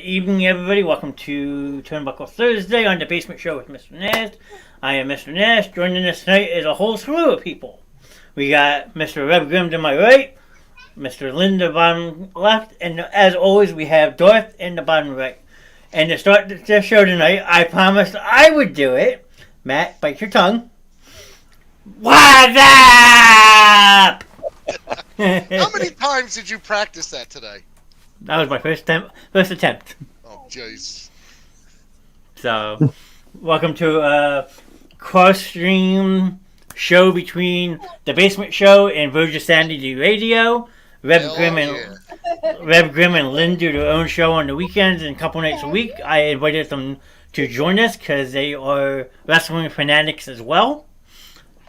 evening, everybody. Welcome to Turnbuckle Thursday on the Basement Show with Mr. Knast. I am Mr. Knast. Joining us tonight is a whole slew of people. We got Mr. Rev Grimm to my right, Mr. Lynn to the bottom left, and as always, we have Darth in the bottom right. And to start the show tonight, I promised I would do it. Matt, bite your tongue. What's up? How many times did you practice that today? That was my first attempt. Oh, jeez. So, welcome to a cross-stream show between the Basement Show and Virgin Sanity Radio. Rev Grimm and Lynn do their own show on the weekends and a couple nights a week. I invited them to join us because they are wrestling fanatics as well.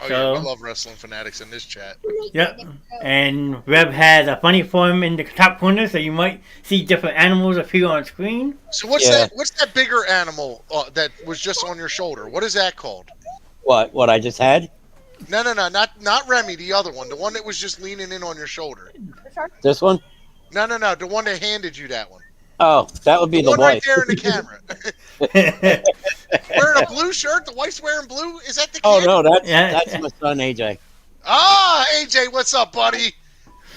Oh, so, yeah, we love wrestling fanatics in this chat. Yep. And Reb has a funny form in the top corner, so you might see different animals appear on screen. So what's that? What's that bigger animal that was just on your shoulder? What is that called? What I just had? No, not Remy, the other one, the one that was just leaning in on your shoulder. This one? No, the one that handed you that one. Oh, that would be the one wife. right there in the camera. Wearing a blue shirt. The wife's wearing blue. Is that the kid? Oh no, that's my son AJ. Ah, AJ, what's up, buddy?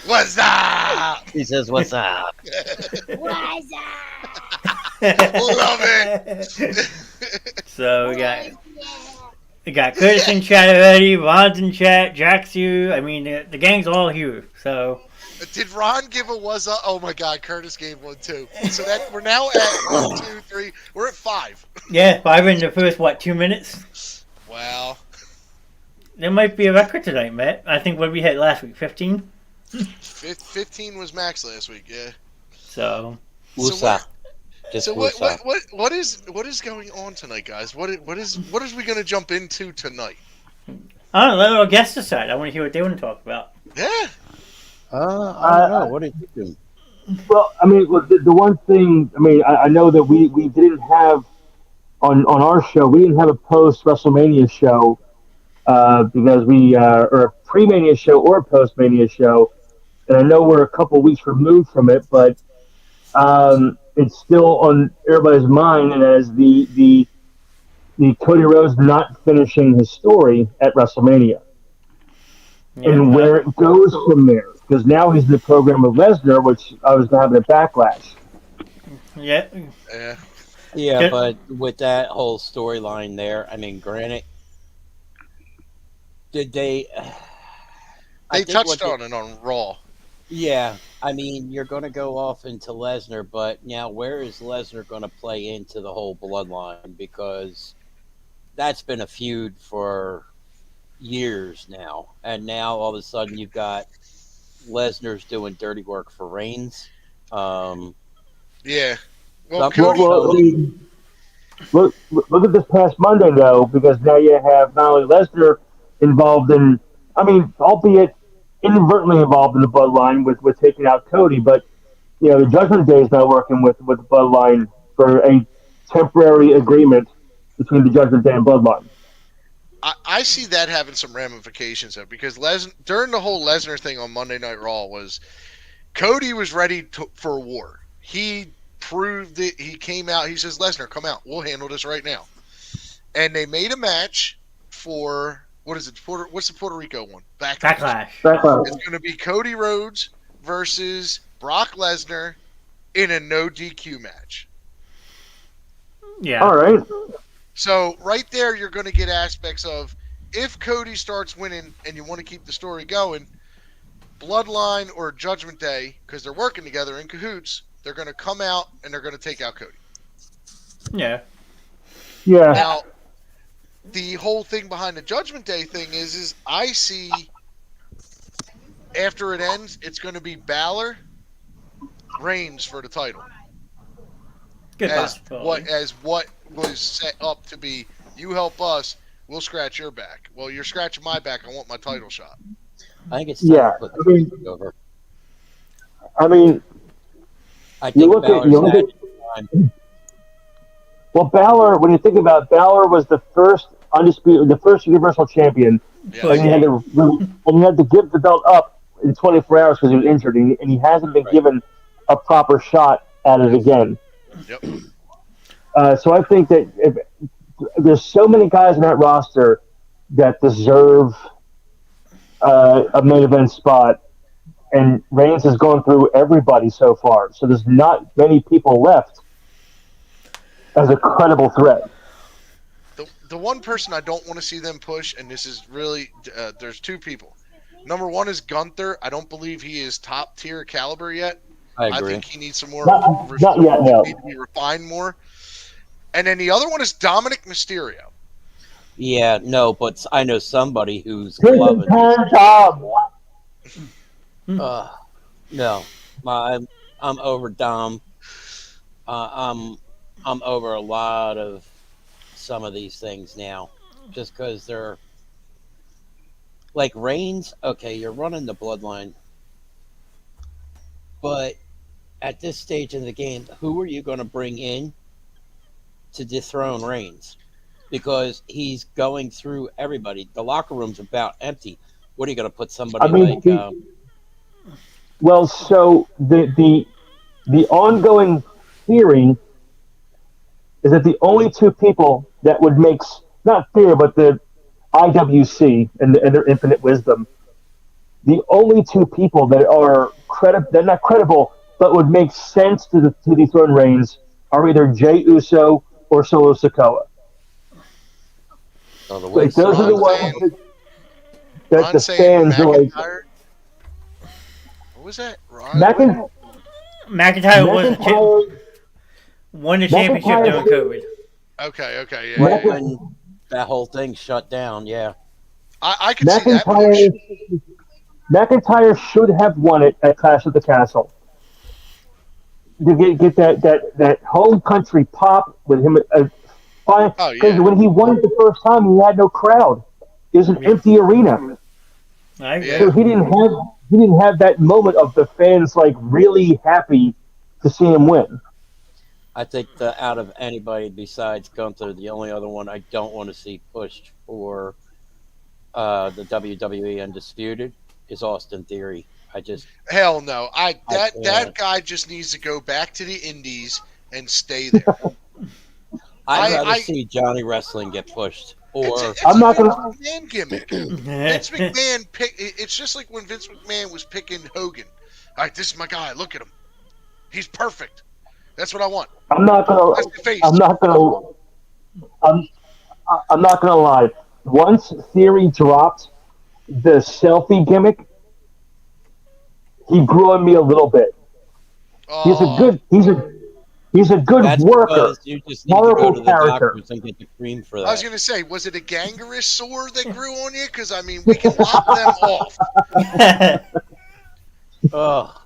What's up? He says, "What's up?" What's up? Love it. So we got Curtis in chat already. Ron's in chat. Jack's here. I mean, the gang's all here. So. Did Ron give a was up? Oh my God, Curtis gave one too. So that we're now at 1, 2, 3. We're at 5. Yeah, 5 in the first 2 minutes. Wow. There might be a record tonight, Matt. I think what we had last week, 15. 15 was max last week. Yeah. So. Wusa. What is going on tonight, guys? What is we gonna jump into tonight? I don't know. Let our guests decide. I want to hear what they want to talk about. Yeah. I don't know. What did you do? Well, I mean, the one thing, I mean, I know that we didn't have, on our show, we didn't have a post-WrestleMania show because or a pre-Mania show or a post-Mania show. And I know we're a couple weeks removed from it, but it's still on everybody's mind, and as the Cody Rhodes not finishing his story at WrestleMania. Yeah, and where it goes from there. Because now he's in the program of Lesnar, which I was having a backlash. Yeah, but with that whole storyline there, I mean, granted, did they... They touched on it on Raw. Yeah, I mean, you're going to go off into Lesnar, but now where is Lesnar going to play into the whole bloodline? Because that's been a feud for years now, and now all of a sudden you've got Lesnar's doing dirty work for Reigns. Yeah. Well, look at this past Monday though, because now you have not only Lesnar involved in, I mean, albeit inadvertently involved in the bloodline with taking out Cody, but you know the Judgment Day is now working with the bloodline for a temporary agreement between the Judgment Day and bloodline. I see that having some ramifications though, because during the whole Lesnar thing on Monday Night Raw was Cody was ready for war. He proved it. He came out. He says, "Lesnar, come out. We'll handle this right now." And they made a match for what's the Puerto Rico one? Backlash. It's going to be Cody Rhodes versus Brock Lesnar in a no DQ match. Yeah. All right. So right there, you're going to get aspects of if Cody starts winning and you want to keep the story going, Bloodline or Judgment Day, because they're working together in cahoots, they're going to come out and they're going to take out Cody. Yeah. Yeah. Now, the whole thing behind the Judgment Day thing is I see after it ends, it's going to be Balor, Reigns for the title. As what was set up to be, you help us, we'll scratch your back. Well, you're scratching my back. I want my title shot. I think it's time to put the over. I mean, I think well, Balor. When you think about it, Balor was the first undisputed, the first Universal Champion, Yes. and he had to give the belt up in 24 hours because he was injured, and he hasn't been given a proper shot at it again. Yep. So I think that if there's so many guys in that roster that deserve a main event spot, and Reigns has gone through everybody so far. So there's not many people left as a credible threat. The one person I don't want to see them push, and this is really, there's two people. Number one is Gunther. I don't believe he is top tier caliber yet. I agree. think he needs some more. Not yet, no. Need to be refined more. And then the other one is Dominic Mysterio. Yeah, no, but I know somebody who's Here's loving the turn, Tom. No, I'm over Dom. I'm over a lot of some of these things now, just because they're like Reigns. Okay, you're running the bloodline, but at this stage in the game, who are you going to bring in to dethrone Reigns? Because he's going through everybody. The locker room's about empty. What are you going to put somebody like? Well, so the ongoing theory is that the only two people that would make, not fear, but the IWC and their infinite wisdom, the only two people that are they're not credible, but would make sense to dethrone Reigns are either Jey Uso or Solo Sikoa. Oh, the way Like, those are the ones that the fans are like. What was that? McIntyre won the championship during COVID. Okay, right yeah. when that whole thing shut down. Yeah, I could see that push. McIntyre should have won it at Clash of the Castle. To get that home country pop with him. Because when he won it the first time, he had no crowd. It was an empty arena. So he didn't have that moment of the fans like really happy to see him win. I think out of anybody besides Gunther, the only other one I don't want to see pushed for the WWE Undisputed is Austin Theory. Hell no. That guy just needs to go back to the Indies and stay there. I'd rather see Johnny Wrestling get pushed. Or I'm not going to man gimmick. Vince McMahon it's just like when Vince McMahon was picking Hogan. All right, this is my guy. Look at him. He's perfect. That's what I want. I'm not gonna lie. Once Theory dropped the selfie gimmick, he grew on me a little bit. He's a good that's worker. You just need to go to the doctors and get the cream for that. I was going to say, was it a gangrenous sore that grew on you? Because, I mean, we can lop them off.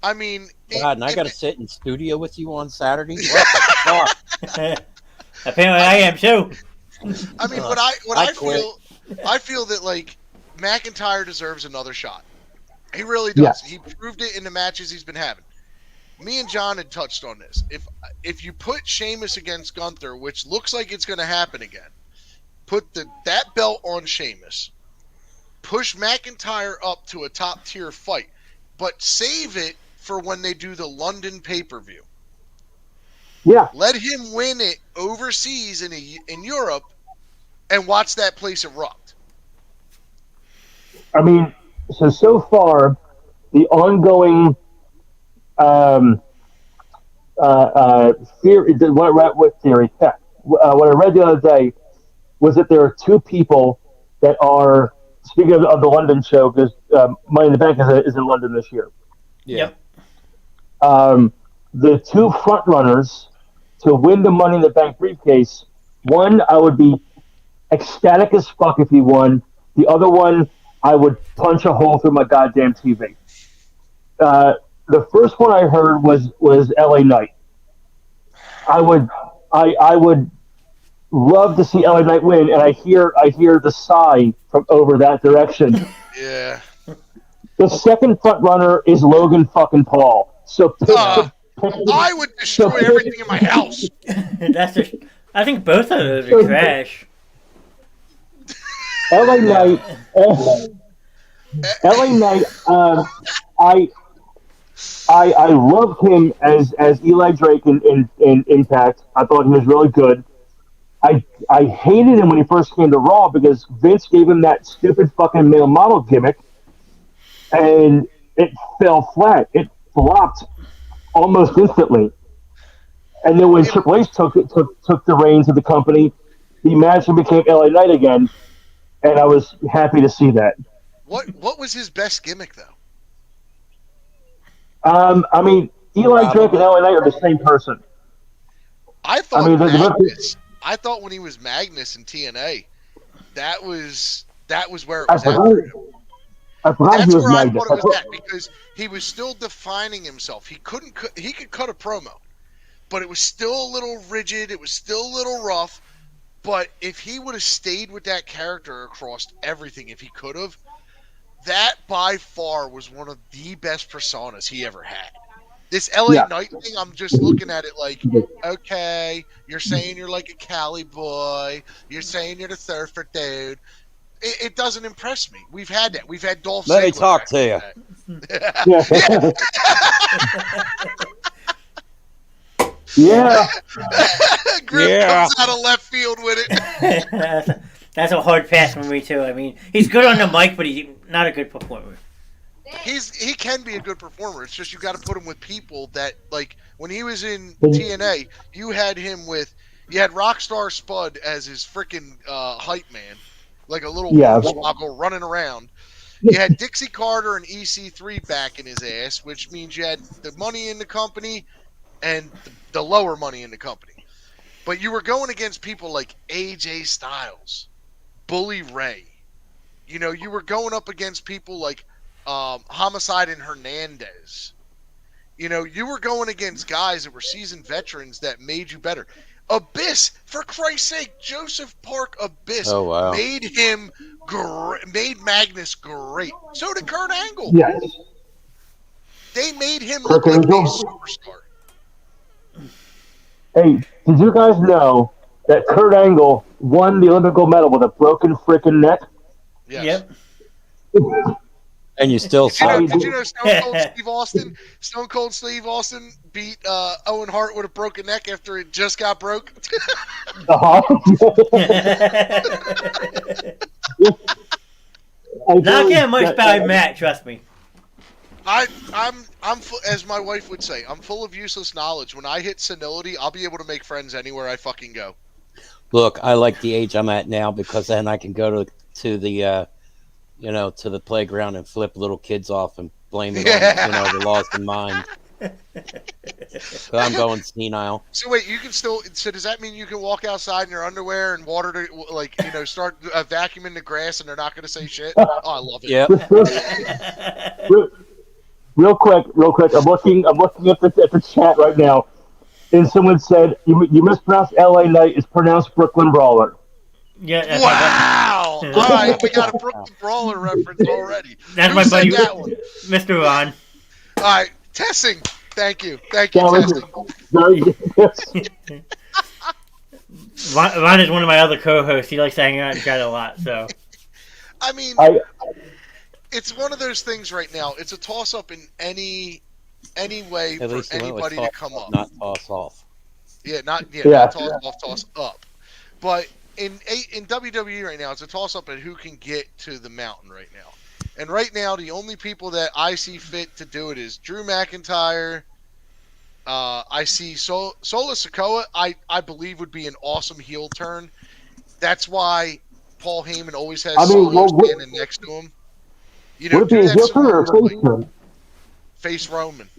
I mean... God, and I got to sit in studio with you on Saturday? What the fuck? Apparently I am, too. I mean, I feel that, like, McIntyre deserves another shot. He really does. Yes. He proved it in the matches he's been having. Me and John had touched on this. If you put Sheamus against Gunther, which looks like it's going to happen again, put that belt on Sheamus, push McIntyre up to a top-tier fight, but save it for when they do the London pay-per-view. Yeah. Let him win it overseas in Europe and watch that place erupt. I mean, so far, the ongoing theory, what theory? What I read the other day was that there are two people that are, speaking of the London show, because Money in the Bank is in London this year. Yeah. The two front runners to win the Money in the Bank briefcase, one, I would be ecstatic as fuck if he won. The other one, I would punch a hole through my goddamn TV. The first one I heard was LA Knight. I would love to see LA Knight win, and I hear the sigh from over that direction. Yeah. The second front runner is Logan fucking Paul. So I would destroy everything in my house. I think both of those are trash. LA Knight. LA Knight. I loved him as Eli Drake in Impact. I thought he was really good. I hated him when he first came to Raw because Vince gave him that stupid fucking male model gimmick, and it fell flat. It flopped almost instantly. And then when Yeah, Triple H took the reins of the company, he magically became LA Knight again, and I was happy to see that. what was his best gimmick though? I mean, Eli Drake and LA Knight are the same person. I I thought mean, Magnus. I thought when he was Magnus in TNA, that was where it I was at forgot, for him. I forgot That's he was where I Magnus. thought it was at because he was still defining himself. He could cut a promo, but it was still a little rigid. It was still a little rough. But if he would have stayed with that character across everything, if he could have, that by far was one of the best personas he ever had. This LA Yeah. Knight thing, I'm just looking at it like, okay, you're saying you're like a Cali boy. You're saying you're the surfer dude. It doesn't impress me. We've had that. We've had Dolph Let me Ziggler talk back to in you. the day. Yeah. Griff Yeah. comes out of left field with it. That's a hard pass for me too. I mean, he's good on the mic, but he's not a good performer. He can be a good performer. It's just you got to put him with people that like when he was in TNA, you had Rockstar Spud as his freaking hype man, like a little Yeah. hornswoggle running around. You had Dixie Carter and EC3 back in his ass, which means you had the money in the company and the lower money in the company. But you were going against people like AJ Styles, Bully Ray. You know, you were going up against people like Homicide and Hernandez. You know, you were going against guys that were seasoned veterans that made you better. Abyss, for Christ's sake, Joseph Park Abyss made Magnus great. So did Kurt Angle. Yes. They made him Kurt look like a Angle? superstar. Hey, did you guys know that Kurt Angle won the Olympic gold medal with a broken freaking neck? Yes. Yep. And you still suck. Did you know Stone Cold Steve Austin beat Owen Hart with a broken neck after it just got broke? Uh-huh. Not getting much by Matt, trust me. I'm as my wife would say, I'm full of useless knowledge. When I hit senility, I'll be able to make friends anywhere I fucking go. Look, I like the age I'm at now because then I can go to the to the playground and flip little kids off and blame it on the lost in mind. So I'm going senile. So wait, you can still. So does that mean you can walk outside in your underwear and water to start vacuuming the grass and they're not going to say shit? Oh, I love it. Yep. Real quick. I'm looking at the chat right now, and someone said you mispronounced LA Knight. It's pronounced Brooklyn Brawler. Yeah. Wow! All right, we got a Brooklyn Brawler reference already. That's Who my said buddy, that one? Mr. Ron. All right, Tessing. Thank you, Very good. Ron is one of my other co-hosts. He likes to hang out and chat a lot. So. I mean, it's one of those things right now. It's a toss-up in any way At for least anybody to come up. Not toss off. Not toss off, toss up. But in WWE right now, it's a toss-up at who can get to the mountain right now. And right now, the only people that I see fit to do it is Drew McIntyre. I see Solo Sikoa, I believe would be an awesome heel turn. That's why Paul Heyman always has Solo standing next to him. You know, would it be a heel turn or a face turn? Face Roman.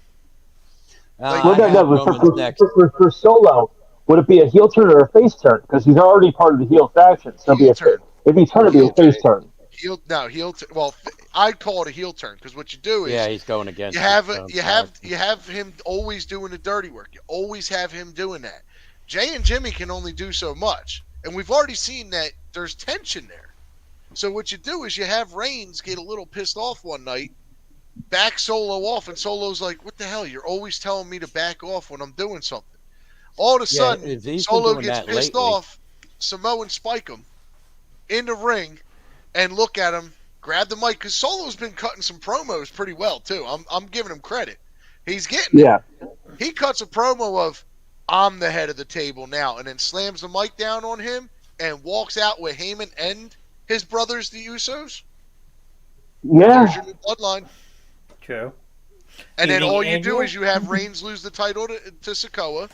For Solo, would it be a heel turn or a face turn? Because he's already part of the heel faction. So it'd be a face turn. Well, I'd call it a heel turn because what you do is he's going against. You have him always doing the dirty work. You always have him doing that. Jay and Jimmy can only do so much, and we've already seen that there's tension there. So what you do is you have Reigns get a little pissed off one night, back Solo off, and Solo's like, "What the hell? You're always telling me to back off when I'm doing something." All of a sudden, Solo gets pissed off. Samoan spike him in the ring. And look at him, grab the mic, because Solo's been cutting some promos pretty well, too. I'm giving him credit. He's getting it. Yeah. He cuts a promo of, I'm the head of the table now, and then slams the mic down on him and walks out with Heyman and his brothers, the Usos. There's Yeah. your new bloodline. True. And You then think all you do Angel? is you have Reigns lose the title to Sikoa.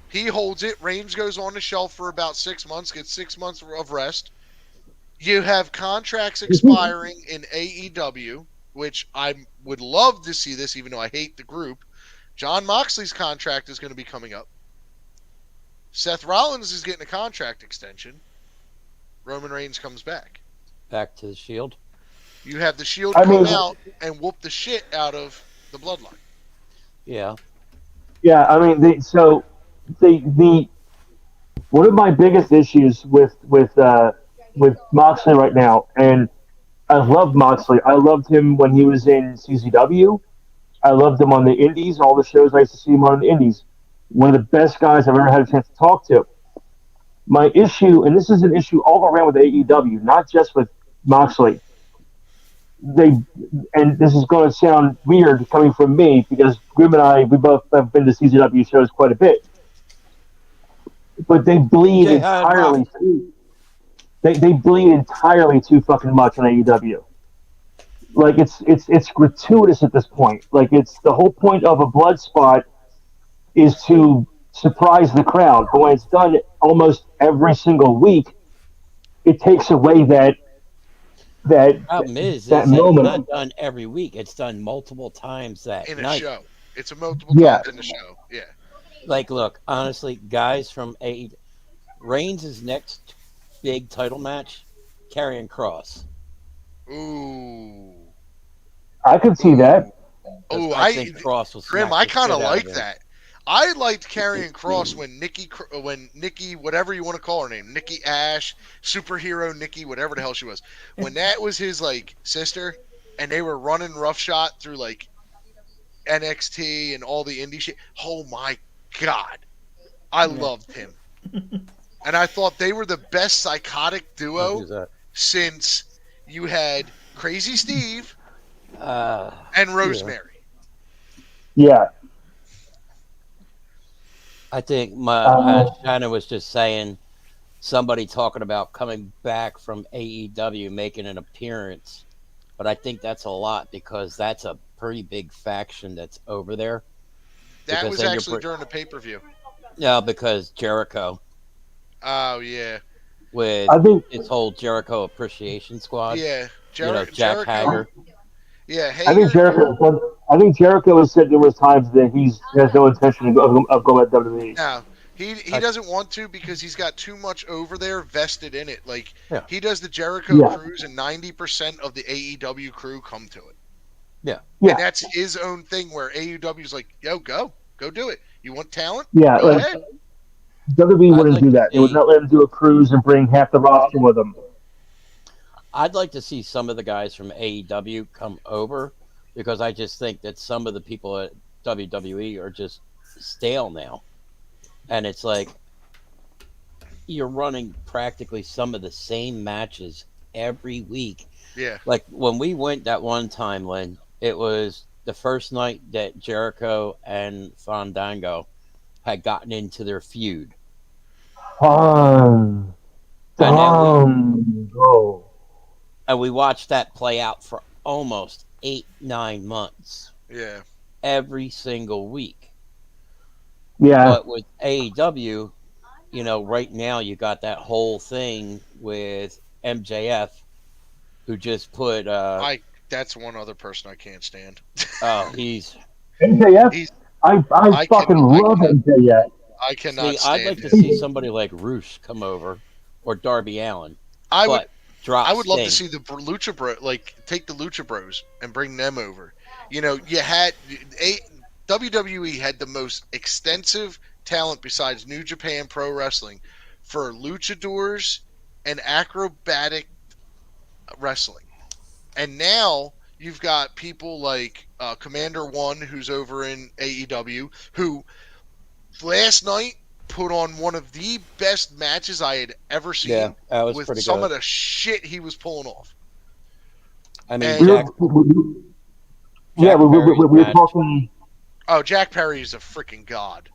He holds it. Reigns goes on the shelf for about 6 months, gets 6 months of rest. You have contracts expiring in AEW, which I would love to see this, even though I hate the group. John Moxley's contract is going to be coming up. Seth Rollins is getting a contract extension. Roman Reigns comes back. Back to the Shield. You have the Shield I come mean- out and whoop the shit out of the Bloodline. Yeah. Yeah. I mean, the one of my biggest issues with Moxley right now, and I love Moxley. I loved him when he was in CZW. I loved him on the Indies, all the shows I used to see him on the Indies. One of the best guys I've ever had a chance to talk to. My issue, and this is an issue all around with AEW, not just with Moxley. And this is going to sound weird coming from me because Grim and I, we both have been to CZW shows quite a bit. But they bleed entirely. They bleed entirely too fucking much on AEW. Like it's gratuitous at this point. Like it's the whole point of a blood spot is to surprise the crowd. But when it's done almost every single week, it takes away that Problem is that that it's moment. not done every week. It's done multiple times that In a night. show. It's a multiple Yeah. times in the show. Yeah. Like, look, honestly, guys from Reigns' next big title match, Karrion Kross. Ooh. I could see that. Oh, I think Kross will Grim, smack I the kind of shit out like him. that. I liked Karrion Kross when Nikki, whatever you want to call her name, Nikki Ash, superhero Nikki, whatever the hell she was, when that was his like sister, and they were running roughshod through like NXT and all the indie shit. Oh my god, I loved him, and I thought they were the best psychotic duo Who's that? since you had Crazy Steve Uh, and Rosemary. Yeah. I think Shannon was just saying somebody talking about coming back from AEW making an appearance, but I think that's a lot because that's a pretty big faction that's over there. That Because was then you're actually during the pay-per-view. No, because Jericho Oh yeah, with I think his whole Jericho Appreciation Squad. yeah. Jack Jericho. Hager. Yeah, I think Jericho has said numerous times that he has no intention of going to WWE. No, he doesn't want to because he's got too much over there vested in it. Like Yeah. he does the Jericho Yeah. cruise, and 90% of the AEW crew come to it. Yeah. Yeah. And that's his own thing where AEW's like, yo, go do it. You want talent? Yeah, Go like ahead. WWE I'd wouldn't like do to that. They would see- not let him do a cruise and bring half the roster with them. I'd like to see some of the guys from AEW come over because I just think that some of the people at WWE are just stale now. And it's like you're running practically some of the same matches every week. Yeah. Like when we went that one time, Lynn, it was the first night that Jericho and Fandango had gotten into their feud. Oh. And we watched that play out for almost 8-9 months Yeah. every single week. Yeah. But with AEW, right now you got that whole thing with MJF, who just put. That's one other person I can't stand. He's. MJF? I fucking love MJF. I cannot See, stand I'd like to him. see somebody like Roosh come over, or Darby Allin. I would love to Sting. see the Lucha Bro, take the Lucha Bros and bring them over. You had WWE had the most extensive talent besides New Japan Pro Wrestling for luchadors and acrobatic wrestling. And now you've got people like Commander One, who's over in AEW, who last night put on one of the best matches I had ever seen. Yeah, that was with pretty some good. of the shit he was pulling off. I mean, And- Jack We were Perry's talking. Oh, Jack Perry is a freaking god.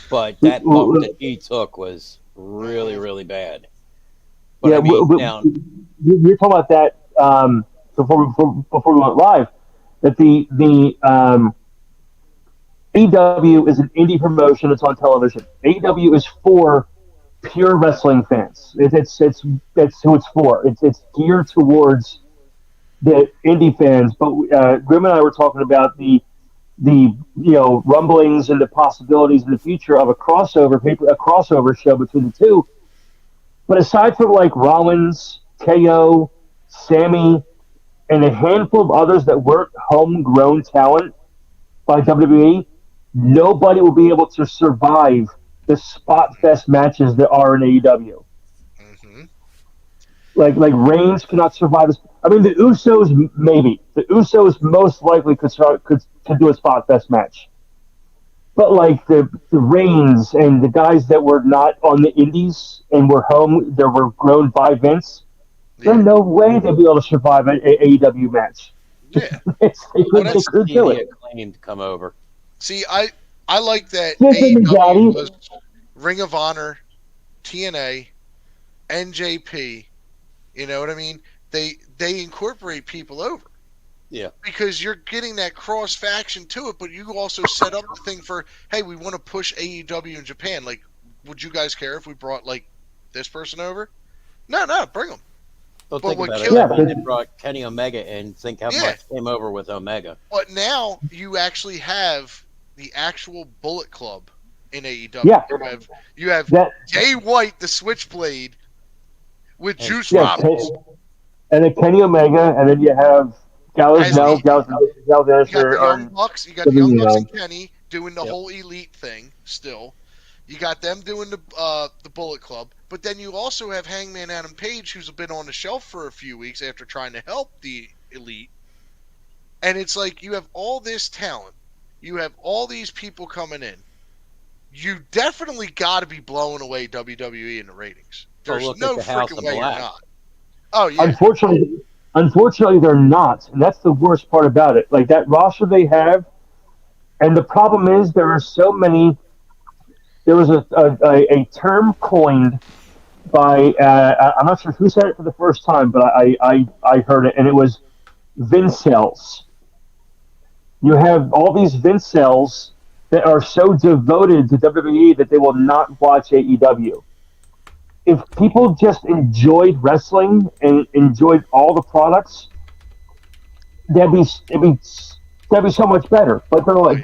But that bump that he took was really, really bad. But Yeah, I mean, now we were talking about that before we went live. That the AEW is an indie promotion that's on television. AEW is for pure wrestling fans. It's who it's for. It's geared towards the indie fans. But Grim and I were talking about the rumblings and the possibilities in the future of a crossover show between the two. But aside from like Rollins, KO, Sammy, and a handful of others that weren't homegrown talent by WWE, nobody will be able to survive the spot fest matches that are in AEW. Mm-hmm. Like Reigns cannot survive this. I mean, the Usos maybe. The Usos most likely could do a spot fest match. But like the Reigns and the guys that were not on the indies and were grown by Vince, there's no way they'd be able to survive an AEW match. Yeah. They let's couldn't see do the it. Acclaimed come over. See, I like that Listen, AEW Daddy. was Ring of Honor, TNA, NJP. You know what I mean? They incorporate people over. Yeah. Because you're getting that cross faction to it, but you also set up the thing for, hey, we want to push AEW in Japan. Like, would you guys care if we brought like this person over? No, bring them. Well, But think what about killed- it. They brought Kenny Omega in. Think how much came over with Omega. But now you actually have the actual Bullet Club in AEW. Yeah. You have That Jay White, the Switchblade, with And- Juice yeah, Roberts. and then Kenny Omega, and then you have Gallows As Now, the- Gallows You got the Answer Young on Bucks. You got the Young Bucks and Dominion. Kenny doing the Yep. whole elite thing still. You got them doing the Bullet Club, but then you also have Hangman Adam Page, who's been on the shelf for a few weeks after trying to help the elite. And it's like you have all this talent, you have all these people coming in. You definitely got to be blowing away WWE in the ratings. There's look no at the House freaking of way you're Black. not. Oh yeah, Unfortunately, they're not, and that's the worst part about it. Like that roster they have, and the problem is there are so many. There was a term coined by I'm not sure who said it for the first time, but I heard it, and it was Vincels. You have all these Vincels that are so devoted to WWE that they will not watch AEW. If people just enjoyed wrestling and enjoyed all the products, that'd be so much better. But they're like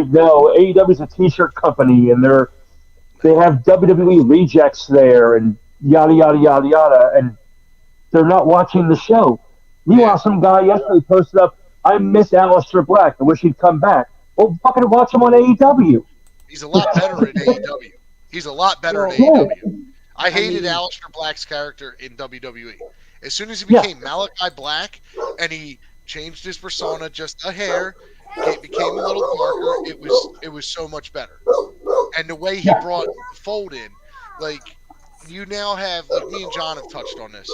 no, AEW is a T-shirt company, and they have WWE rejects there, and yada yada yada yada, and they're not watching the show. Meanwhile, some guy yesterday posted up, "I miss Aleister Black. I wish he'd come back." Well, fucking watch him on AEW. he's a lot better in AEW. He's a lot better in AEW. I hated Aleister Black's character in WWE. As soon as he became Malachi Black and he changed his persona just a hair, it became a little darker. It was so much better. And the way he brought the fold in, like you now have, like me and John have touched on this.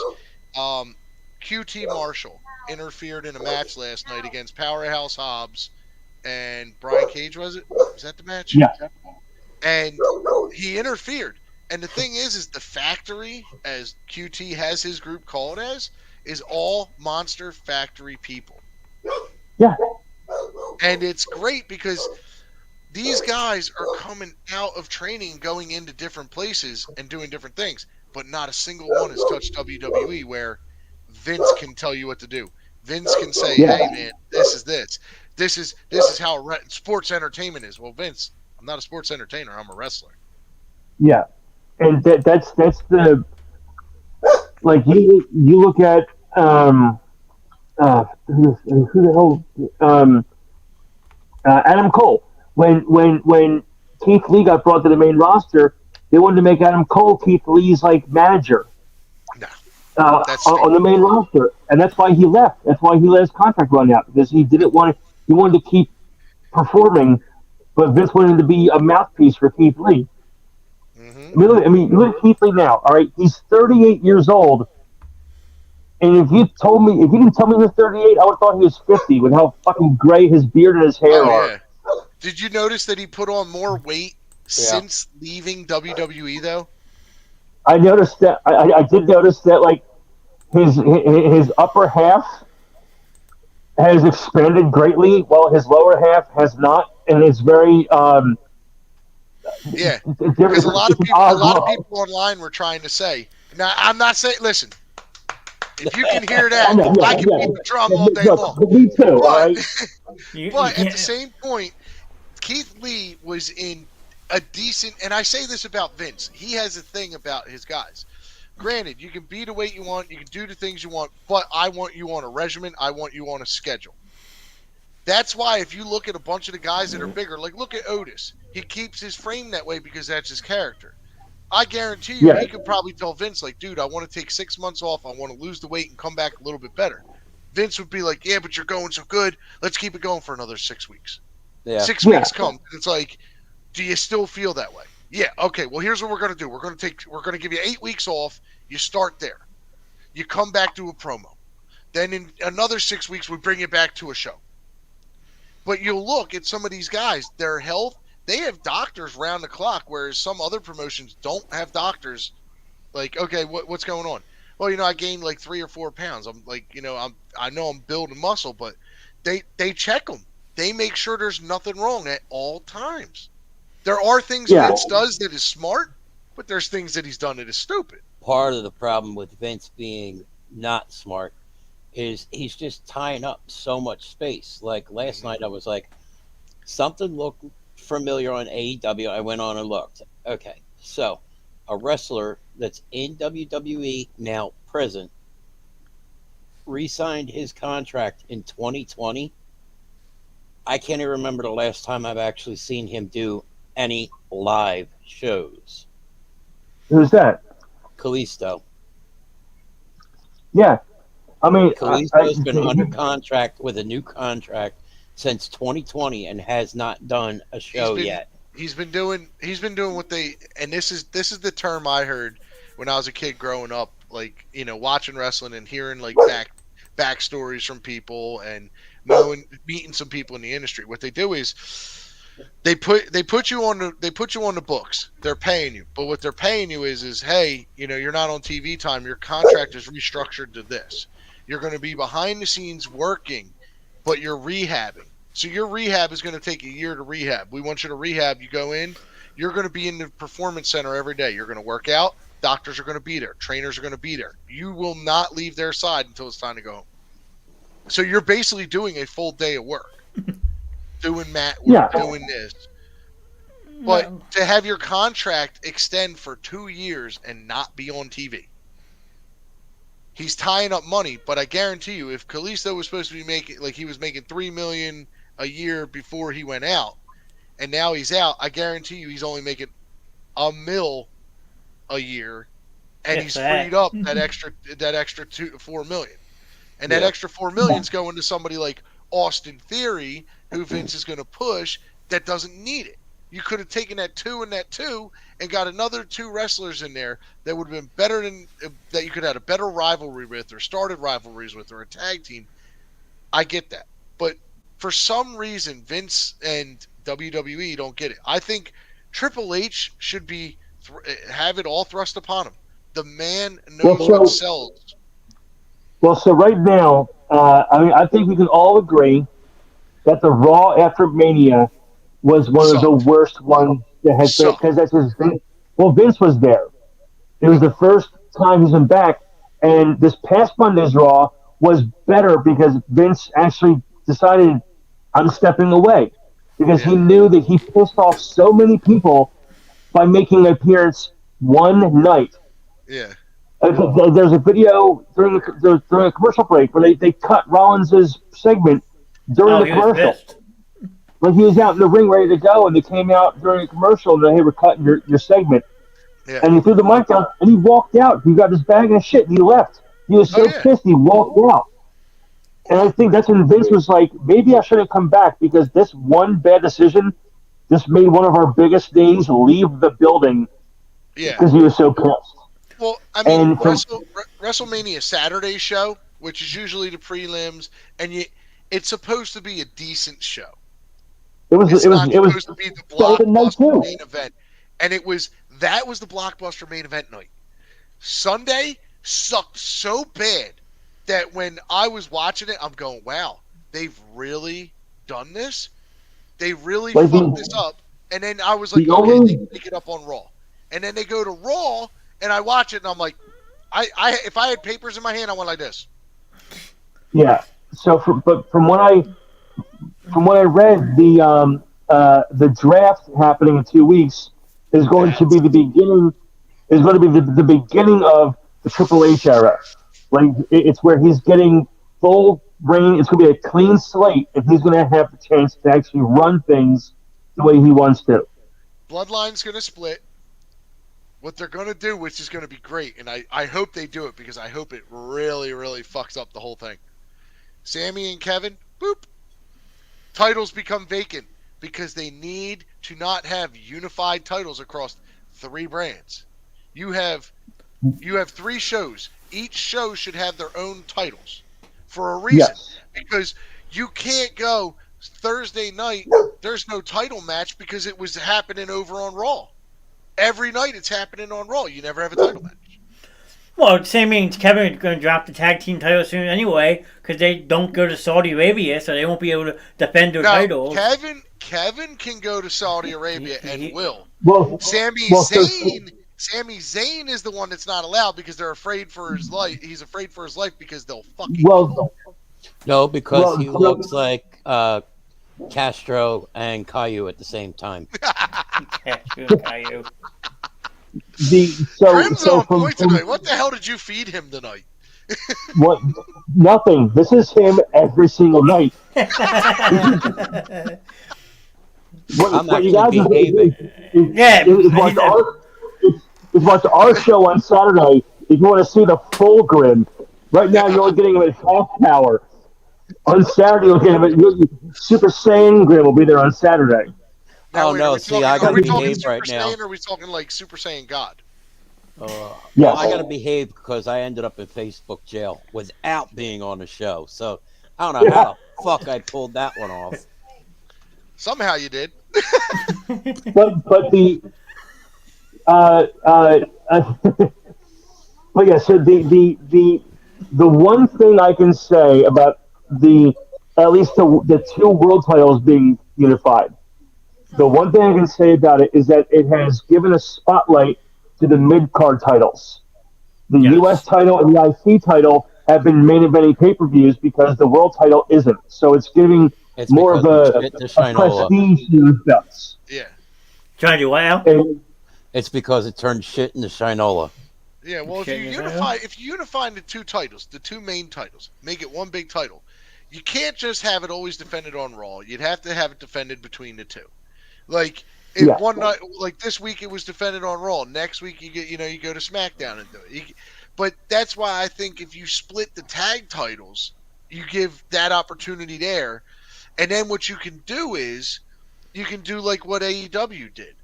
QT Marshall interfered in a match last night against Powerhouse Hobbs and Brian Cage. Was that the match? Yeah. And he interfered. And the thing is the factory, as QT has his group called as, is all Monster Factory people. Yeah. And it's great because these guys are coming out of training, going into different places and doing different things, but not a single one has touched WWE where Vince can tell you what to do. Vince can say, "Hey man, this is this. This is how sports entertainment is." Well, Vince, I'm not a sports entertainer. I'm a wrestler. Yeah, and that's the like you look at who the hell Adam Cole when Keith Lee got brought to the main roster, they wanted to make Adam Cole Keith Lee's like manager on the main roster, and that's why he left. That's why he let his contract run out, because he didn't want he wanted to keep performing, but Vince wanted to be a mouthpiece for Keith Lee. Mm-hmm. I mean, look at Keith Lee now. All right, he's 38 years old, and if you didn't tell me he was 38, I would have thought he was 50 with how fucking gray his beard and his hair are. Did you notice that he put on more weight Yeah. since leaving WWE though? I noticed that. I did notice that, like his upper half has expanded greatly, while his lower half has not, and it's very Yeah, because it's an a odd lot of look. people online were trying to say. Now, I'm not saying. Listen, if you can hear I that, know, I yeah, can yeah. beat the drum all day Look, long. me too. All But right. You but at the can't. same point, Keith Lee was in a decent, and I say this about Vince. He has a thing about his guys. Granted, you can be the weight you want, you can do the things you want, but I want you on a regimen. I want you on a schedule. That's why if you look at a bunch of the guys that are bigger, like look at Otis, he keeps his frame that way because that's his character. I guarantee you, Yeah, he could probably tell Vince, like, dude, I want to take 6 months off. I want to lose the weight and come back a little bit better. Vince would be like, yeah, but you're going so good. Let's keep it going for another 6 weeks. Yeah. 6 weeks comes. It's like, do you still feel that way? Yeah. Okay. Well, here's what we're gonna do. We're gonna give you 8 weeks off. You start there. You come back to a promo. Then in another 6 weeks, we bring you back to a show. But you'll look at some of these guys, their health, they have doctors round the clock, whereas some other promotions don't have doctors. Like, okay, what's going on? Well, I gained like 3 or 4 pounds. I'm like, I know I'm building muscle, but they check them. They make sure there's nothing wrong at all times. There are things yeah, Vince does that is smart, but there's things that he's done that is stupid. Part of the problem with Vince being not smart is he's just tying up so much space. Like last night, I was like, something looked familiar on AEW. I went on and looked. Okay, so a wrestler that's in WWE now, present, re-signed his contract in 2020. I can't even remember the last time I've actually seen him do any live shows. who's that? Kalisto. Yeah, I mean, Kalisto's been under contract with a new contract since 2020 and has not done a show yet. He's been doing what they, and this is the term I heard when I was a kid growing up, like, watching wrestling and hearing like backstories from people and meeting some people in the industry. What they do is they put you on the books. They're paying you, but what they're paying you is hey, you're not on TV time. Your contract is restructured to this. You're going to be behind the scenes working, but you're rehabbing. So your rehab is going to take a year to rehab. We want you to rehab. You go in. You're going to be in the performance center every day. You're going to work out. Doctors are going to be there. Trainers are going to be there. You will not leave their side until it's time to go home. So you're basically doing a full day of work. Doing mat work, doing this. But to have your contract extend for 2 years and not be on TV. He's tying up money, but I guarantee you, if Kalisto was supposed to be making, like he was making $3 million a year before he went out, and now he's out, I guarantee you he's only making $1 million a year, and he's freed up that extra $4 million, and that extra $4 million is going to somebody like Austin Theory, who Vince is going to push, that doesn't need it. You could have taken that 2 and that 2 and got another 2 wrestlers in there that would have been better than that. You could have had a better rivalry with, or started rivalries with, or a tag team. I get that, but for some reason, Vince and WWE don't get it. I think Triple H should be have it all thrust upon him. The man knows what sells. Well, so right now, I think we can all agree that the Raw after Mania was one of the worst ones that had, because that's his thing. Well, Vince was there. It was the first time he's been back, and this past Monday's Raw was better because Vince actually decided, I'm stepping away, because he knew that he pissed off so many people by making an appearance one night. Yeah. There's a video during a commercial break where they cut Rollins' segment during the commercial. Like he was out in the ring ready to go, and they came out during a commercial and they were cutting your segment. Yeah. And he threw the mic down and he walked out. He got his bag of shit and he left. He was so pissed he walked out. And I think that's when Vince was like, maybe I shouldn't come back because this one bad decision just made one of our biggest names leave the building. Yeah. Because he was so pissed. Well, I mean, WrestleMania Saturday show, which is usually the prelims, and it's supposed to be a decent show. It's not it was supposed to be the Saturday night blockbuster too. main event, and that was the blockbuster main event night. Sunday sucked so bad that when I was watching it, I'm going, "Wow, they've really done this. They really Like fucked this up." And then I was like, the "Okay, only they can pick it up on Raw." And then they go to Raw, and I watch it, and I'm like, "I if I had papers in my hand, I went like this." yeah. So from what I read, the draft happening in 2 weeks is going to be the beginning. Is going to be the beginning of the Triple H era. Like it's where he's getting full reign. It's going to be a clean slate, and he's going to have the chance to actually run things the way he wants to. Bloodline's going to split. What they're going to do, which is going to be great, and I hope they do it because I hope it really, really fucks up the whole thing. Sammy and Kevin, boop. Titles become vacant because they need to not have unified titles across 3 brands. You have 3 shows. Each show should have their own titles for a reason. Yes. Because you can't go Thursday night, there's no title match because it was happening over on Raw. Every night it's happening on Raw. You never have a title match. Well, Sammy and Kevin are going to drop the tag team title soon anyway because they don't go to Saudi Arabia, so they won't be able to defend their titles. Kevin can go to Saudi Arabia and will. Well, Sami Zayn is the one that's not allowed because they're afraid for his life. He's afraid for his life because they'll fucking kill him. No, because he looks like Castro and Caillou at the same time. Caillou. Grim's on point tonight. What the hell did you feed him tonight? What? Nothing. This is him every single night. What you guys behaving. Watch our show on Saturday if you want to see the full Grim. Right now, you're only getting him at half hour. On Saturday, you'll get him at Super Saiyan Grim will be there on Saturday. Now, I gotta behave Super right Saiyan, now. or are we talking like Super Saiyan God? Yes. I gotta behave because I ended up in Facebook jail without being on the show. So I don't know how the fuck I pulled that one off. Somehow you did. but the but yeah. So the one thing I can say about at least the 2 world titles being unified. The one thing I can say about it is that it has given a spotlight to the mid-card titles. The U.S. title and the IC title have been main eventing pay-per-views because the world title isn't. So it's giving more of a prestige to the belts. Yeah. Trying to do what, Al? It's because it turned shit into Shinola. Yeah, well, if you unify the 2 titles, the 2 main titles, make it one big title, you can't just have it always defended on Raw. You'd have to have it defended between the 2. Like one night, like this week, it was defended on Raw. Next week, you go to SmackDown and do it. But that's why I think if you split the tag titles, you give that opportunity there, and then what you can do is you can do like what AEW did.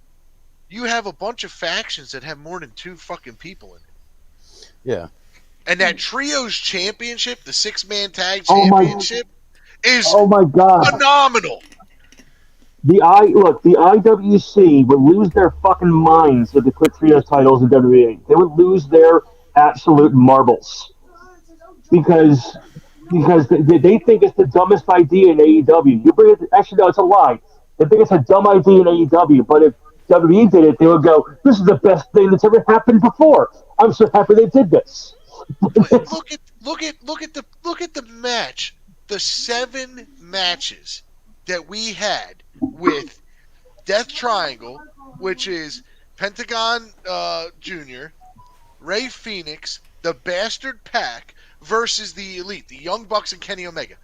You have a bunch of factions that have more than 2 fucking people in it. Yeah. And that Trios Championship, the 6-man tag championship, is phenomenal. The IWC would lose their fucking minds if they put Trios titles in WWE. They would lose their absolute marbles because they think it's the dumbest idea in AEW. You bring it. Actually, no, it's a lie. They think it's a dumb idea in AEW, but if WWE did it, they would go, "This is the best thing that's ever happened before. I'm so happy they did this." look at the match. The 7 matches that we had with Death Triangle, which is Pentagon Jr., Ray Phoenix, the Bastard Pack versus the Elite, the Young Bucks and Kenny Omega.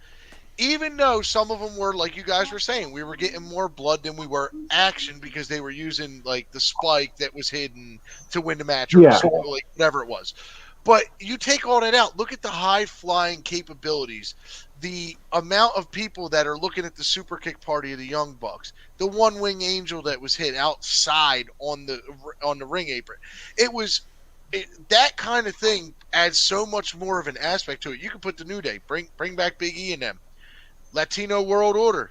Even though some of them were, like you guys were saying, we were getting more blood than we were action because they were using like the spike that was hidden to win the match or like whatever it was. But you take all that out, look at the high-flying capabilities, the amount of people that are looking at the super kick party of the Young Bucks, the one-wing angel that was hit outside on the ring apron. That kind of thing adds so much more of an aspect to it. You can put the New Day, bring back Big E and them. Latino World Order.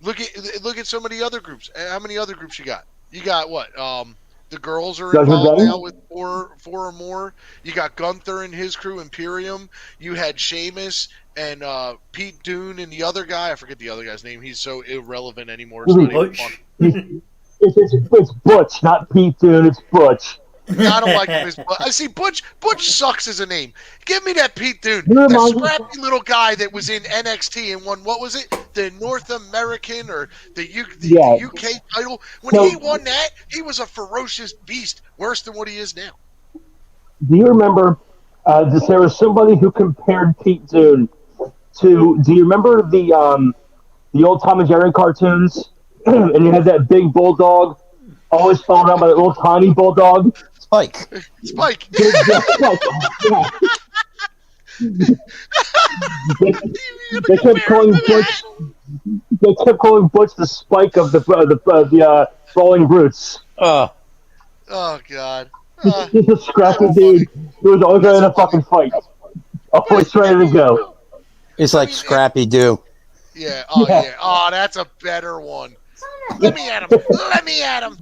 Look at so many other groups. How many other groups you got? You got what? The girls are Judgment involved Day? now with four or more. You got Gunther and his crew, Imperium. You had Sheamus and Pete Dunne and the other guy. I forget the other guy's name. He's so irrelevant anymore. It's not even fun. Butch. It's Butch, not Pete Dunne. It's Butch. I don't like him as Butch. I see Butch sucks as a name. Give me that Pete Dunne, You know, that Mike- scrappy little guy that was in NXT and won, what was it? The North American or the Yeah. UK title. When So- he won that, he was a ferocious beast, worse than what he is now. Do you remember? There was somebody who compared Pete Dunne to. Do you remember the old Tom and Jerry cartoons? And you had that big bulldog, always followed around by that little tiny bulldog. Spike. Spike. Yeah. They kept calling Butch. They kept calling Butch the Spike of the Rolling Roots. Oh God. He's a scrappy dude who was always ready to fucking fight. Always ready to go. It's like Scrappy Doo. Yeah. Oh Yeah. yeah. Oh, that's a better one. Let me at him. Let me at him.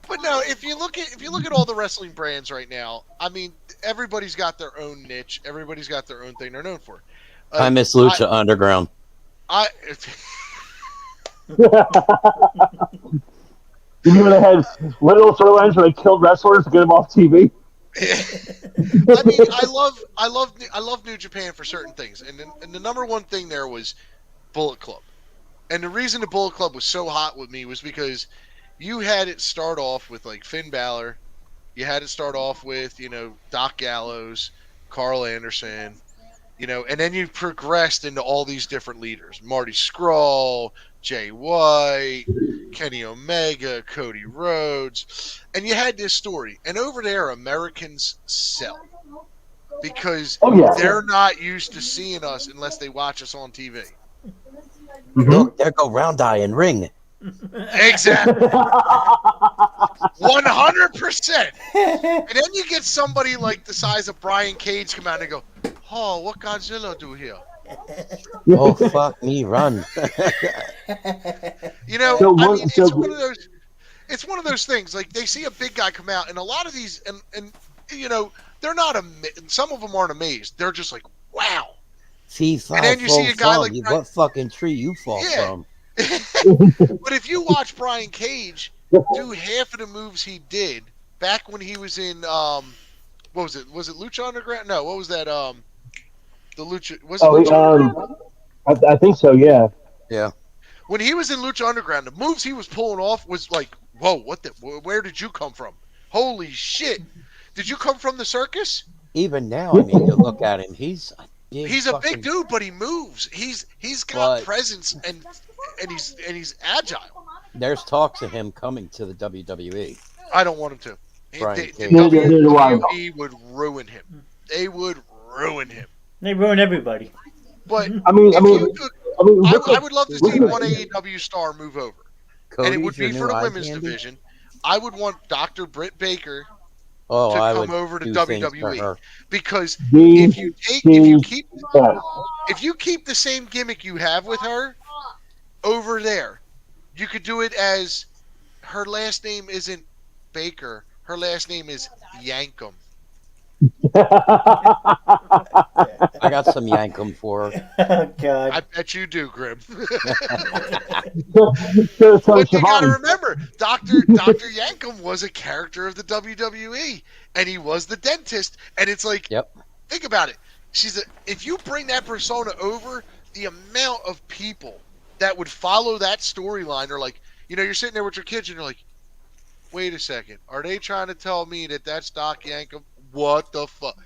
But no, if you look at all the wrestling brands right now, I mean, everybody's got their own niche. Everybody's got their own thing they're known for. I miss Lucha Underground. You mean they had little storylines where they killed wrestlers to get them off TV? I mean, I love New Japan for certain things, and the number one thing there was Bullet Club, and the reason the Bullet Club was so hot with me was because you had it start off with like Finn Balor, you had it start off with Doc Gallows, Carl Anderson, and then you progressed into all these different leaders: Marty Scurll, Jay White, Kenny Omega, Cody Rhodes, and you had this story. And over there, Americans sell because they're not used to seeing us unless they watch us on TV. Mm-hmm. Look, there go Round Eye and Ring. Exactly, 100%. And then you get somebody like the size of Brian Cage come out and go, "Oh, what Godzilla do here?" Oh, fuck me, run. It's one of those things. Like, they see a big guy come out, and a lot of these, and they're not some of them aren't amazed. They're just like, wow. Fee-fi, And then you see a guy like what fucking tree you fall from? But if you watch Brian Cage do half of the moves he did back when he was in what was it? Was it Lucha Underground? No, what was that? The Lucha was it Lucha Underground? I think so. Yeah. Yeah. When he was in Lucha Underground, the moves he was pulling off was like, whoa, where did you come from? Holy shit. Did you come from the circus? Even now, I mean, you look at him, he's a big dude, but he moves. He's got presence and he's agile. There's talks of him coming to the WWE. I don't want him to. WWE would ruin him. They would ruin him. They ruin everybody. But I would love to see one AEW star move over. Cody's and it would be for the women's candy? division. I would want Dr. Britt Baker to I come would over to do things for WWE her. because if you keep the same gimmick you have with her over there, you could do it as her last name isn't Baker. Her last name is Yankum. I got some Yankum for her. Oh, God. I bet you do, Grim. But But you got to remember, Dr. Yankum was a character of the WWE, and he was the dentist. And it's like, think about it. If you bring that persona over, the amount of people that would follow that storyline are like, you're sitting there with your kids, and you're like, wait a second, are they trying to tell me that that's Doc Yankum? What the fuck?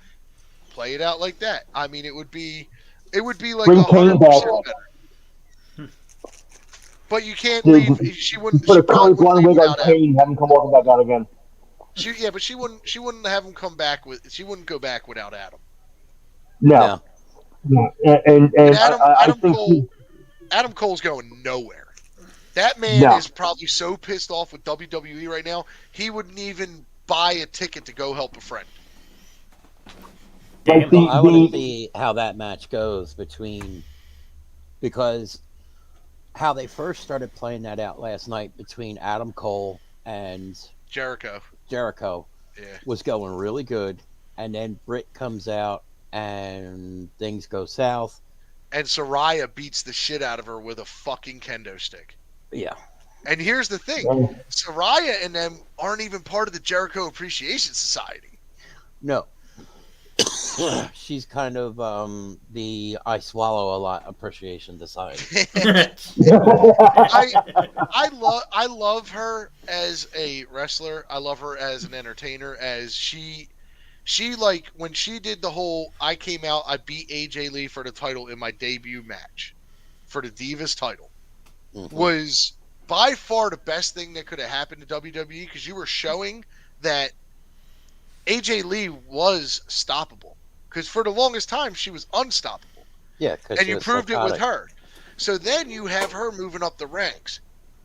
Play it out like that. I mean, it would be like 100% better. But you can't leave. She wouldn't. Put a She probably color blonde wouldn't wig leave on without Adam. Kane, have him come walking back out again. But she wouldn't have him come back with. She wouldn't go back without Adam. No. And Adam think Cole. Adam Cole's going nowhere. That man is probably so pissed off with WWE right now. He wouldn't even buy a ticket to go help a friend. I want to see how that match goes because how they first started playing that out last night between Adam Cole and Jericho. Yeah. was going really good, and then Britt comes out and things go south. And Saraya beats the shit out of her with a fucking kendo stick. Yeah. And here's the thing. Saraya and them aren't even part of the Jericho Appreciation Society. No. She's kind of the I Swallow a Lot Appreciation Society. I love her as a wrestler. I love her as an entertainer. As she like when she did the whole I came out, I beat AJ Lee for the title in my debut match for the Divas title was by far the best thing that could have happened to WWE because you were showing that AJ Lee was stoppable. Because for the longest time, she was unstoppable. Yeah, and you proved it with her. So then you have her moving up the ranks.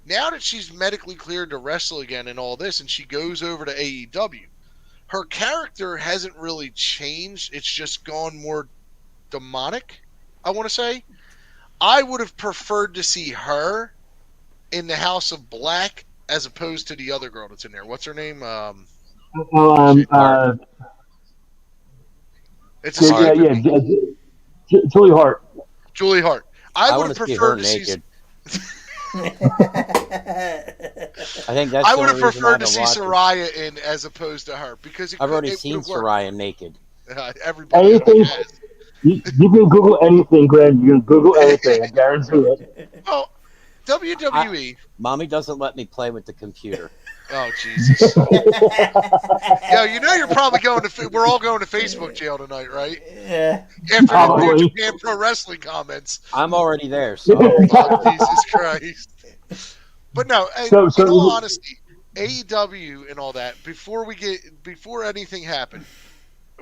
Now that she's medically cleared to wrestle again and all this, and she goes over to AEW, her character hasn't really changed. It's just gone more demonic, I want to say. I would have preferred to see her in the House of Black as opposed to the other girl that's in there. What's her name? It's a Julie Hart. Julie Hart. I would have preferred to see naked. I think that's. I would have preferred to see Saraya in as opposed to her because I've already seen Saraya naked. Everybody has. You can Google anything, Greg. You can Google anything. I guarantee it. Well, WWE. Mommy doesn't let me play with the computer. Oh Jesus! Yo, you know you're probably going to. We're all going to Facebook jail tonight, right? Yeah. After the New Japan Pro Wrestling comments. I'm already there. So. Oh, Jesus Christ! But no, in all honesty, AEW and all that. Before anything happened,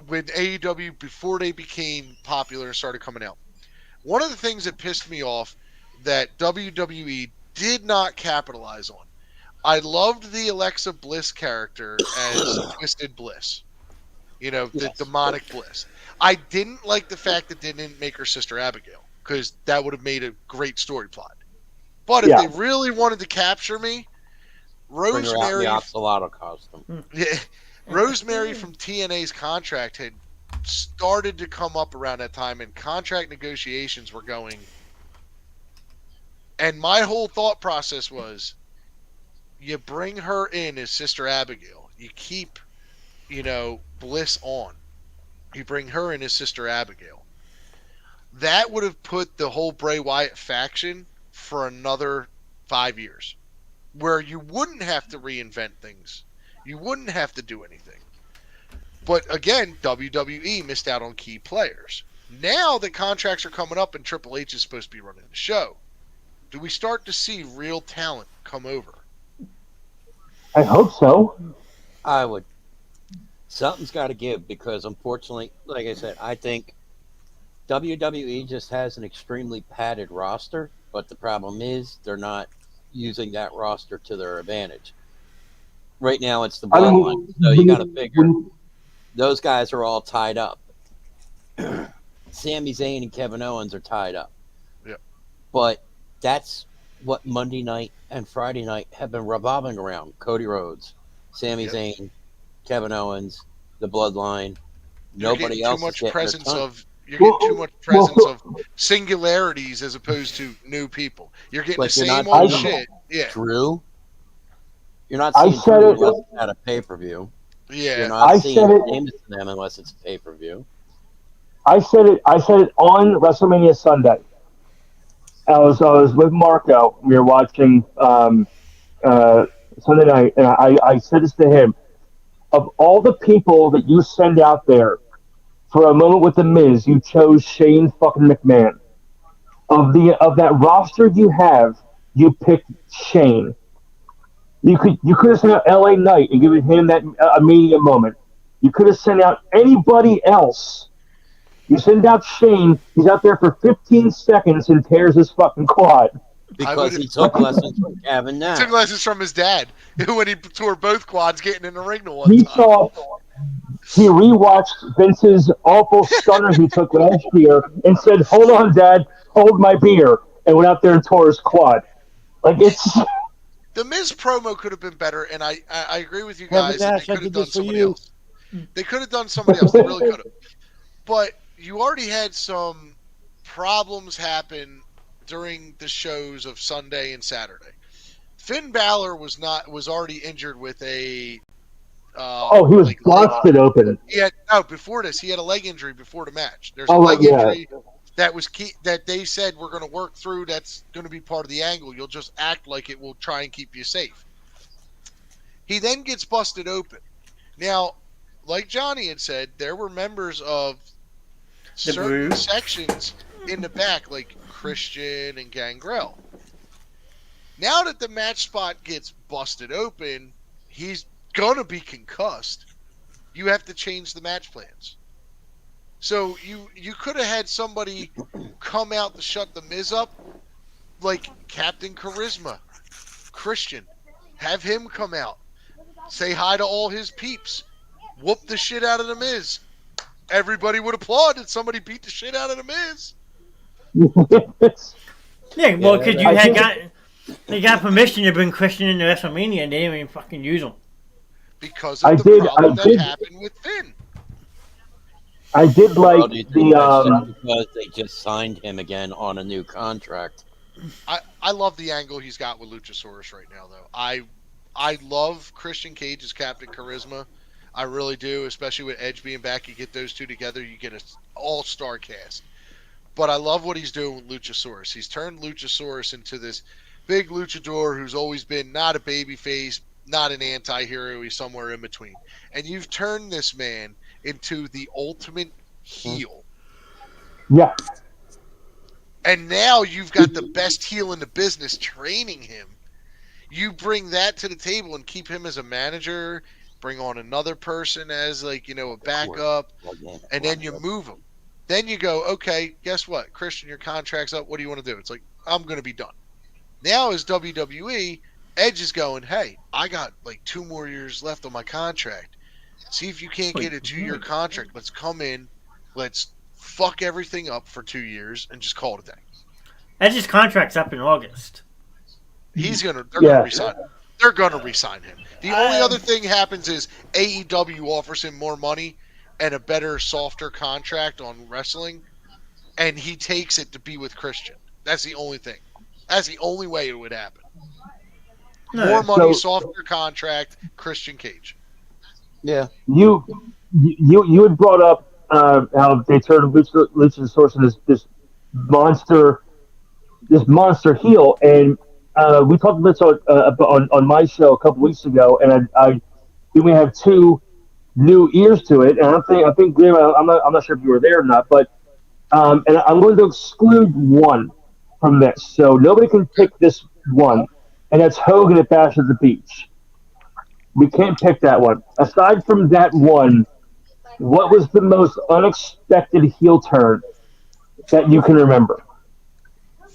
when AEW before they became popular and started coming out, one of the things that pissed me off that WWE did not capitalize on. I loved the Alexa Bliss character as Twisted Bliss. You know, the demonic Bliss. I didn't like the fact that they didn't make her Sister Abigail, because that would have made a great story plot. But if they really wanted to capture me, Rosemary... the Oxalotl costume. Yeah, Rosemary from TNA's contract had started to come up around that time, and contract negotiations were going. And my whole thought process was, you bring her in as Sister Abigail. You keep, Bliss on. You bring her in as Sister Abigail. That would have put the whole Bray Wyatt faction for another 5 years. Where you wouldn't have to reinvent things. You wouldn't have to do anything. But again, WWE missed out on key players. Now that contracts are coming up and Triple H is supposed to be running the show, do we start to see real talent come over? I hope so. I would. Something's got to give because, unfortunately, like I said, I think WWE just has an extremely padded roster, but the problem is they're not using that roster to their advantage. Right now, it's the bloodline, so you got to figure those guys are all tied up. Sami Zayn and Kevin Owens are tied up. Yeah. But that's what Monday night and Friday night have been revolving around. Cody Rhodes, Sami Zayn, Kevin Owens, the Bloodline. Nobody else is getting their ton. You're getting too much presence of singularities as opposed to new people. You're getting the same old shit. Yeah. Drew? You're not seeing Drew unless it's at a pay-per-view. Yeah. You're not seeing James and them unless it's a pay-per-view. I said it on WrestleMania Sunday. I was with Marco. We were watching Sunday night, and I said this to him: of all the people that you send out there for a moment with the Miz, you chose Shane fucking McMahon. Of that roster you have, you picked Shane. You could have sent out LA Knight and given him that a Mania moment. You could have sent out anybody else. You send out Shane, he's out there for 15 seconds and tears his fucking quad. Because he took lessons from Kevin Nash. He took lessons from his dad, when he tore both quads getting in the ring the one time. He rewatched Vince's awful stunner he took last year and said, "Hold on, Dad, hold my beer." and went out there and tore his quad. Like it's. The Miz promo could have been better, and I agree with you Kevin guys that Nash, they I could have did done this for somebody you. else. They could have done somebody else. They really could have. But you already had some problems happen during the shows of Sunday and Saturday. Finn Balor was already injured with a. He was busted open. Before this, he had a leg injury before the match. There's Oh, a leg yeah. injury that was key, that they said we're going to work through. That's going to be part of the angle. You'll just act like it will try and keep you safe. He then gets busted open. Now, like Johnny had said, there were members of certain sections in the back, like Christian and Gangrel. Now that the match spot gets busted open, he's gonna be concussed. You have to change the match plans. So you could have had somebody come out to shut the Miz up, like Captain Charisma, Christian. Have him come out, say hi to all his peeps, whoop the shit out of the Miz. Everybody would applaud that somebody beat the shit out of the Miz. Yeah, well, because they got permission to bring Christian into WrestleMania, and they didn't even fucking use him. Because of the problem that happened with Finn. I did like because they just signed him again on a new contract. I love the angle he's got with Luchasaurus right now, though. I love Christian Cage as Captain Charisma. I really do, especially with Edge being back. You get those two together, you get an all-star cast. But I love what he's doing with Luchasaurus. He's turned Luchasaurus into this big luchador who's always been not a babyface, not an anti-hero. He's somewhere in between. And you've turned this man into the ultimate heel. Yeah. And now you've got the best heel in the business training him. You bring that to the table and keep him as a manager, bring on another person as a backup, and then you move him. Then you go, okay, guess what? Christian, your contract's up. What do you want to do? It's like, I'm going to be done. Now as WWE, Edge is going, hey, I got like 2 more years left on my contract. See if you can't get a 2-year contract. Let's come in. Let's fuck everything up for 2 years and just call it a day. Edge's contract's up in August. They're gonna resign him. They're gonna resign him. The only other thing happens is AEW offers him more money and a better, softer contract on wrestling, and he takes it to be with Christian. That's the only thing. That's the only way it would happen. More money, softer contract, Christian Cage. Yeah. You had brought up how they turned Luchasaurus into this monster heel, and we talked about this on my show a couple weeks ago, and I think we have 2 new ears to it, and I think Graham, I'm not sure if you were there or not, but and I'm going to exclude one from this, so nobody can pick this one, and that's Hogan at Bash at the Beach. We can't pick that one. Aside from that one, what was the most unexpected heel turn that you can remember?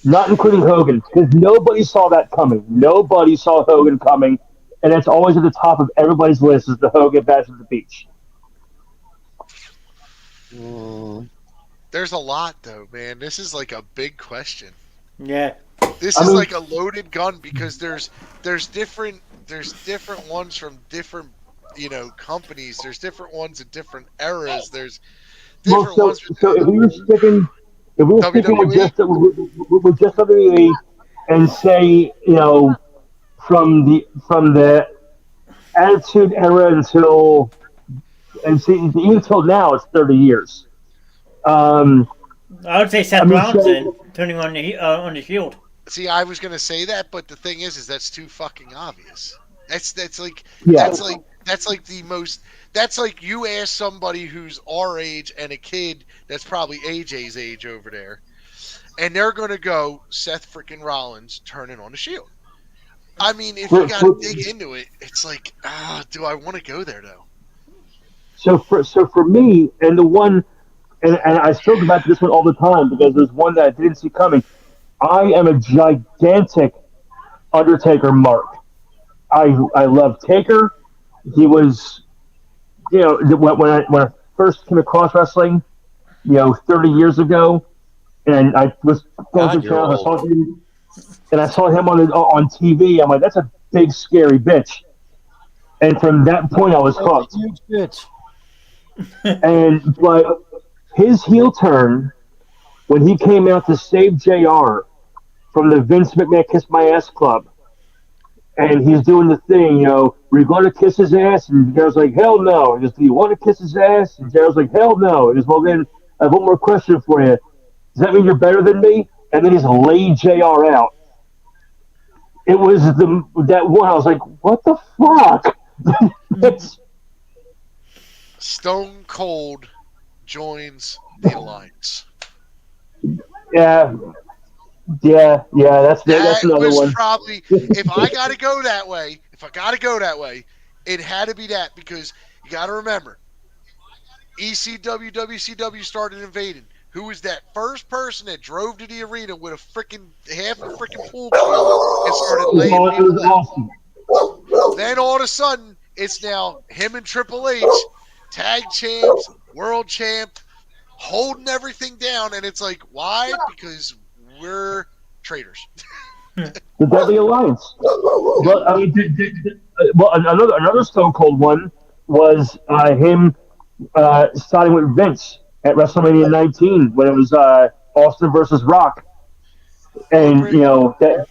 Not including Hogan, because nobody saw that coming. Nobody saw Hogan coming, and it's always at the top of everybody's list is the Hogan Bash at the Beach. There's a lot, though, man. This is like a big question. Yeah. This is like a loaded gun because there's different ones from different companies. There's different ones in different eras. There's different ones. So if we were sticking with just WWE and say from the Attitude Era until even till now it's 30 years. I would say Seth Rollins then, turning on the Shield. See, I was gonna say that, but the thing is that's too fucking obvious. That's like you ask somebody who's our age and a kid that's probably AJ's age over there, and they're gonna go Seth freaking Rollins turning on the Shield. I mean, if you gotta dig into it, it's like, do I want to go there though? So for me, and the one, and I still go back to this one all the time because there's one that I didn't see coming. I am a gigantic Undertaker mark. I love Taker. He was, when I first came across wrestling, 30 years ago, And I was going through God, you're channels. I old. saw him, and I saw him on TV. I'm like, that's a big scary bitch. And from that point, I was That's a hooked. huge bitch. And but his heel turn when he came out to save Jr. from the Vince McMahon Kiss My Ass Club, and he's doing the thing, we're going to kiss his ass, and Jr.'s like, hell no. He goes, do you want to kiss his ass? And Jr.'s like, hell no. He goes, well then, I have one more question for you. Does that mean you're better than me? And then he's laid Jr. out. It was that one. I was like, what the fuck? It's, Stone Cold joins the alliance. yeah, yeah. That's That another was one. probably, if I got to go that way, it had to be that, because you got to remember, ECW, WCW started invading. Who was that first person that drove to the arena with half a freaking pool cue and started It laying was people out? awesome. Then all of a sudden, it's now him and Triple H, tag champs, world champ, holding everything down, and it's like, why? Because we're traitors. The Deadly Alliance. Well, I mean, another Stone Cold one was him starting with Vince at WrestleMania 19 when it was Austin versus Rock, and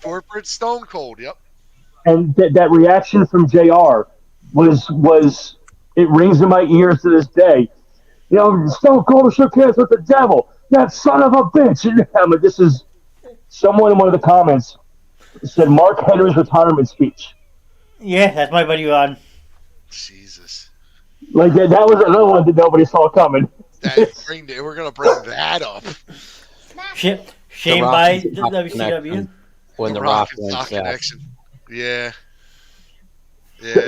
Corporate Stone Cold. Yep. that reaction from Jr. was it rings in my ears to this day. Stone Cold shook hands with the devil. That son of a bitch. And I'm like, this is someone in one of the comments said Mark Henry's retirement speech. Yeah, that's my buddy Ron. Jesus. Like that was another one that nobody saw coming. We're gonna bring that up. Shame by the WCW. When The the Rock and went Sock south. connection. Yeah.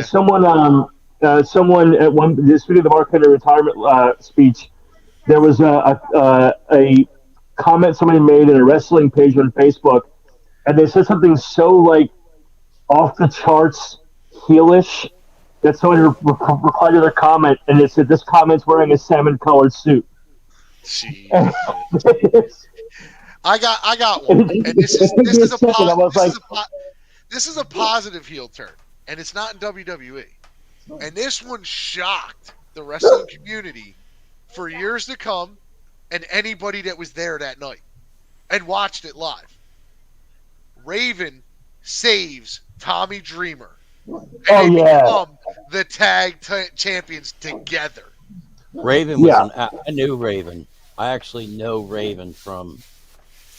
Someone at one speaking of the Mark Henry retirement speech, there was a comment somebody made in a wrestling page on Facebook, and they said something so like off the charts heelish that somebody replied to their comment, and it said this comment's wearing a salmon colored suit. Jeez. I got one, and this is a positive heel turn, and it's not in WWE. And this one shocked the wrestling community for years to come, and anybody that was there that night and watched it live. Raven saves Tommy Dreamer, and they become the tag champions together. Raven was I knew Raven. I actually know Raven from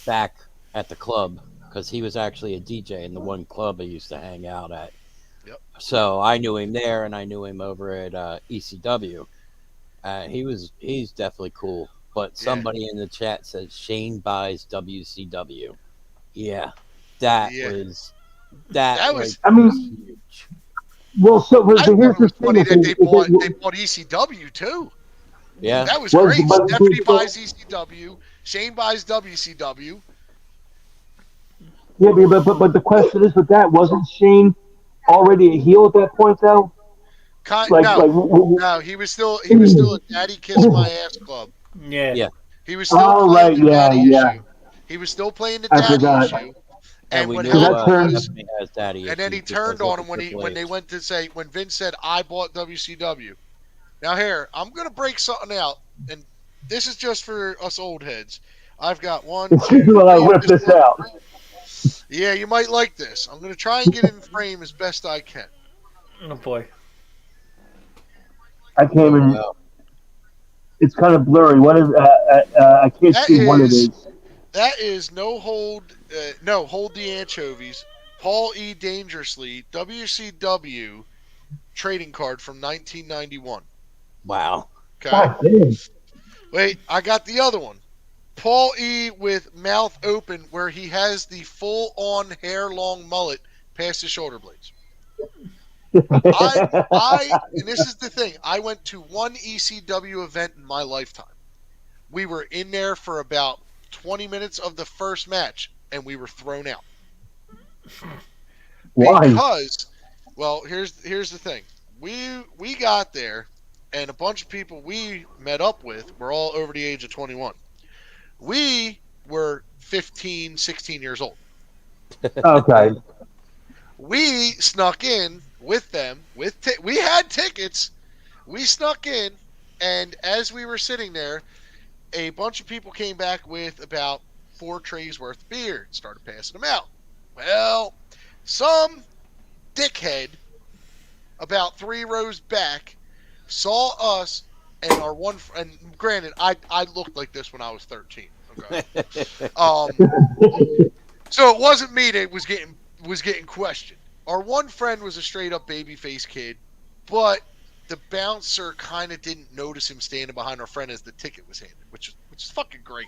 back at the club because he was actually a DJ in the one club I used to hang out at. Yep. So I knew him there, and I knew him over at ECW. He's definitely cool. But somebody in the chat says Shane buys WCW. Yeah, that was I mean, huge. well, so I thought here's it was the funny thing. that they bought ECW too. Yeah, That was Well, great. but- Stephanie buys ECW. Shane buys WCW. Yeah, but the question is with that, wasn't Shane already a heel at that point though? No, he was still a Daddy Kiss My Ass Club. Yeah. He was still playing the Daddy issue. He was still playing the I Daddy forgot. issue. and we what knew happened was, Stephanie has daddy and then he issues turned because on of him when Triple they H. went to say, when Vince said, "I bought WCW." Now here, I'm gonna break something out, and this is just for us old heads. I've got one, two, Well, I three. whipped this out. Yeah, you might like this. I'm gonna try and get in frame as best I can. Oh boy. I came in. Wow. It's kind of blurry. What is? I can't That see what it is- is. That is hold the anchovies. Paul E. Dangerously, WCW trading card from 1991. Wow. Okay. God damn. Wait, I got the other one. Paul E. with mouth open, where he has the full-on hair-long mullet past his shoulder blades. And this is the thing. I went to one ECW event in my lifetime. We were in there for about 20 minutes of the first match, and we were thrown out. Why? Because, well, here's the thing. We got there, and a bunch of people we met up with were all over the age of 21. We were 15, 16 years old. Okay. We snuck in with them. We had tickets. We snuck in, and as we were sitting there, a bunch of people came back with about 4 trays worth of beer and started passing them out. Well, some dickhead about 3 rows back saw us and our one. And granted, I looked like this when I was 13. Okay. So it wasn't me that was getting questioned. Our one friend was a straight up babyface kid, but the bouncer kind of didn't notice him standing behind our friend as the ticket was handed, which is fucking great.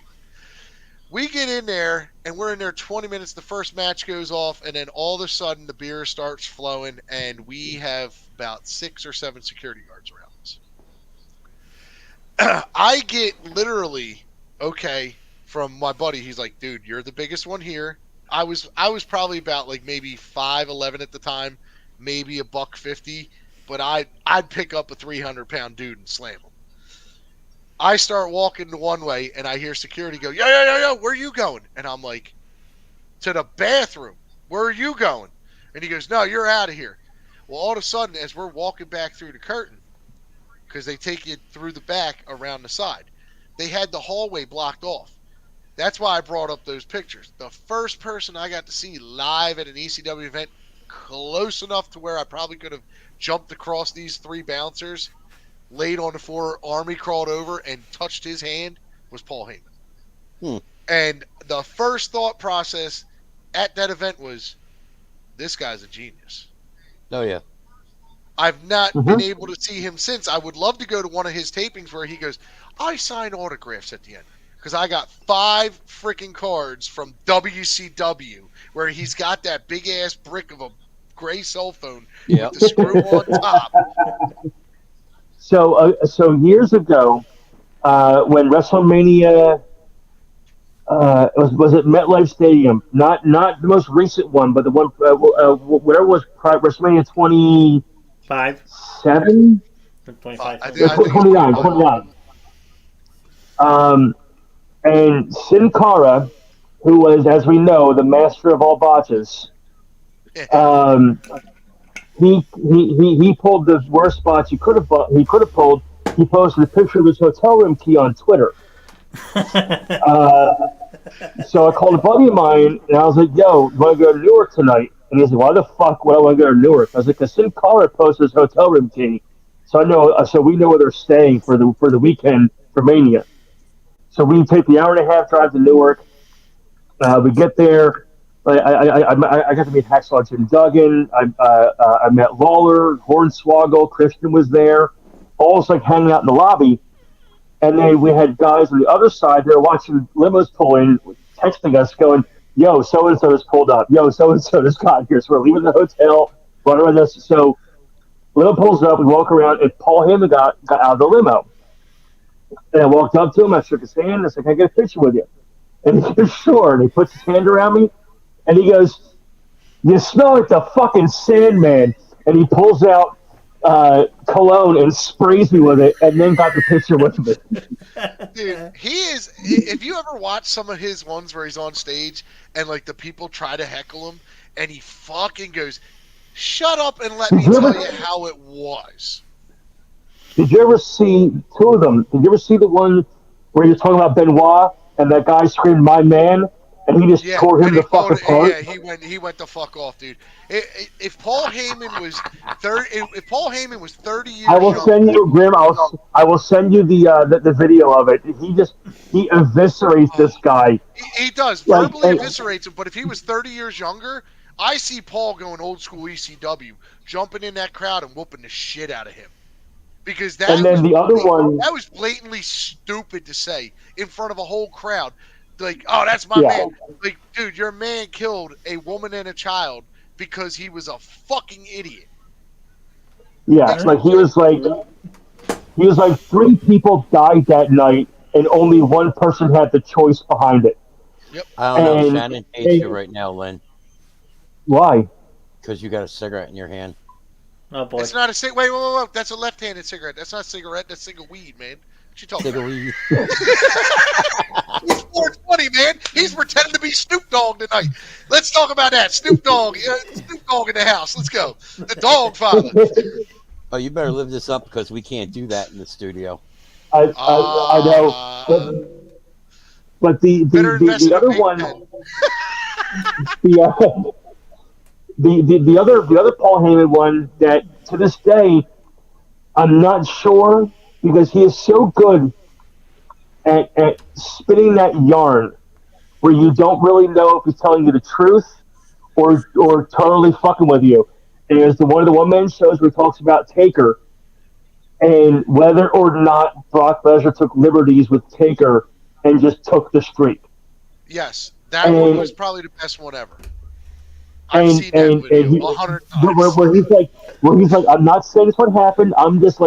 We get in there, and we're in there 20 minutes. The first match goes off, and then all of a sudden the beer starts flowing, and we have about 6 or 7 security guards around us. I get literally, okay, from my buddy. He's like, dude, you're the biggest one here. I was probably about like maybe 5'11" at the time, maybe $150, but I'd pick up a 300-pound dude and slam him. I start walking the one way, and I hear security go, yo, where are you going? And I'm like, to the bathroom. Where are you going? And he goes, no, you're out of here. Well, all of a sudden, as we're walking back through the curtain, because they take you through the back around the side, they had the hallway blocked off. That's why I brought up those pictures. The first person I got to see live at an ECW event, close enough to where I probably could have jumped across these 3 bouncers, laid on the floor, army crawled over, and touched his hand, was Paul Heyman. And the first thought process at that event was, this guy's a genius. Oh, yeah. I've not been able to see him since. I would love to go to one of his tapings where he goes, I sign autographs at the end. Because I got 5 freaking cards from WCW where he's got that big-ass brick of a gray cell phone with the screw on top. So years ago, when WrestleMania was at MetLife Stadium, not the most recent one, but the one whatever was WrestleMania 27, 25. 29. And Sin Cara, who was, as we know, the master of all botches, he pulled the worst spots he could have pulled. He posted a picture of his hotel room key on Twitter. So I called a buddy of mine, and I was like, yo, you want to go to Newark tonight? And he's like, why the fuck would I want to go to Newark? I was like, because Sin Cara posted his hotel room key. So we know where they're staying for the weekend for Mania. So we take the hour and a half drive to Newark. We get there. I got to meet Hacksaw Jim Duggan. I met Lawler, Hornswoggle, Christian was there. All was like hanging out in the lobby. And then we had guys on the other side. They were watching limos pull in, texting us, going, "Yo, so and so has pulled up. Yo, so and so just got here. So we're leaving the hotel. Run around this." So limo pulls up. We walk around, and Paul Heyman got out of the limo. And I walked up to him. I shook his hand. I said, "Can I get a picture with you?" And he goes, "Sure." And he puts his hand around me, and he goes, "You smell like the fucking Sandman." And he pulls out cologne and sprays me with it, and then got the picture with me. Dude, he is. If you ever watch some of his ones where he's on stage and like the people try to heckle him, and he fucking goes, "Shut up and let me tell you how it was." Did you ever see 2 of them? Did you ever see the one where you're talking about Benoit and that guy screamed, "My man," and he just tore him the fuck apart? Yeah, he went the fuck off, dude. If Paul Heyman was 30 years, I will send you, Grim. I will send you the video of it. He eviscerates this guy. He does verbally eviscerates him. But if he was 30 years younger, I see Paul going old school ECW, jumping in that crowd and whooping the shit out of him. Because that was blatantly stupid to say in front of a whole crowd. Like, "Oh, that's my man." Like, dude, your man killed a woman and a child because he was a fucking idiot. Yeah, like he was like 3 people died that night, and only 1 person had the choice behind it. Yep. I don't know. Shannon hates you right now, Lynn. Why? Because you got a cigarette in your hand. Oh boy! It's not a cigarette. Wait! That's a left-handed cigarette. That's not a cigarette. That's cigarette weed, man. What you talking about? Weed. He's 420. funny, man. He's pretending to be Snoop Dogg tonight. Let's talk about that. Snoop Dogg in the house. Let's go. The dog father. Oh, you better live this up because we can't do that in the studio. I know, but Better invest the in a other vape one, pen. the other Paul Heyman one that to this day I'm not sure because he is so good at spinning that yarn where you don't really know if he's telling you the truth or totally fucking with you. And there's one of the one man shows where he talks about Taker and whether or not Brock Lesnar took liberties with Taker and just took the streak. Yes, that one was probably the best one ever. I've And seen that video 100 times. where he's like, I'm not saying it's what happened. I'm just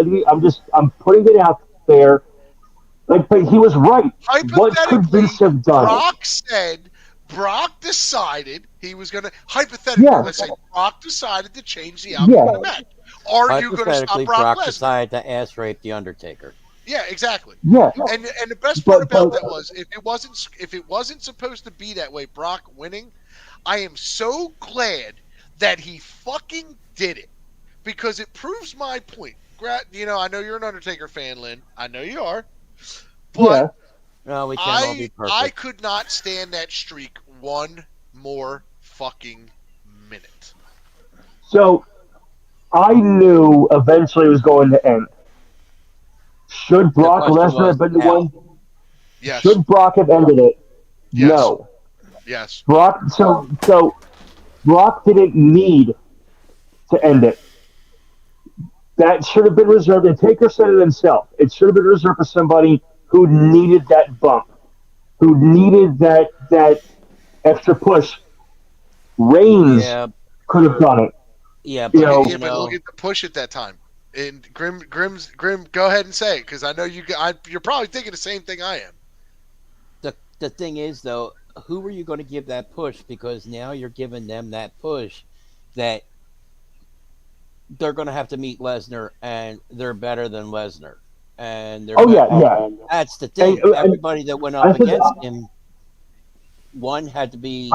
I'm putting it out there. Like, but he was right. What could Hypothetically, Vince have done? Brock decided he was going to, hypothetically, Yeah. let's say Brock decided to change the outcome of the match. Are you going to stop Hypothetically, Brock Lesnar? decided to ass rape the Undertaker. Yeah, exactly. Yeah. And the best part about that was if it wasn't supposed to be that way, Brock winning, I am so glad that he fucking did it because it proves my point. You know, I know you're an Undertaker fan, Lynn. I know you are. But No, we can't all be perfect. I could not stand that streak one more fucking minute. So I knew eventually it was going to end. Should Brock Lesnar have been the one? Yes. Should Brock have ended it? Yes. No. Yes. Brock. So Brock didn't need to end it. That should have been reserved. And Taker said it himself. It should have been reserved for somebody who needed that bump, who needed that extra push. Reigns could have done it. Yeah, but look at the push at that time. And Grim, go ahead and say it because I know you're probably thinking the same thing I am. The thing is, though, who were you going to give that push? Because now you're giving them that push that they're going to have to meet Lesnar, and they're better than Lesnar. And they're that's the thing. Everybody that went up against him, one had to be.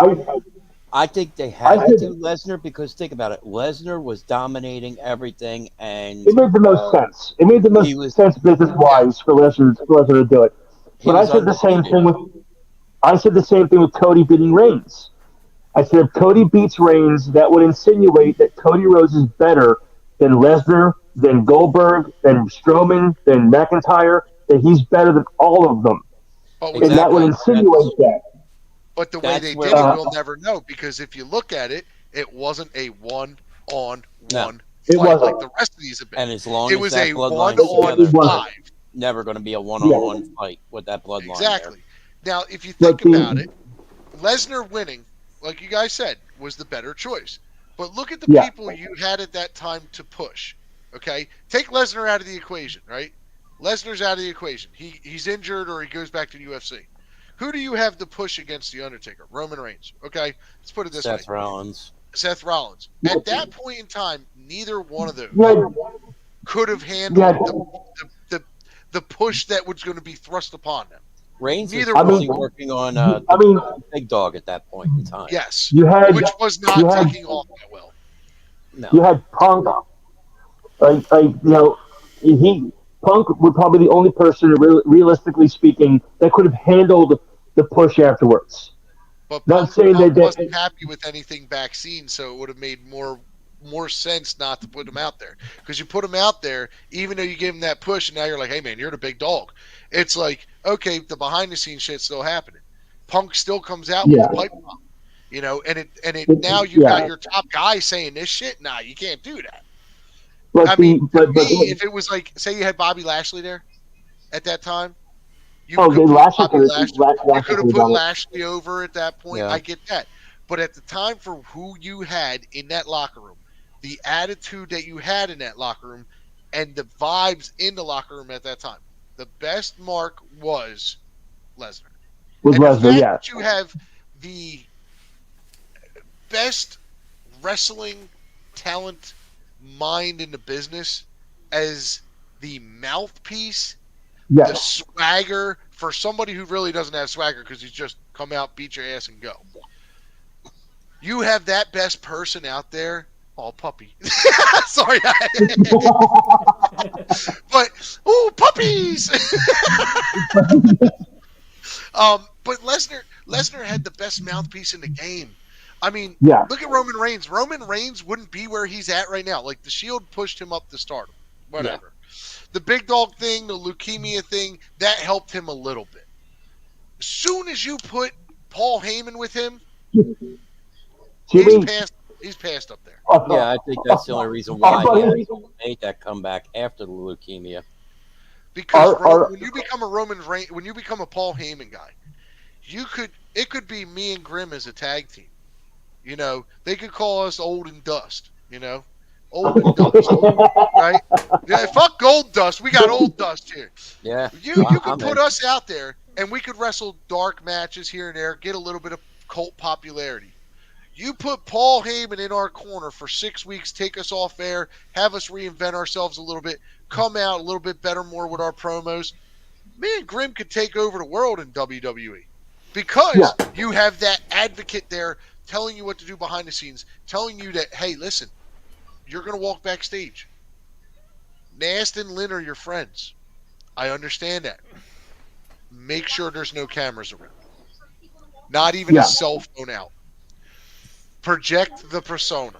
I think they had to do Lesnar because think about it. Lesnar was dominating everything, and it made the most sense. It made the most sense business-wise for Lesnar to do it. But I said the same thing with Cody beating Reigns. I said if Cody beats Reigns, that would insinuate that Cody Rhodes is better than Lesnar, than Goldberg, than Strowman, than McIntyre. That he's better than all of them, and that would insinuate that. But the way they did it, we'll never know because if you look at it, it wasn't a one-on-one fight like the rest of these have been. And as long it as was that a bloodline one-on-5. Never going to be a one-on-one fight with that bloodline. Exactly. Now, if you think about it, Lesnar winning, like you guys said, was the better choice. But look at the people you had at that time to push. Okay, take Lesnar out of the equation, right? Lesnar's out of the equation. He's injured or he goes back to the UFC. Who do you have to push against The Undertaker? Roman Reigns. Okay, let's put it this way. Seth Rollins. At that point in time, neither one of those could have handled the push that was going to be thrust upon them. Reigns was probably working on Big Dog at that point in time. Yes, which was not taking off that well. No. You had Punk. Punk was probably the only person, realistically speaking, that could have handled the push afterwards. But Not Punk saying that wasn't happy with anything vaccine, so it would have made more sense not to put him out there. Because you put him out there, even though you give him that push, and now you're like, hey, man, you're the big dog. It's like, okay, the behind-the-scenes shit's still happening. Punk still comes out with the pipe bomb. You know, and now you got your top guy saying this shit? Nah, you can't do that. But if it was like, say you had Bobby Lashley there at that time, you could have put Lashley over at that point. Yeah. I get that. But at the time for who you had in that locker room, the attitude that you had in that locker room, and the vibes in the locker room at that time, the best mark was Lesnar. That you have the best wrestling talent mind in the business as the mouthpiece, the swagger for somebody who really doesn't have swagger because he's just come out, beat your ass, and go. You have that best person out there. Oh, puppy. Sorry. But, ooh, puppies! But Lesnar had the best mouthpiece in the game. I mean, look at Roman Reigns. Roman Reigns wouldn't be where he's at right now. Like, the Shield pushed him up to stardom. Whatever. Yeah. The big dog thing, the leukemia thing, that helped him a little bit. As soon as you put Paul Heyman with him, he's passed up there. Yeah, I think that's the only reason why he made that comeback after the leukemia. Because when you become a when you become a Paul Heyman guy, it could be me and Grim as a tag team. You know, they could call us Old and Dust. You know, Old and Dust, right? Yeah, fuck Gold Dust. We got Old Dust here. Yeah, you could put us out there, and we could wrestle dark matches here and there, get a little bit of cult popularity. You put Paul Heyman in our corner for 6 weeks, take us off air, have us reinvent ourselves a little bit, come out a little bit better more with our promos. Me and Grim could take over the world in WWE because you have that advocate there telling you what to do behind the scenes, telling you that, hey, listen, you're going to walk backstage. Knast and Lynn are your friends. I understand that. Make sure there's no cameras around. Not even a cell phone out. Project the persona.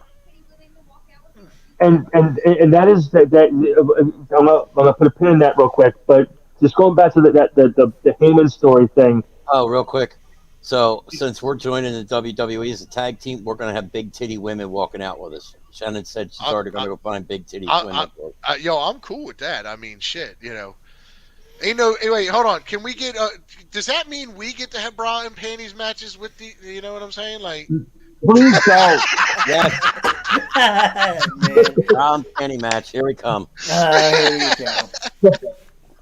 And that is that I'm gonna put a pin in that real quick, but just going back to the Heyman story thing. Oh, real quick. So since we're joining the WWE as a tag team, we're gonna have big titty women walking out with us. Shannon said she's already gonna go find big titty women. I'm cool with that. I mean, shit, you know. Ain't no. Wait, hold on. Can we get? Does that mean we get to have bra and panties matches with the? You know what I'm saying? Like. Please don't. Yes. Round penny match. Here we come. Here we go.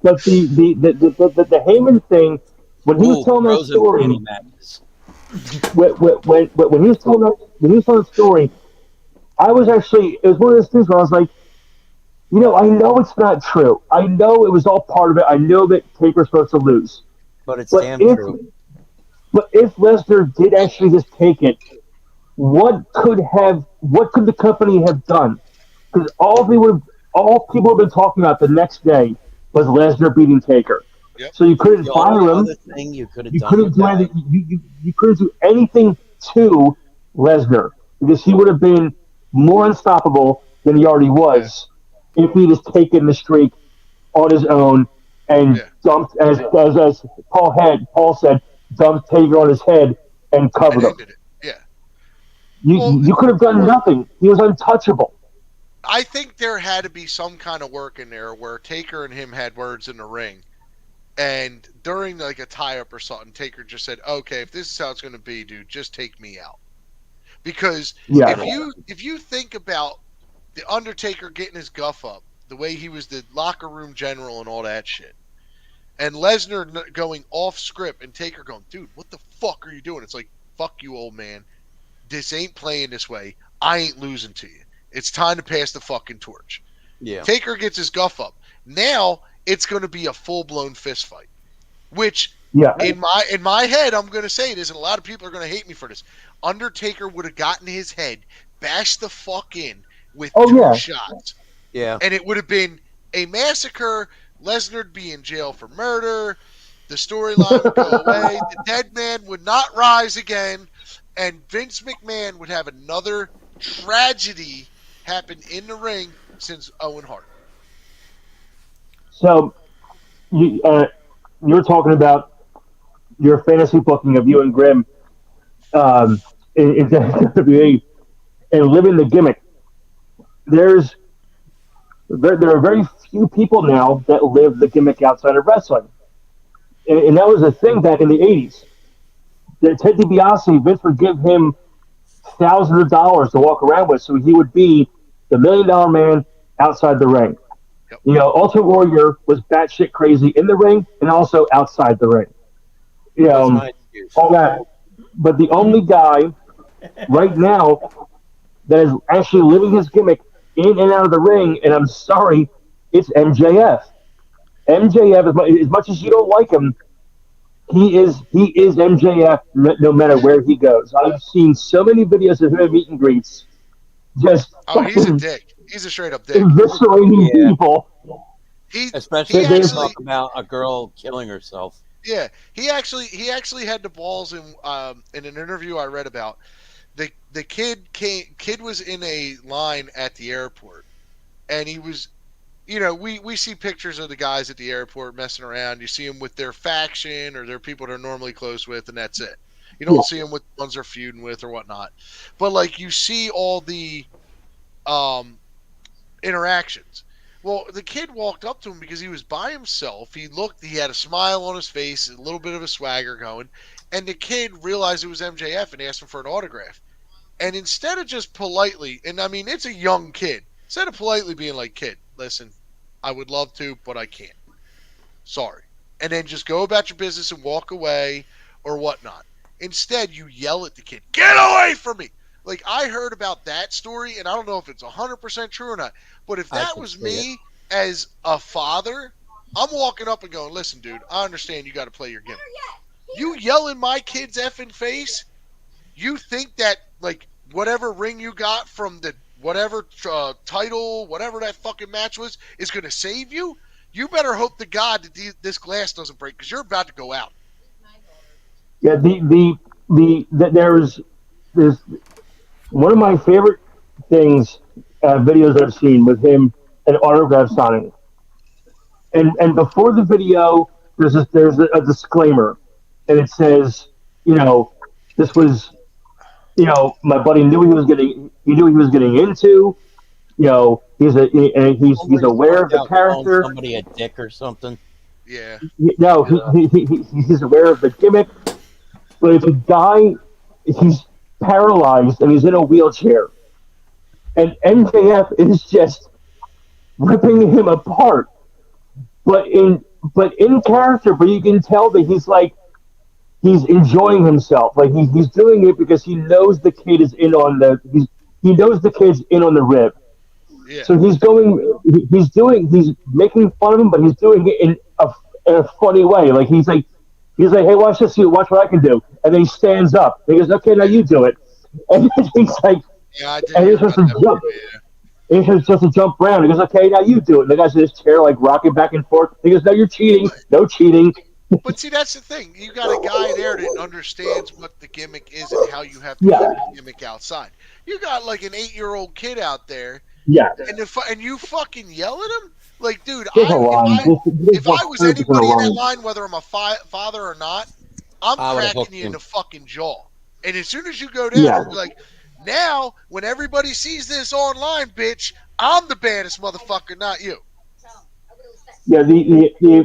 But the Heyman thing, when he was telling that story, when he was telling the story, I was actually, it was one of those things where I was like, you know, I know it's not true. I know it was all part of it. I know that Taker's supposed to lose. But it's damn true. But if Lesnar did actually just take it, what could the company have done? Because all people have been talking about the next day was Lesnar beating Taker. Yep. So you couldn't fire him. You couldn't do anything to Lesnar because he would have been more unstoppable than he already was if he just taken the streak on his own and dumped, as Paul said, dumped Taker on his head and covered him. You could have done nothing. He was untouchable. I think there had to be some kind of work in there where Taker and him had words in the ring. And during like a tie-up or something, Taker just said, okay, if this is how it's going to be, dude, just take me out. Because if you think about The Undertaker getting his guff up, the way he was the locker room general and all that shit, and Lesnar going off script and Taker going, dude, what the fuck are you doing? It's like, fuck you, old man. This ain't playing this way. I ain't losing to you. It's time to pass the fucking torch. Yeah. Taker gets his guff up. Now it's going to be a full-blown fist fight. Which, in my head, I'm going to say this, and a lot of people are going to hate me for this. Undertaker would have gotten his head, bashed the fuck in with two shots. Yeah. And it would have been a massacre. Lesnar would be in jail for murder. The storyline would go away. The dead man would not rise again. And Vince McMahon would have another tragedy happen in the ring since Owen Hart. So, you're talking about your fantasy booking of you and Grim in WWE and living the gimmick. There are very few people now that live the gimmick outside of wrestling. And that was a thing back in the 80s. Ted DiBiase, Vince would give him thousands of dollars to walk around with, so he would be the $1 million man outside the ring. Yep. You know, Ultimate Warrior was batshit crazy in the ring and also outside the ring. You know, all that. But the only guy right now that is actually living his gimmick in and out of the ring, and I'm sorry, it's MJF. MJF, as much as you don't like him, he is MJF no matter Yeah. where he goes. I've seen so many videos of him at meet and greets, just Oh, he's a fucking dick. He's a straight up dick. eviscerating Yeah. people. He Especially he when you actually talk about a girl killing herself. yeah he actually had the balls in an interview I read about. The kid was in a line at the airport, and he was, we see pictures of the guys at the airport messing around. You see them with their faction or their people they're normally close with, and that's it. You don't Yeah. see them with the ones they're feuding with or whatnot. But like you see all the um, interactions. Well, the kid walked up to him because he was by himself. He had a smile on his face, a little bit of a swagger going, and the kid realized it was MJF and asked him for an autograph. And instead of just politely, and I mean, it's a young kid, instead of politely being like, kid, listen, I would love to, but I can't. Sorry. And then just go about your business and walk away or whatnot. Instead, you yell at the kid, get away from me. Like, I heard about that story, and I don't know if it's 100% true or not, but if I that can was see me as a father, I'm walking up and going, listen, dude, I understand you got to play your gimmick. You yell in my kid's effing face, you think that, like, whatever ring you got from the whatever title, whatever that fucking match was, is going to save you? You better hope to God that this glass doesn't break, because you're about to go out. Yeah, there's one of my favorite things, videos I've seen with him an autograph signing, and before the video there's a disclaimer, and it says, you know, this was, my buddy knew he was getting into, he's Always aware of starts the out calling character. somebody a dick or something. Yeah. No, Yeah. he's aware of the gimmick, but if a guy, he's paralyzed and he's in a wheelchair, and MJF is just ripping him apart, but in character, but you can tell that he's enjoying himself. Like he's doing it because he knows the kid is in on he knows the kid's in on the rib. Yeah. So he's making fun of him, but he's doing it in a funny way. Like he's like, hey, watch this, watch what I can do, and then he stands up. And he goes, okay, now you do it, and he's like, Yeah, I did and hear he's supposed about to that. jump. Yeah. And he's supposed to jump around. He goes, okay, now you do it. And the guy's in his chair, like rocking back and forth. He goes, no, you're cheating. No cheating. But see, that's the thing. You got a guy there that understands what the gimmick is and how you have to Yeah. keep the gimmick outside. You got like an 8-year-old kid out there, Yeah. and you fucking yell at him. Like, dude, There's a line. if I was anybody in that line, whether I'm a father or not, I'm I would've cracking hooked you in him. the fucking jaw. And as soon as you go down, Yeah. you'll be like, now when everybody sees this online, bitch, I'm the baddest motherfucker, not you. Yeah, Yeah,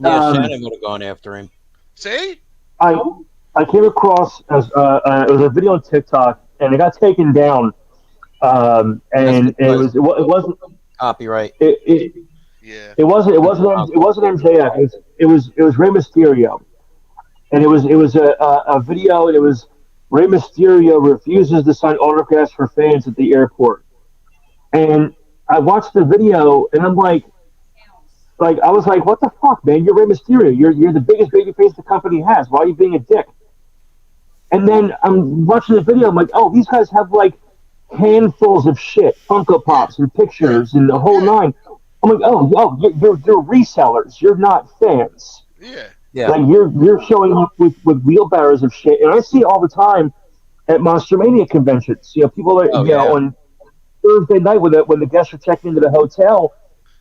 Um, Shannon would have gone after him. See? I came across it was a video on TikTok, and it got taken down. And That's it wasn't Copyright. Yeah. it wasn't MJF. It was Rey Mysterio, and it was a video, and it was Rey Mysterio refuses to sign autographs for fans at the airport. And I watched the video, and I'm like I was like, what the fuck, man? You're Rey Mysterio. You're the biggest babyface the company has. Why are you being a dick? And then I'm watching the video. I'm like, oh, these guys have like handfuls of shit, Funko Pops and pictures and the whole nine. I'm like, oh, you're resellers. You're not fans. Yeah. Yeah. Like you're showing up with wheelbarrows of shit, and I see it all the time at Monster Mania conventions. People are on Thursday night when the guests are checking into the hotel.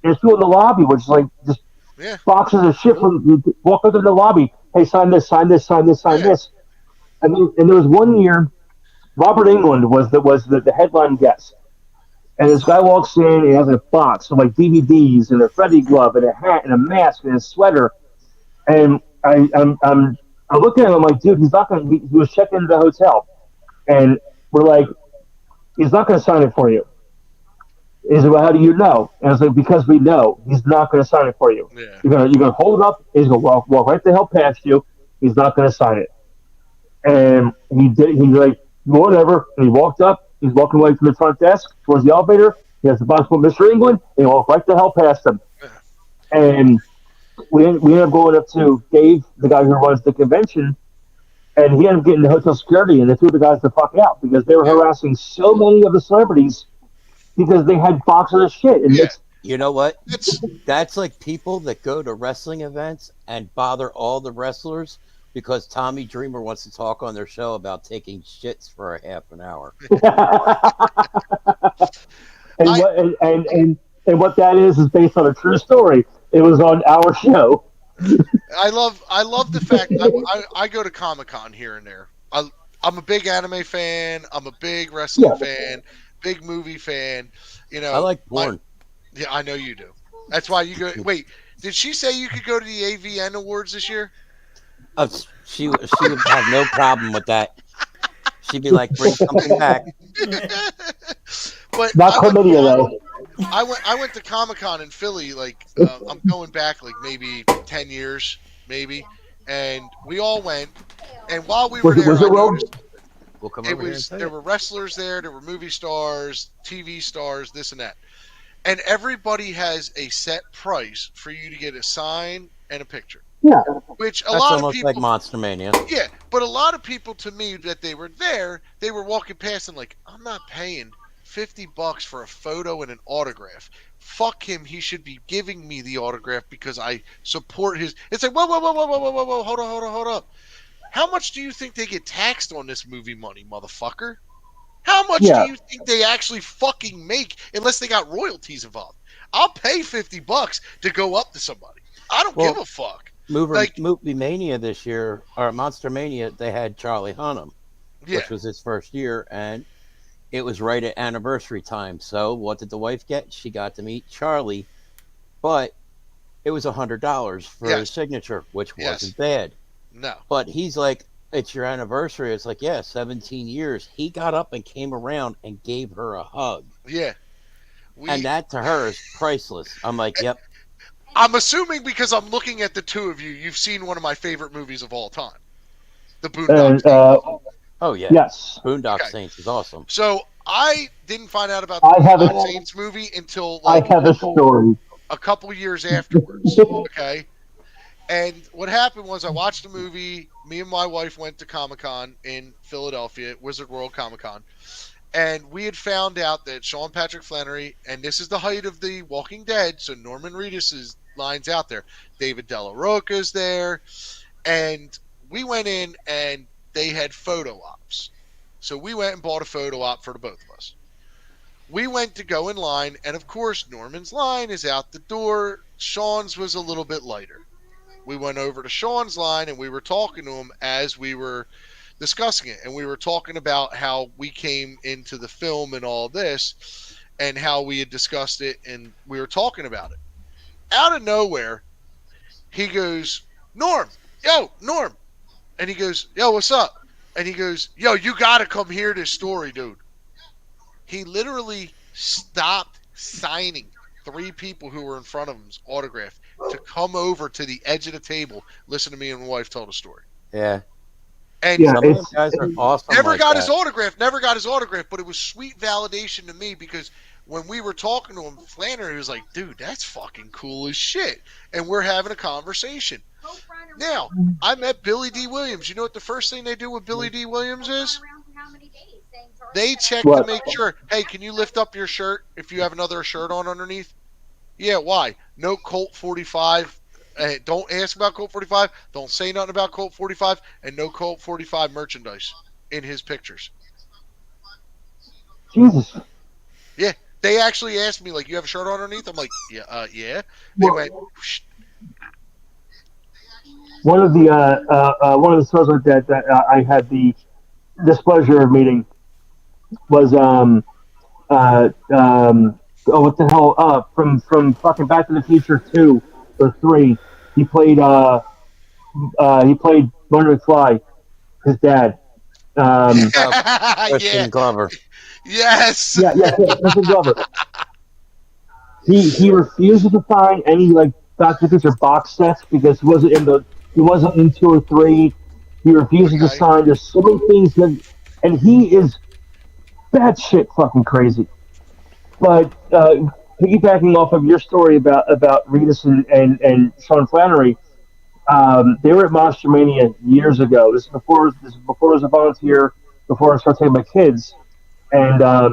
There's people in the lobby, which is like just Yeah. boxes of shit from walk into the lobby. Hey, sign this, sign this, sign this, sign Yeah. this. And there was one year, Robert England was the headline guest, and this guy walks in and he has a box of like DVDs and a Freddy glove and a hat and a mask and a sweater, and I look at him. I'm like, dude, he's not gonna. He was checking into the hotel, and we're like, he's not gonna sign it for you. He said, well, how do you know? And I was like, because we know he's not going to sign it for you. Yeah. You're gonna hold it up. He's going to walk right the hell past you. He's not going to sign it. And he did. He's like, whatever. And he walked up. He's walking away from the front desk towards the elevator. He has the box with Mr. England. And he walked right the hell past him. And we ended up going up to Dave, the guy who runs the convention, and he ended up getting the hotel security, and they threw the guys the fuck out because they were Yeah. harassing so many of the celebrities because they had boxes of shit. And Yeah. You know what? It's That's like people that go to wrestling events and bother all the wrestlers because Tommy Dreamer wants to talk on their show about taking shits for a half an hour. and I- what and what that is based on a true story. It was on our show. I love the fact I go to Comic-Con here and there. I'm a big anime fan. I'm a big wrestling Yeah. fan, big movie fan. You know, I like porn. Yeah, I know you do. That's why you go. Wait, did she say you could go to the AVN Awards this year? She would have no problem with that. She'd be like, bring something back. But Not chlamydia though. I went to Comic-Con in Philly. Like I'm going back like maybe 10 years, maybe. And we all went. And while we were Was it, there, was it I well? noticed We'll come it over here and was say there it. were wrestlers there, there were movie stars, TV stars, this and that. And everybody has a set price for you to get a sign and a picture. Yeah. Which a That's lot of almost people like Monster Mania. Yeah, but a lot of people to me that they were there, they were walking past and like, I'm not paying $50 for a photo and an autograph. Fuck him, he should be giving me the autograph because I support his. It's like, whoa, hold on. How much do you think they get taxed on this movie money, motherfucker? How much Yeah. do you think they actually fucking make unless they got royalties involved? I'll pay $50 to go up to somebody. I don't Well, give a fuck. Movie Mania this year, or Monster Mania, they had Charlie Hunnam, Yeah, which was his first year, and it was right at anniversary time. So what did the wife get? She got to meet Charlie, but it was $100 for Yes. his signature, which Yes. wasn't bad. no. But he's like, it's your anniversary. It's like, yeah, 17 years. He got up and came around and gave her a hug. Yeah. And that to her is priceless. I'm like, yep. I'm assuming because I'm looking at the two of you, you've seen one of my favorite movies of all time, The Boondock And Saints. Oh, yeah. yes, Boondock Okay. Saints is awesome. So I didn't find out about the I have Boondock a- Saints movie until I like have a story. a couple years afterwards. Okay. And what happened was I watched the movie. Me and my wife went to Comic-Con in Philadelphia, Wizard World Comic-Con. And we had found out that Sean Patrick Flannery, and this is the height of the Walking Dead, so Norman Reedus' line's out there. David Della Rocca's there. And we went in and they had photo ops. So we went and bought a photo op for the both of us. We went to go in line, and of course, Norman's line is out the door. Sean's was a little bit lighter. We went over to Sean's line, and we were talking to him as we were discussing it. And we were talking about how we came into the film and all this, and how we had discussed it, and we were talking about it. Out of nowhere, he goes, Norm. And he goes, yo, what's up? And he goes, yo, you got to come hear this story, dude. He literally stopped signing 3 people who were in front of him's autograph to come over to the edge of the table, listen to me and my wife tell the story. Yeah. And Yeah, Some of those guys are awesome. never like got that. his autograph, but it was sweet validation to me because when we were talking to him, Flannery was like, dude, that's fucking cool as shit. And we're having a conversation. Now, I met Billy D. Williams. You know what the first thing they do with Billy D. Williams is? They check to What? make sure, hey, can you lift up your shirt if you have another shirt on underneath? Yeah, why? No Colt 45. Don't ask about Colt 45. Don't say nothing about Colt 45. And no Colt 45 merchandise in his pictures. Jesus. Yeah, they actually asked me, like, you have a shirt on underneath? I'm like, yeah, yeah. They went, Shh. One of the stores like that I had the displeasure of meeting was what the hell from fucking Back to the Future 2 or 3. He played Marty McFly, his dad. Christian yeah, Glover. yes. Yeah, Christian Glover. He refuses to sign any like Back to the Future box sets because he wasn't in 2 or 3. He refuses to Okay. sign. There's so many things that, and he is batshit fucking crazy. But piggybacking off of your story about Regis and Sean Flannery, they were at Monster Mania years ago. This is before I was a volunteer, before I started taking my kids, and I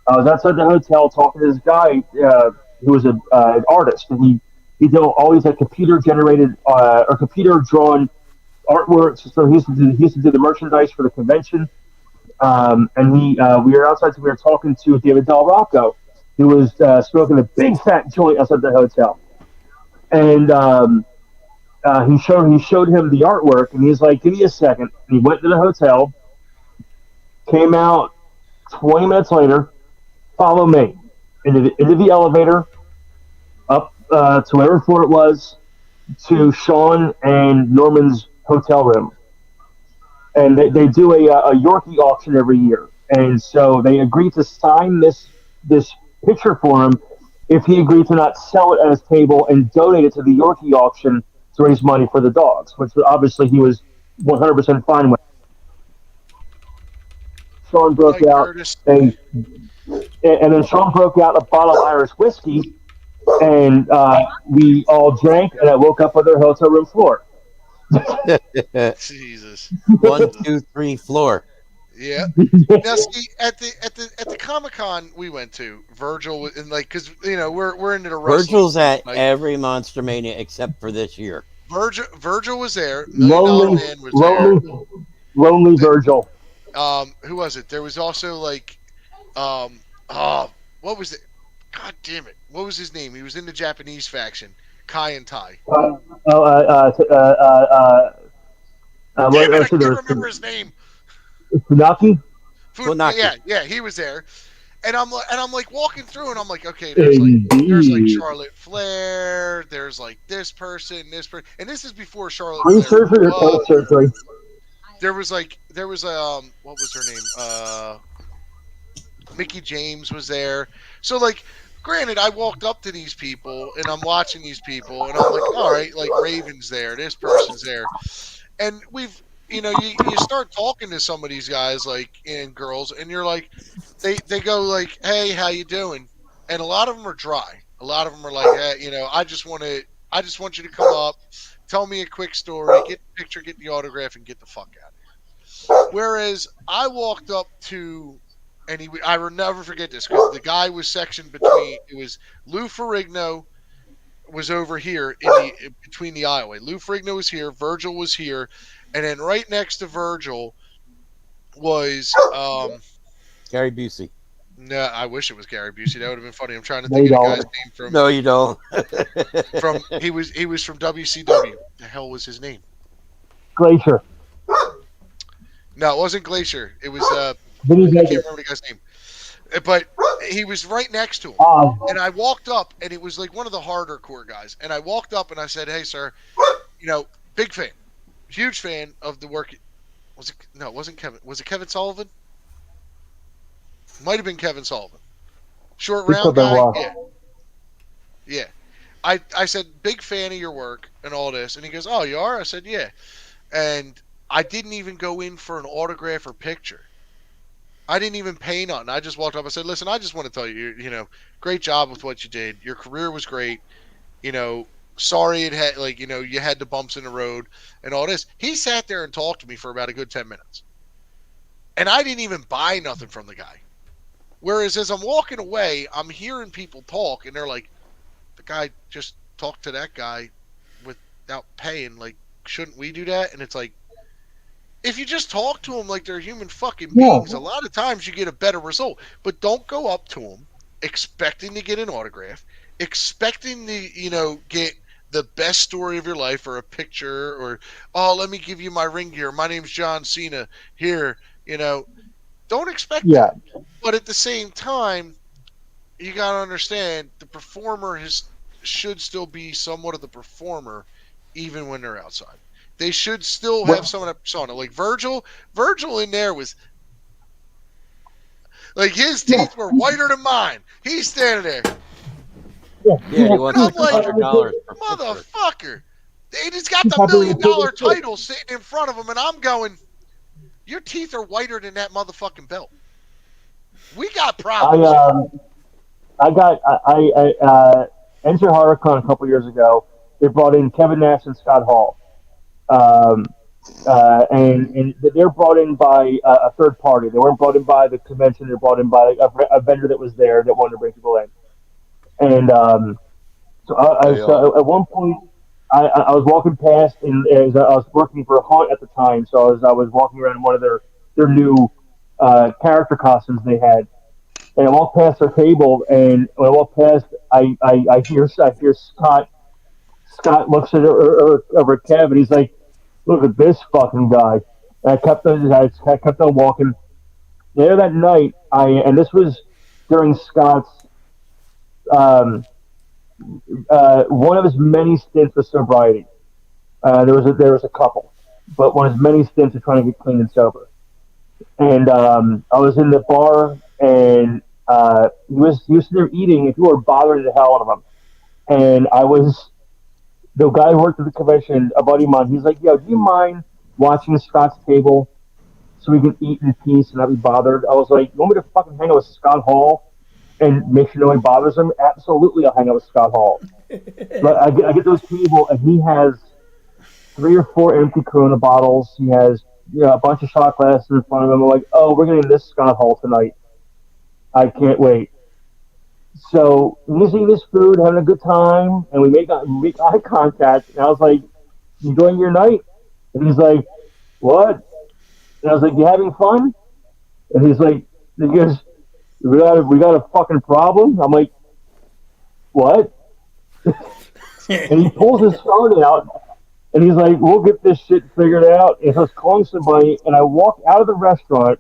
was outside the hotel talking to this guy who was an artist, and he did always had computer generated or computer drawn artwork. So he used to do the merchandise for the convention. And we were outside, so we were talking to David Del Rocco, who was smoking a big fat joint outside the hotel, and he showed him the artwork, and he's like, "Give me a second." And he went to the hotel, came out 20 minutes later, follow me into the elevator up to whatever floor it was to Sean and Norman's hotel room, and they do a Yorkie auction every year, and so they agreed to sign this picture for him if he agreed to not sell it at his table and donate it to the Yorkie auction to raise money for the dogs, which obviously he was 100% fine with. Sean broke Like out Curtis. and then Sean broke out a bottle of Irish whiskey, and we all drank, and I woke up on their hotel room floor. Jesus. 1, 2, 3 floor. Yeah. Now, see, at the Comic Con we went to, Virgil and like, because we're into the wrestling. Virgil's at like, every Monster Mania except for this year. Virgil was there. $1 Million Man was there. Lonely Virgil. Who was it? There was also like, what was it? God damn it! What was his name? He was in the Japanese faction, Kai and Tai. Damn it! I can't remember his name. Funaki? Funaki. Yeah, he was there. And I'm like walking through, and I'm like, okay, there's like Charlotte Flair, there's like this person, and this is before Charlotte Brain Flair. surgery or cold surgery? There was what was her name? Mickey James was there. So like, granted, I walked up to these people, and I'm watching these people, and I'm like, all right, like Raven's there, this person's there, and we've. You start talking to some of these guys, like, and girls, and you're like, they go like, hey, how you doing? And a lot of them are dry. A lot of them are like, hey, I just want you to come up, tell me a quick story, get the picture, get the autograph, and get the fuck out of here. Whereas I walked up to, and I will never forget this, because the guy was sectioned between, it was Lou Ferrigno was over here between the aisleway. Lou Ferrigno was here, Virgil was here, and then right next to Virgil was Gary Busey. No, I wish it was Gary Busey. That would have been funny. I'm trying to think of the guy's name from. No, you don't. He was from WCW. The hell was his name? Glacier. No, it wasn't Glacier. It was I Vinny can't Vegas. remember the guy's name. But he was right next to him. And I walked up, and it was like one of the harder core guys. And I walked up, and I said, "Hey, sir, big fan. Huge fan of the work." It wasn't Kevin. Was it Kevin Sullivan? Might have been Kevin Sullivan. Short round guy. Yeah. I said, big fan of your work and all this. And he goes, "Oh, you are?" I said, "Yeah." And I didn't even go in for an autograph or picture. I didn't even pay nothing. I just walked up. I said, "Listen, I just want to tell you, great job with what you did. Your career was great. Sorry it had you had the bumps in the road and all this." He sat there and talked to me for about a good 10 minutes. And I didn't even buy nothing from the guy. Whereas as I'm walking away, I'm hearing people talk, and they're like, the guy just talked to that guy without paying. Like, shouldn't we do that? And it's like, if you just talk to them like they're human fucking beings, a lot of times you get a better result. But don't go up to them expecting to get an autograph, expecting to, get the best story of your life or a picture or, "Oh, let me give you my ring gear. My name's John Cena. Here," Don't expect that. But at the same time, you got to understand the performer should still be somewhat of the performer even when they're outside. They should still have some of that persona. Like Virgil in there was like his teeth were whiter than mine. He's standing there. Yeah, he wants And I'm like, $600 per picture. motherfucker. He's got the $1 million title sitting in front of him, and I'm going, your teeth are whiter than that motherfucking belt. We got problems. Enter HorrorCon a couple years ago. They brought in Kevin Nash and Scott Hall, um, and they're brought in by a third party. They weren't brought in by the convention. They're brought in by a vendor that was there that wanted to bring people in. And so at one point, I was walking past, and I was working for Haunt at the time, so I was walking around in one of their new character costumes they had, and I walked past their table, and when I walked past, I hear Scott. Scott looks at over at Kev, and he's like, "Look at this fucking guy." And I kept on walking. Later that night, and this was during Scott's one of his many stints of sobriety. There was a couple, but one of his many stints of trying to get clean and sober. And I was in the bar, and he was there eating, and people were bothering the hell out of him. And the guy who worked at the convention, a buddy of mine. He's like, "Yo, do you mind watching Scott's table so we can eat in peace and not be bothered?" I was like, "You want me to fucking hang out with Scott Hall and make sure nobody bothers him?" Absolutely, I'll hang out with Scott Hall. But I get those table, and he has 3 or 4 empty Corona bottles. He has a bunch of shot glasses in front of him. I'm like, "Oh, we're getting this Scott Hall tonight. I can't wait." So he's eating his food, having a good time, and we make eye contact. And I was like, "Enjoying your night?" And he's like, "What?" And I was like, "You having fun?" And he goes, we got a fucking problem. I'm like, "What?" And he pulls his phone out, and he's like, "We'll get this shit figured out." And I was calling somebody, and I walk out of the restaurant,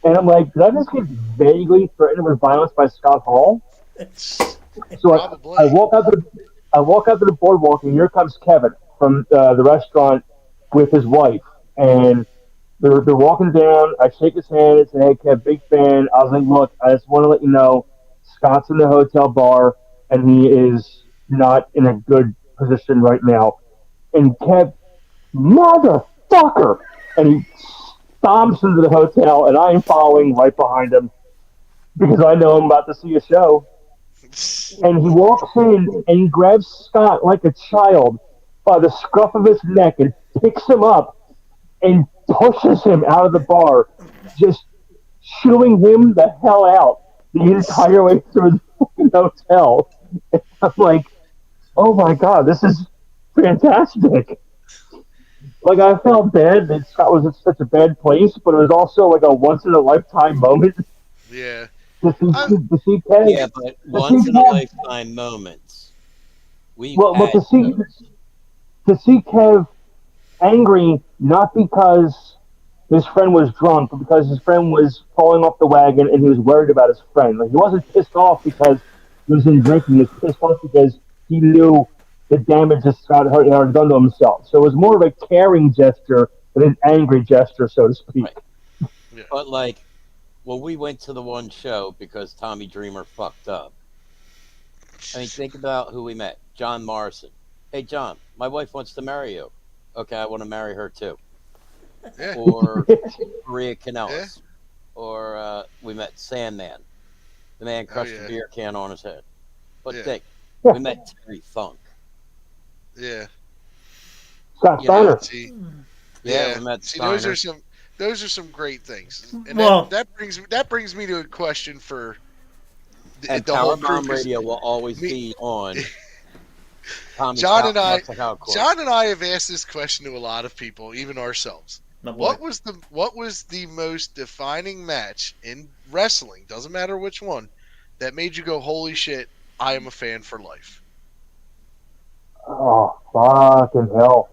and I'm like, "Did I just get vaguely threatened with violence by Scott Hall?" So I walk out to the boardwalk, and here comes Kevin from the restaurant with his wife, and they're walking down. I shake his hand and say, "Hey, Kev, big fan." I was like, "Look, I just want to let you know, Scott's in the hotel bar, and he is not in a good position right now." And Kev, motherfucker, and he stomps into the hotel, and I am following right behind him because I know I'm about to see a show. And he walks in and he grabs Scott like a child by the scruff of his neck and picks him up and pushes him out of the bar, just chewing him the hell out the entire way through the hotel. And I'm like, "Oh my god, this is fantastic." Like, I felt bad that Scott was in such a bad place, but it was also like a once in a lifetime moment. Yeah. To see Kev, Yeah, but once in a lifetime moments. But to see Kev angry, not because his friend was drunk, but because his friend was falling off the wagon and he was worried about his friend. Like, he wasn't pissed off because he was in drinking. He was pissed off because he knew the damage that Scott had done to himself. So it was more of a caring gesture than an angry gesture, so to speak. Right. Yeah. But we went to the one show because Tommy Dreamer fucked up. I mean, think about who we met. John Morrison. "Hey, John, my wife wants to marry you." "Okay, I want to marry her too." Yeah. Or Maria Kanellis. Yeah. Or we met Sandman. The man crushed a beer can on his head. But think, we met Terry Funk. Yeah. Scott Steiner. Yeah, we met Steiner. Those are some great things, and that brings me to a question for the whole Powerbomb Radio will always be on. John and I have asked this question to a lot of people, even ourselves. What was the most defining match in wrestling? Doesn't matter which one, that made you go, "Holy shit, I am a fan for life"? Oh, fucking hell.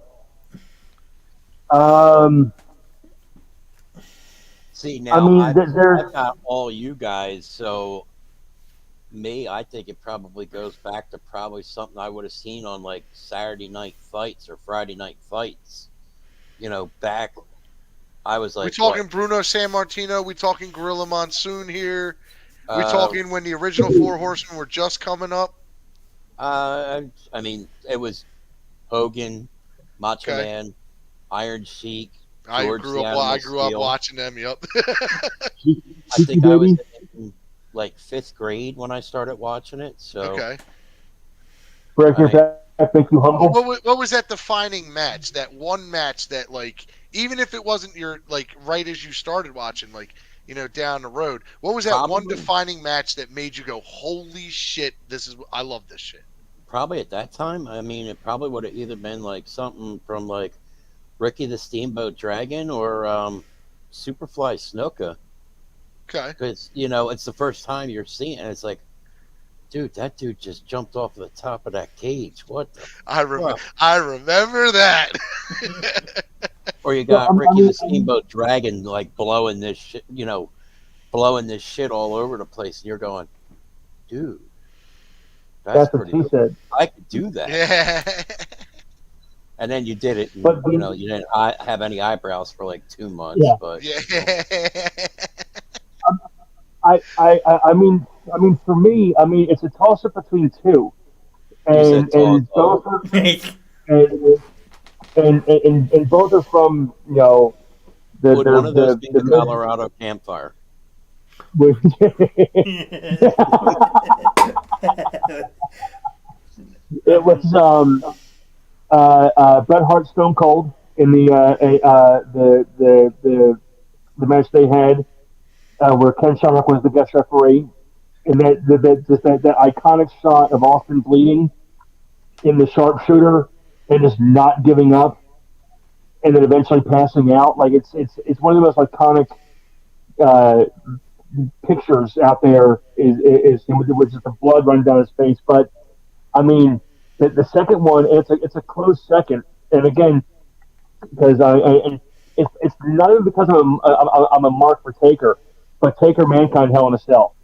See, now I've got all you guys, so I think it probably goes back to something I would have seen on like Saturday Night Fights or Friday Night Fights. Back, I was like, we talking Bruno Sammartino? We talking Gorilla Monsoon here? We talking when the original Four Horsemen were just coming up? I mean, it was Hogan, Macho Man, Iron Sheik. I grew up watching them. Yep. I think I was hitting like 5th grade when I started watching it. So Okay. Breaking Back make you Well, humble? what was that defining match? That one match that, like, even if it wasn't your, like, right as you started watching, like, down the road, what was that one Probably. defining match that made you go, holy shit, I love this shit? Probably at that time, I mean, it probably would have either been like something from like Ricky the Steamboat Dragon or Superfly Snuka, Okay. because it's the first time you're seeing it. It's like, dude, that dude just jumped off the top of that cage. What the I fuck? remember that. Or you So, got Ricky the Steamboat Dragon like blowing this shit, blowing this shit all over the place, and you're going, dude, that's that's what pretty she cool. said. I could do that. Yeah. And then you did it, and But you didn't have any eyebrows for like 2 months. Yeah. But Yeah. I mean, for me, I mean, it's a toss up between two, you said and toss. both are and and both are from the Would one of those be the mid. Colorado Campfire? It was Bret Hart Stone Cold in the match they had where Ken Shamrock was the guest referee, and that iconic shot of Austin bleeding in the sharpshooter and just not giving up, and then eventually passing out. Like it's one of the most iconic uh, pictures out there. Is with just the blood running down his face. But I mean, the second one, it's a close second, and again, because and it's not even because I'm a mark for Taker, but Taker Mankind Hell in a Cell.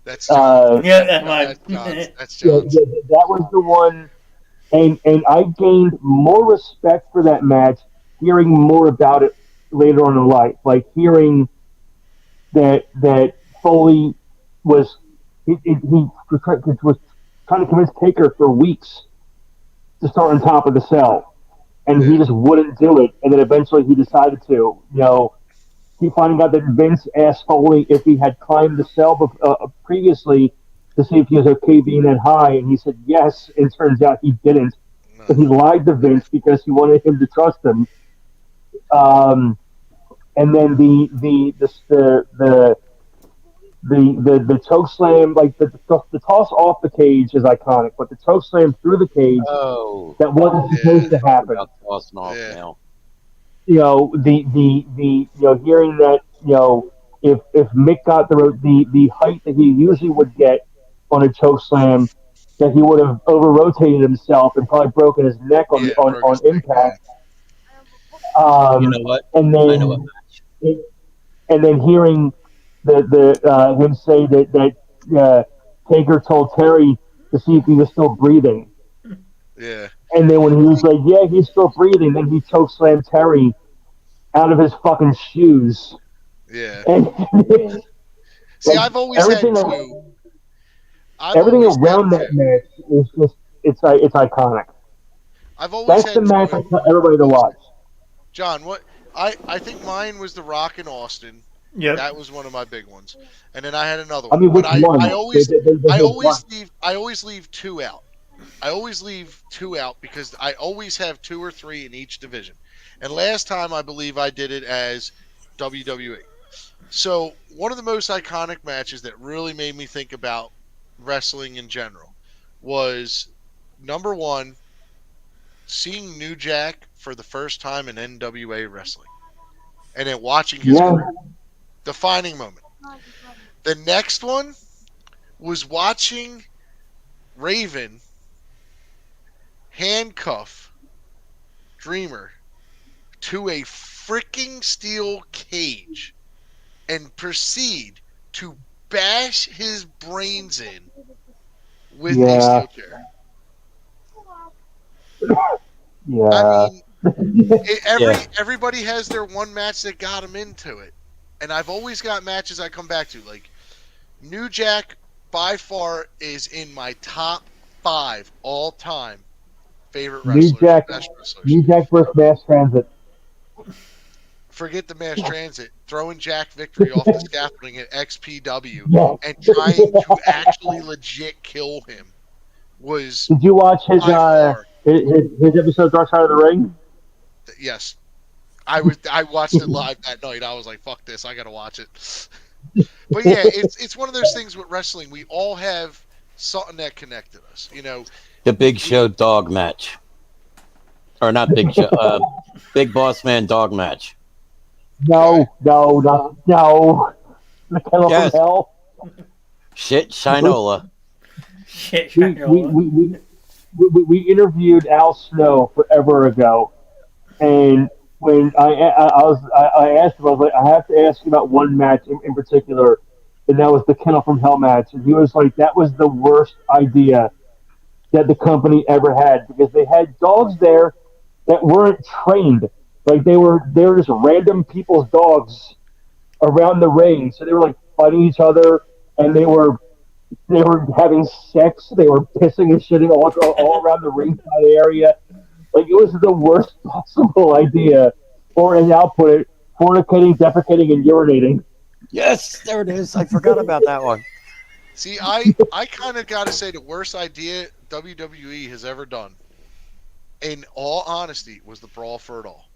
That's John. Yeah, that's That's mine. John's. That's Yeah, John's. that was the one, and I gained more respect for that match hearing more about it later on in life, like hearing that Foley was he was trying to convince Taker for weeks to start on top of the cell, and he Yeah. just wouldn't do it, and then eventually he decided to. He finding out that Vince asked Foley if he had climbed the cell previously to see if he was okay being that high, and he said yes. And turns out he didn't, but he lied to Vince because he wanted him to trust him. And then the choke slam, like the toss off the cage is iconic, but the choke slam through the cage Oh, that wasn't supposed to happen. about tossing off Yeah. now. Hearing that if Mick got the height that he usually would get on a choke slam, that he would have over rotated himself and probably broken his neck on Yeah, on, broke on his neck, impact. You know what? And I know what then match. and then hearing the him say that Taker told Terry to see if he was still breathing, Yeah. and then when he was like, "Yeah, he's still breathing," then he choke slammed Terry out of his fucking shoes. Yeah. And See, like, I've always had everything two. I've everything always had around that two. match is just it's iconic. I've always That's had the match I two. tell everybody to watch. John, what I think mine was The Rock in Austin. Yep. That was one of my big ones, and then I had another I one. mean, which But I, one? I always I They always leave I always leave two out. I always leave two out because I always have two or three in each division. And last time I believe I did it as WWE. So one of the most iconic matches that really made me think about wrestling in general was number one, seeing New Jack for the first time in NWA wrestling. And then watching his Yeah. career. Defining moment. The next one was watching Raven handcuff Dreamer to a freaking steel cage and proceed to bash his brains in with a Yeah. steel chair. Yeah. I mean, Yeah. everybody has their one match that got them into it. And I've always got matches I come back to. Like, New Jack, by far, is in my top 5 all-time favorite New wrestlers. Jack, Best wrestlers. New Jack versus Mass Transit. forget the mass transit, throwing Jack Victory off the scaffolding at XPW Yeah. and trying to actually legit kill him was Did you watch his by far. his episode Dark Side of the Ring? Yes. I watched it live that night. I was like, fuck this, I gotta watch it. But yeah, it's one of those things with wrestling. We all have something that connected us. You know, The Big Show dog match. Or not Big Show, Big Boss Man dog match. No. The Kennel Yes. from Hell. Shit, Shinola. Shit, We, we interviewed Al Snow forever ago, and when I asked him, I was like, I have to ask you about one match in particular, and that was the Kennel from Hell match, and he was like, that was the worst idea that the company ever had, because they had dogs there that weren't trained, like they were just random people's dogs around the ring, so they were like fighting each other, and they were having sex. They were pissing and shitting all around the ringside area. Like, it was the worst possible idea. Or, as Al put it, fornicating, defecating, and urinating. Yes, there it is. I forgot about that one. see, I kind of got to say the worst idea WWE has ever done, in all honesty, was the Brawl for It All.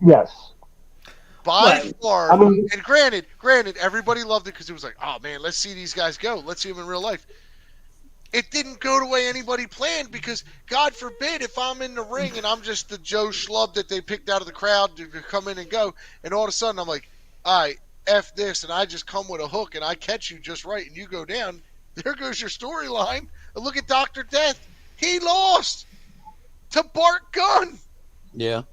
Yes. By far, I mean- and granted, everybody loved it because it was like, oh man, let's see these guys go. Let's see them in real life. It didn't go the way anybody planned because, God forbid, if I'm in the ring and I'm just the Joe Schlub that they picked out of the crowd to come in and go, and all of a sudden I'm like, all right, F this, and I just come with a hook and I catch you just right and you go down, there goes your storyline. And look at Dr. Death. He lost to Bart Gunn. Yeah.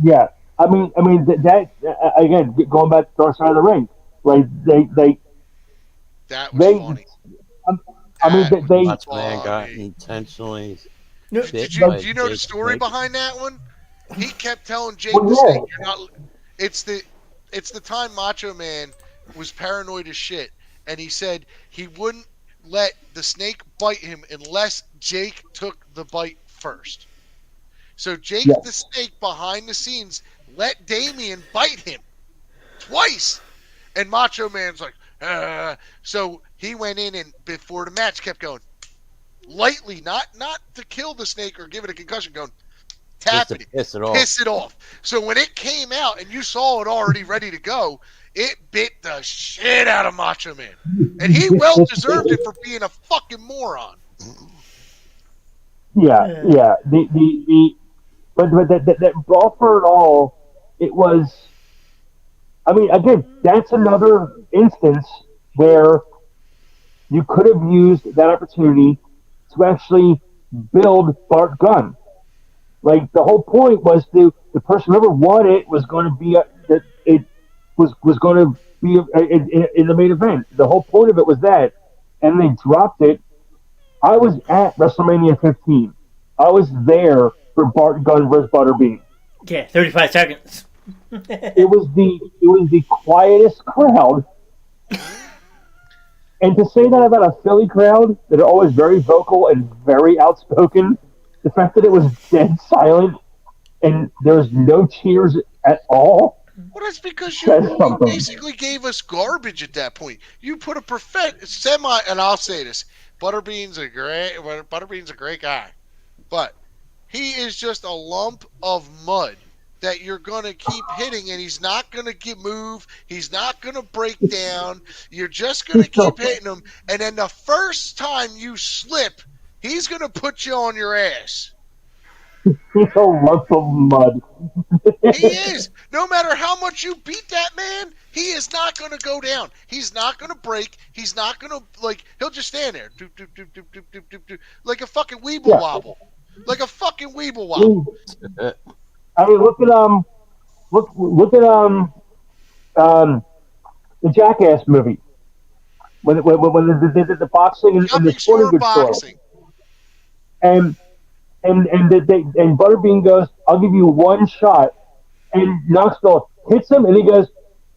Yeah. I mean that again, going back to Dark Side of the Ring, like That was they funny. I mean, they Watch Man got intentionally. Did bit by you know the Jake story Snake. behind that one? He kept telling Jake Well, the yeah. Snake, "You're not." It's the time Macho Man was paranoid as shit, and he said he wouldn't let the snake bite him unless Jake took the bite first. So Jake Yes. the Snake behind the scenes let Damien bite him twice, and Macho Man's like, so he went in and before the match kept going lightly, not to kill the snake or give it a concussion, going Just tapping to it, piss it off. piss it off. So when it came out and you saw it already ready to go, it bit the shit out of Macho Man, and he well deserved it for being a fucking moron. Yeah. But that Brawl for It All, it was. I mean, again, that's another instance where you could have used that opportunity to actually build Bart Gunn. Like, the whole point was the person whoever won it was going to be that it was going to be in the main event. The whole point of it was that, and they dropped it. I was at WrestleMania 15. I was there for Bart Gunn versus Butterbean. Yeah, 35 seconds. It was the quietest crowd. And to say that about a Philly crowd that are always very vocal and very outspoken, the fact that it was dead silent and there was no cheers at all. Well, that's because Says you something. basically gave us garbage at that point. You put a semi, and I'll say this: Butterbean's a great guy, but he is just a lump of mud that you're gonna keep hitting, and he's not gonna move. He's not gonna break down. You're just gonna keep hitting him, and then the first time you slip, he's gonna put you on your ass. He's a lump of mud. He is. No matter how much you beat that man, he is not going to go down. He's not going to break. He's not going to, he'll just stand there. Doop, doop, doop, doop, doop, doop, doop, doop, like a fucking weeble wobble. Like a fucking weeble wobble. I mean, look at the Jackass movie when they did the boxing and the Jumping sporting store goods store. boxing. And Butterbean goes, "I'll give you one shot," and Knoxville hits him, and he goes,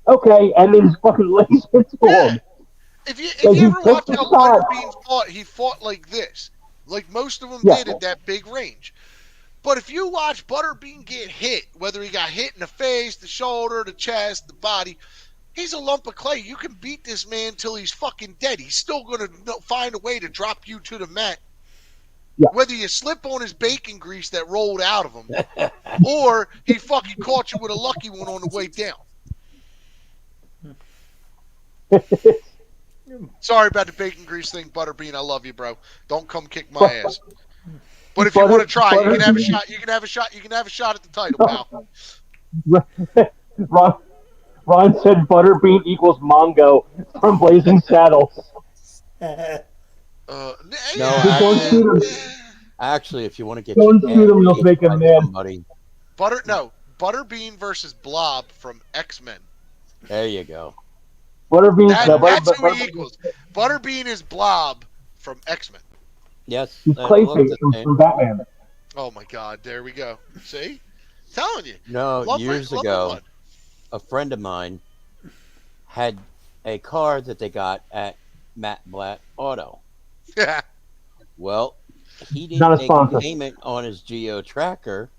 "Okay," and then just fucking lays into him. If you Like, he ever watch took the how shot. Butterbean fought, he fought like this. Like most of them Yeah. did at that big range. But if you watch Butterbean get hit, whether he got hit in the face, the shoulder, the chest, the body, he's a lump of clay. You can beat this man till he's fucking dead. He's still going to find a way to drop you to the mat. Yeah. Whether you slip on his bacon grease that rolled out of him, or he fucking caught you with a lucky one on the way down. Sorry about the bacon grease thing, Butterbean. I love you, bro. Don't come kick my ass. But if you want to try, you can have a shot. You can have a shot. You can have a shot at the title, pal. Ron said Butterbean equals Mongo from Blazing Saddles. No, actually, if you want to get Don't shoot him, you'll make him mad. Buddy. Butterbean versus Blob from X-Men. There you go. Butterbean. That's who he equals. Butterbean is Blob from X-Men. Yes. He's Clayface from Batman. Oh my God! There we go. See, telling you. No, years ago, a friend of mine had a car that they got at Matt Blatt Auto. Yeah. Well, he Not a didn't make sponsor. a payment on his Geo Tracker,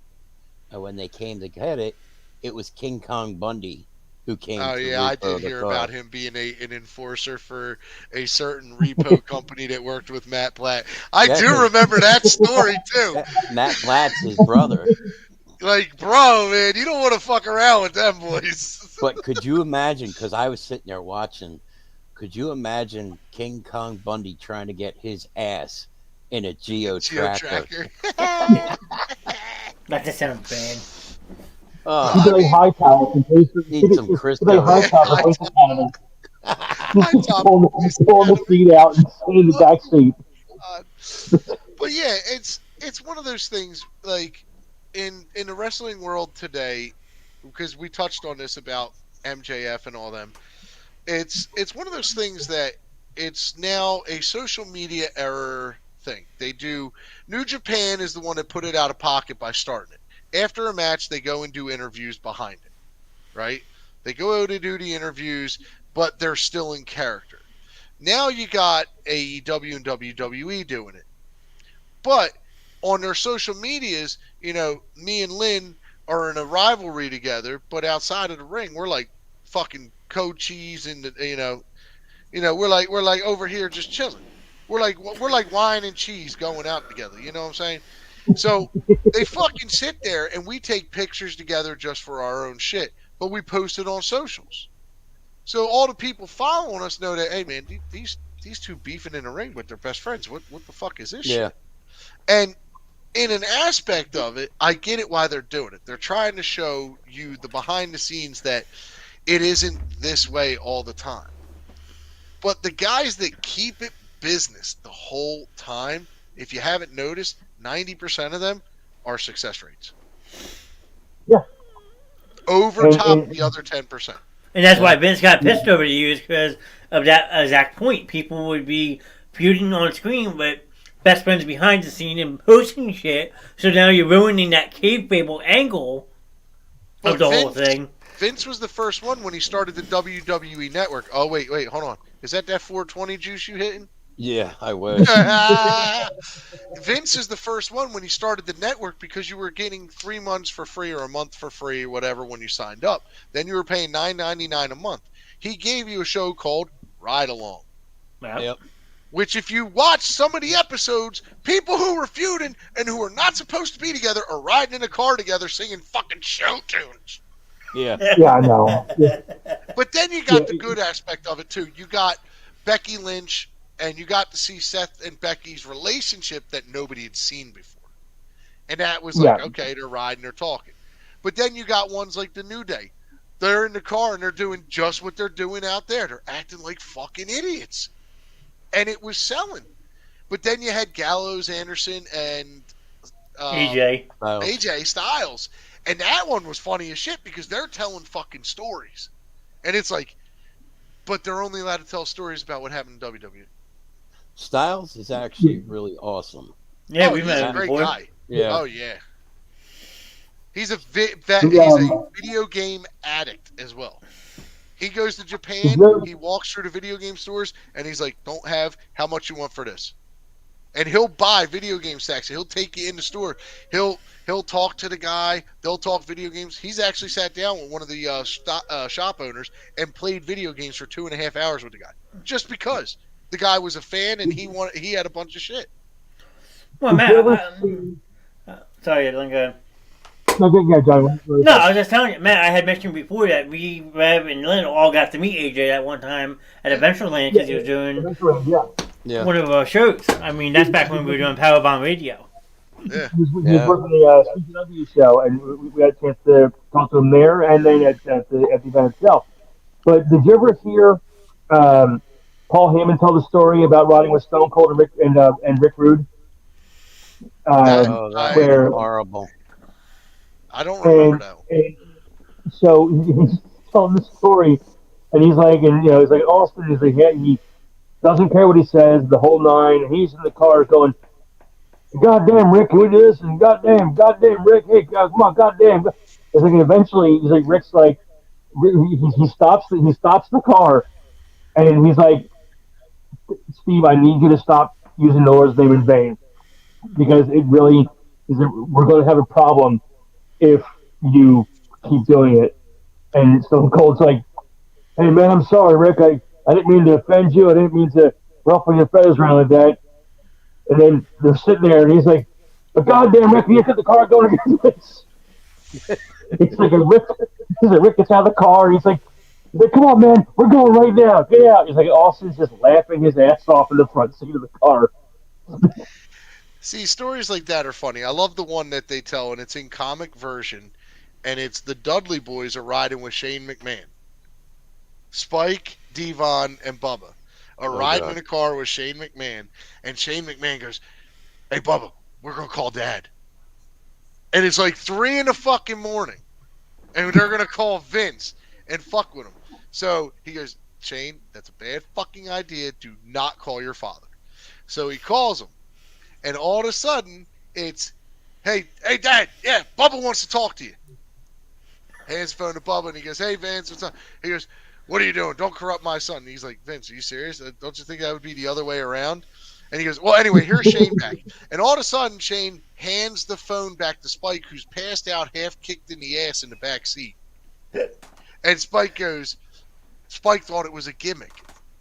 and when they came to get it, it was King Kong Bundy who came. Oh to yeah, I repo did the hear car. about him being an enforcer for a certain repo company that worked with Matt Blatt. I Yeah. do remember that story too. Matt Blatt's his brother. Like, bro, man, you don't want to fuck around with them boys. But could you imagine? Because I was sitting there watching. Could you imagine King Kong Bundy trying to get his ass in a Geo Tracker? That just sounds bad. He'd be like Hightower from Need some He'd Crisco. be like Hightower from Police Academy. Hightower Pulling the seat out and staying in the back seat. But yeah, it's one of those things, like in the wrestling world today, because we touched on this about MJF and all them. It's one of those things that it's now a social media error thing. They do. New Japan is the one that put it out of pocket by starting it. After a match, they go and do interviews behind it, right? They go out to do the interviews, but they're still in character. Now you got AEW and WWE doing it. But on their social medias, you know, me and Lynn are in a rivalry together, but outside of the ring, we're like fucking co-cheese and you know, we're like over here just chilling. We're like wine and cheese going out together. You know what I'm saying? So they fucking sit there and we take pictures together just for our own shit, but we post it on socials. So all the people following us know that, hey man, these two beefing in the ring, but they're best friends. What the fuck is this shit? And in an aspect of it, I get it why they're doing it. They're trying to show you the behind the scenes that it isn't this way all the time. But the guys that keep it business the whole time, if you haven't noticed, 90% of them are success rates. Yeah. Over top the other 10%. And that's why Vince got pissed over the years, because of that exact point. People would be feuding on screen, but best friends behind the scene and posting shit. So now you're ruining that kayfabe angle of the whole thing. Vince was the first one when he started the WWE Network. Oh, wait, hold on. Is that 420 juice you hitting? Yeah, I wish. Vince is the first one when he started the network because you were getting 3 months for free or a month for free or whatever when you signed up. Then you were paying $9.99 a month. He gave you a show called Ride Along. Yep. Which, if you watch some of the episodes, people who were feuding and who are not supposed to be together are riding in a car together singing fucking show tunes. Yeah. Yeah, I know. Yeah. But then you got the good aspect of it, too. You got Becky Lynch, and you got to see Seth and Becky's relationship that nobody had seen before. And that was like, okay, they're riding, they're talking. But then you got ones like the New Day. They're in the car, and they're doing just what they're doing out there. They're acting like fucking idiots. And it was selling. But then you had Gallows, Anderson, and AJ Styles. And that one was funny as shit because they're telling fucking stories. And it's like, but they're only allowed to tell stories about what happened in WWE. Styles is actually really awesome. Yeah, we met he's him a great before. guy. Yeah. Oh, yeah. He's a video game addict as well. He goes to Japan, he walks through the video game stores, and he's like, don't have how much you want for this. and he'll buy video game stacks. He'll take you in the store. He'll talk to the guy. They'll talk video games. He's actually sat down with one of the shop owners and played video games for 2.5 hours with the guy, just because the guy was a fan and he had a bunch of shit. Well, man, sorry, Linga. No, John. No, I was just telling you, Matt, I had mentioned before that we, Rev, and Lynn all got to meet AJ at one time at Adventureland because he was doing one of our shows. I mean, that's back when we were doing Powerbomb Radio. Yeah. He was working the CCW show, and we had a chance to talk to him there and then at the event itself. But did you ever hear Paul Heyman tell the story about riding with Stone Cold and Rick Rude? That was horrible. I don't remember that one. And so he's telling the story, and he's like, Austin is like, yeah, he doesn't care what he says, the whole nine. And he's in the car going, "Goddamn, Rick, who it is?" And goddamn, Rick, hey, come on, goddamn. It's like, eventually, he's like, Rick's like, he stops the car, and he's like, "Steve, I need you to stop using the Lord's name in vain, because it really is. We're going to have a problem if you keep doing it." And Stone Cold's like, "Hey man, I'm sorry, Rick. I didn't mean to offend you. I didn't mean to ruffle your feathers around like that." And then they're sitting there, and he's like, "But goddamn, Rick, you get the car going against this." It's like Rick gets out of the car, and he's like, "Come on, man, we're going right now. Get out." He's like, Austin's just laughing his ass off in the front seat of the car. See, stories like that are funny. I love the one that they tell, and it's in comic version, and it's the Dudley boys are riding with Shane McMahon. Spike, Devon, and Bubba are riding in a car with Shane McMahon, and Shane McMahon goes, "Hey, Bubba, we're going to call Dad." And it's like 3 in the fucking morning, and they're going to call Vince and fuck with him. So he goes, "Shane, that's a bad fucking idea. Do not call your father." So he calls him. And all of a sudden, it's, hey, Dad, yeah, Bubba wants to talk to you. Hands the phone to Bubba, and he goes, "Hey, Vince, what's up?" He goes, "What are you doing? Don't corrupt my son." And he's like, "Vince, are you serious? Don't you think that would be the other way around?" And he goes, "Well, anyway, here's Shane back." And all of a sudden, Shane hands the phone back to Spike, who's passed out, half kicked in the ass in the back seat. And Spike thought it was a gimmick.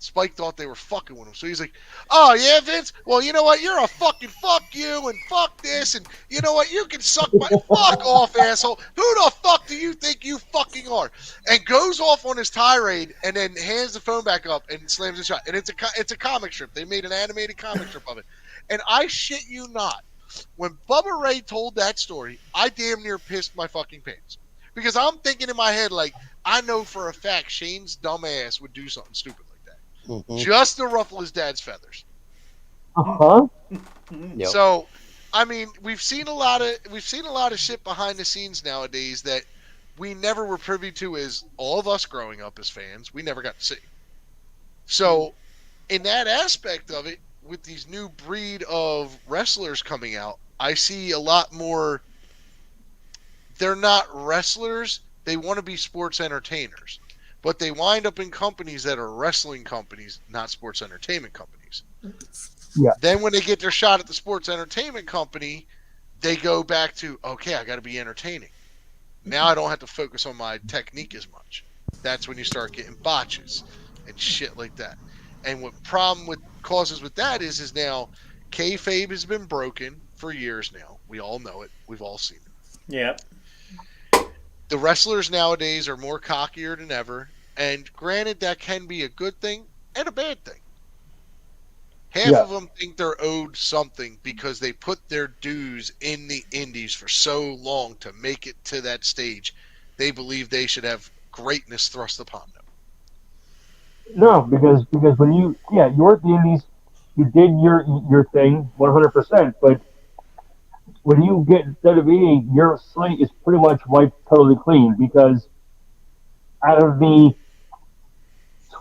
Spike thought they were fucking with him. So he's like, "Oh, yeah, Vince? Well, you know what? You're a fucking fuck you and fuck this. And you know what? You can suck my fuck off, asshole. Who the fuck do you think you fucking are?" And goes off on his tirade and then hands the phone back up and slams the shot. And it's a comic strip. They made an animated comic strip of it. And I shit you not. When Bubba Ray told that story, I damn near pissed my fucking pants. Because I'm thinking in my head, like, I know for a fact Shane's dumb ass would do something stupid. Just to ruffle his dad's feathers. Yep. So, I mean, we've seen a lot of shit behind the scenes nowadays that we never were privy to as all of us growing up as fans. We never got to see. So, in that aspect of it, with these new breed of wrestlers coming out, I see a lot more. They're not wrestlers. They want to be sports entertainers. But they wind up in companies that are wrestling companies, not sports entertainment companies. Yeah. Then when they get their shot at the sports entertainment company, they go back to, okay, I got to be entertaining. Now I don't have to focus on my technique as much. That's when you start getting botches and shit like that. And what problem with causes with that is now kayfabe has been broken for years now. We all know it. We've all seen it. Yep. The wrestlers nowadays are more cockier than ever, and granted, that can be a good thing and a bad thing. Half of them think they're owed something because they put their dues in the indies for so long to make it to that stage. They believe they should have greatness thrust upon them. No, because when you were at the indies, you did your thing 100%, but when you get WWE, your slate is pretty much wiped totally clean, because out of the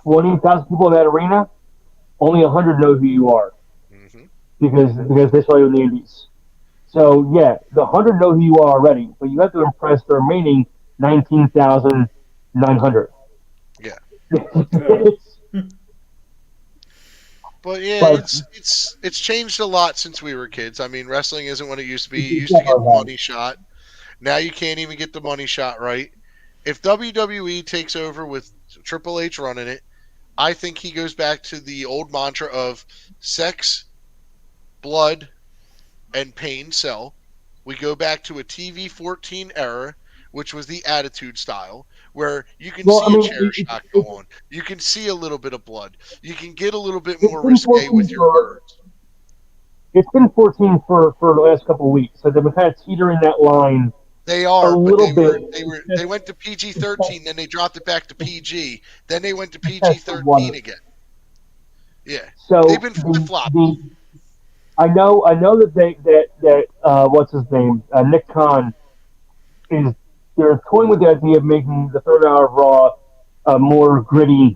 20,000 people in that arena, only 100 know who you are, because they saw you in the indies. So yeah, the 100 know who you are already, but you have to impress the remaining 19,900. Yeah. But yeah, But it's changed a lot since we were kids. I mean, wrestling isn't what it used to be. You it's used to get the definitely money shot. Now you can't even get the money shot right. If WWE takes over with Triple H running it, I think he goes back to the old mantra of sex, blood, and pain sell. We go back to a TV 14 era, which was the Attitude Style, where you can well, I see a mean, chair shot go on. You can see a little bit of blood. You can get a little bit it's more been risque 14 with your words. it's been 14 for the last couple of weeks, so they've been kind of teetering that line They a are, but little bit. they went to PG 13, then they dropped it back to PG, then they went to To PG test the 13 water. again. Yeah, they've So been flip flopping. I know that what's his name, Nick Khan, is they're toying with the idea of making the third hour of Raw a more gritty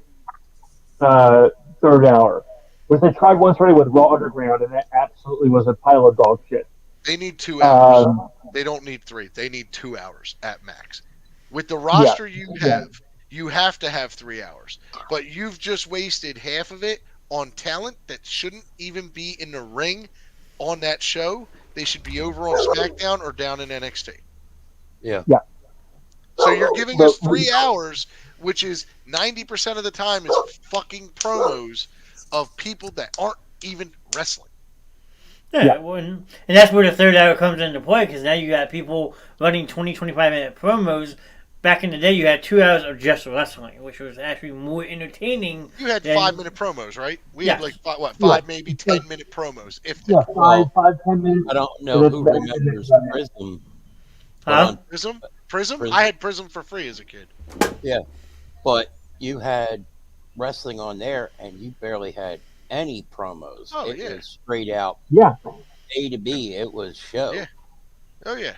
third hour, which they tried once already with Raw Underground, and that absolutely was a pile of dog shit. They need 2 hours. Um, They don't need 3. They need 2 hours at max. With the yeah, roster you have to have 3 hours. But you've just wasted half of it on talent that shouldn't even be in the ring on that show. They should be over on SmackDown or down in NXT. Yeah. yeah. So you're giving But us 3 hours, which is 90% of the time is fucking promos of people that aren't even wrestling. Yeah, well, and that's where the third hour comes into play because now you got people running 20, 25-minute promos. Back in the day, you had 2 hours of just wrestling, which was actually more entertaining. You had than, 5-minute promos, right? We Yes. had like five, Yeah. maybe 10-minute promos, if Yeah, that. Well, 10 minutes. I don't and know then- who then- remembers then- Prism, but Huh? on Prism? Prism. I had Prism for free as a kid. but you had wrestling on there, and you barely had any promos. Oh, It yeah. was straight out Yeah, A to B. It was show. Yeah. Oh yeah.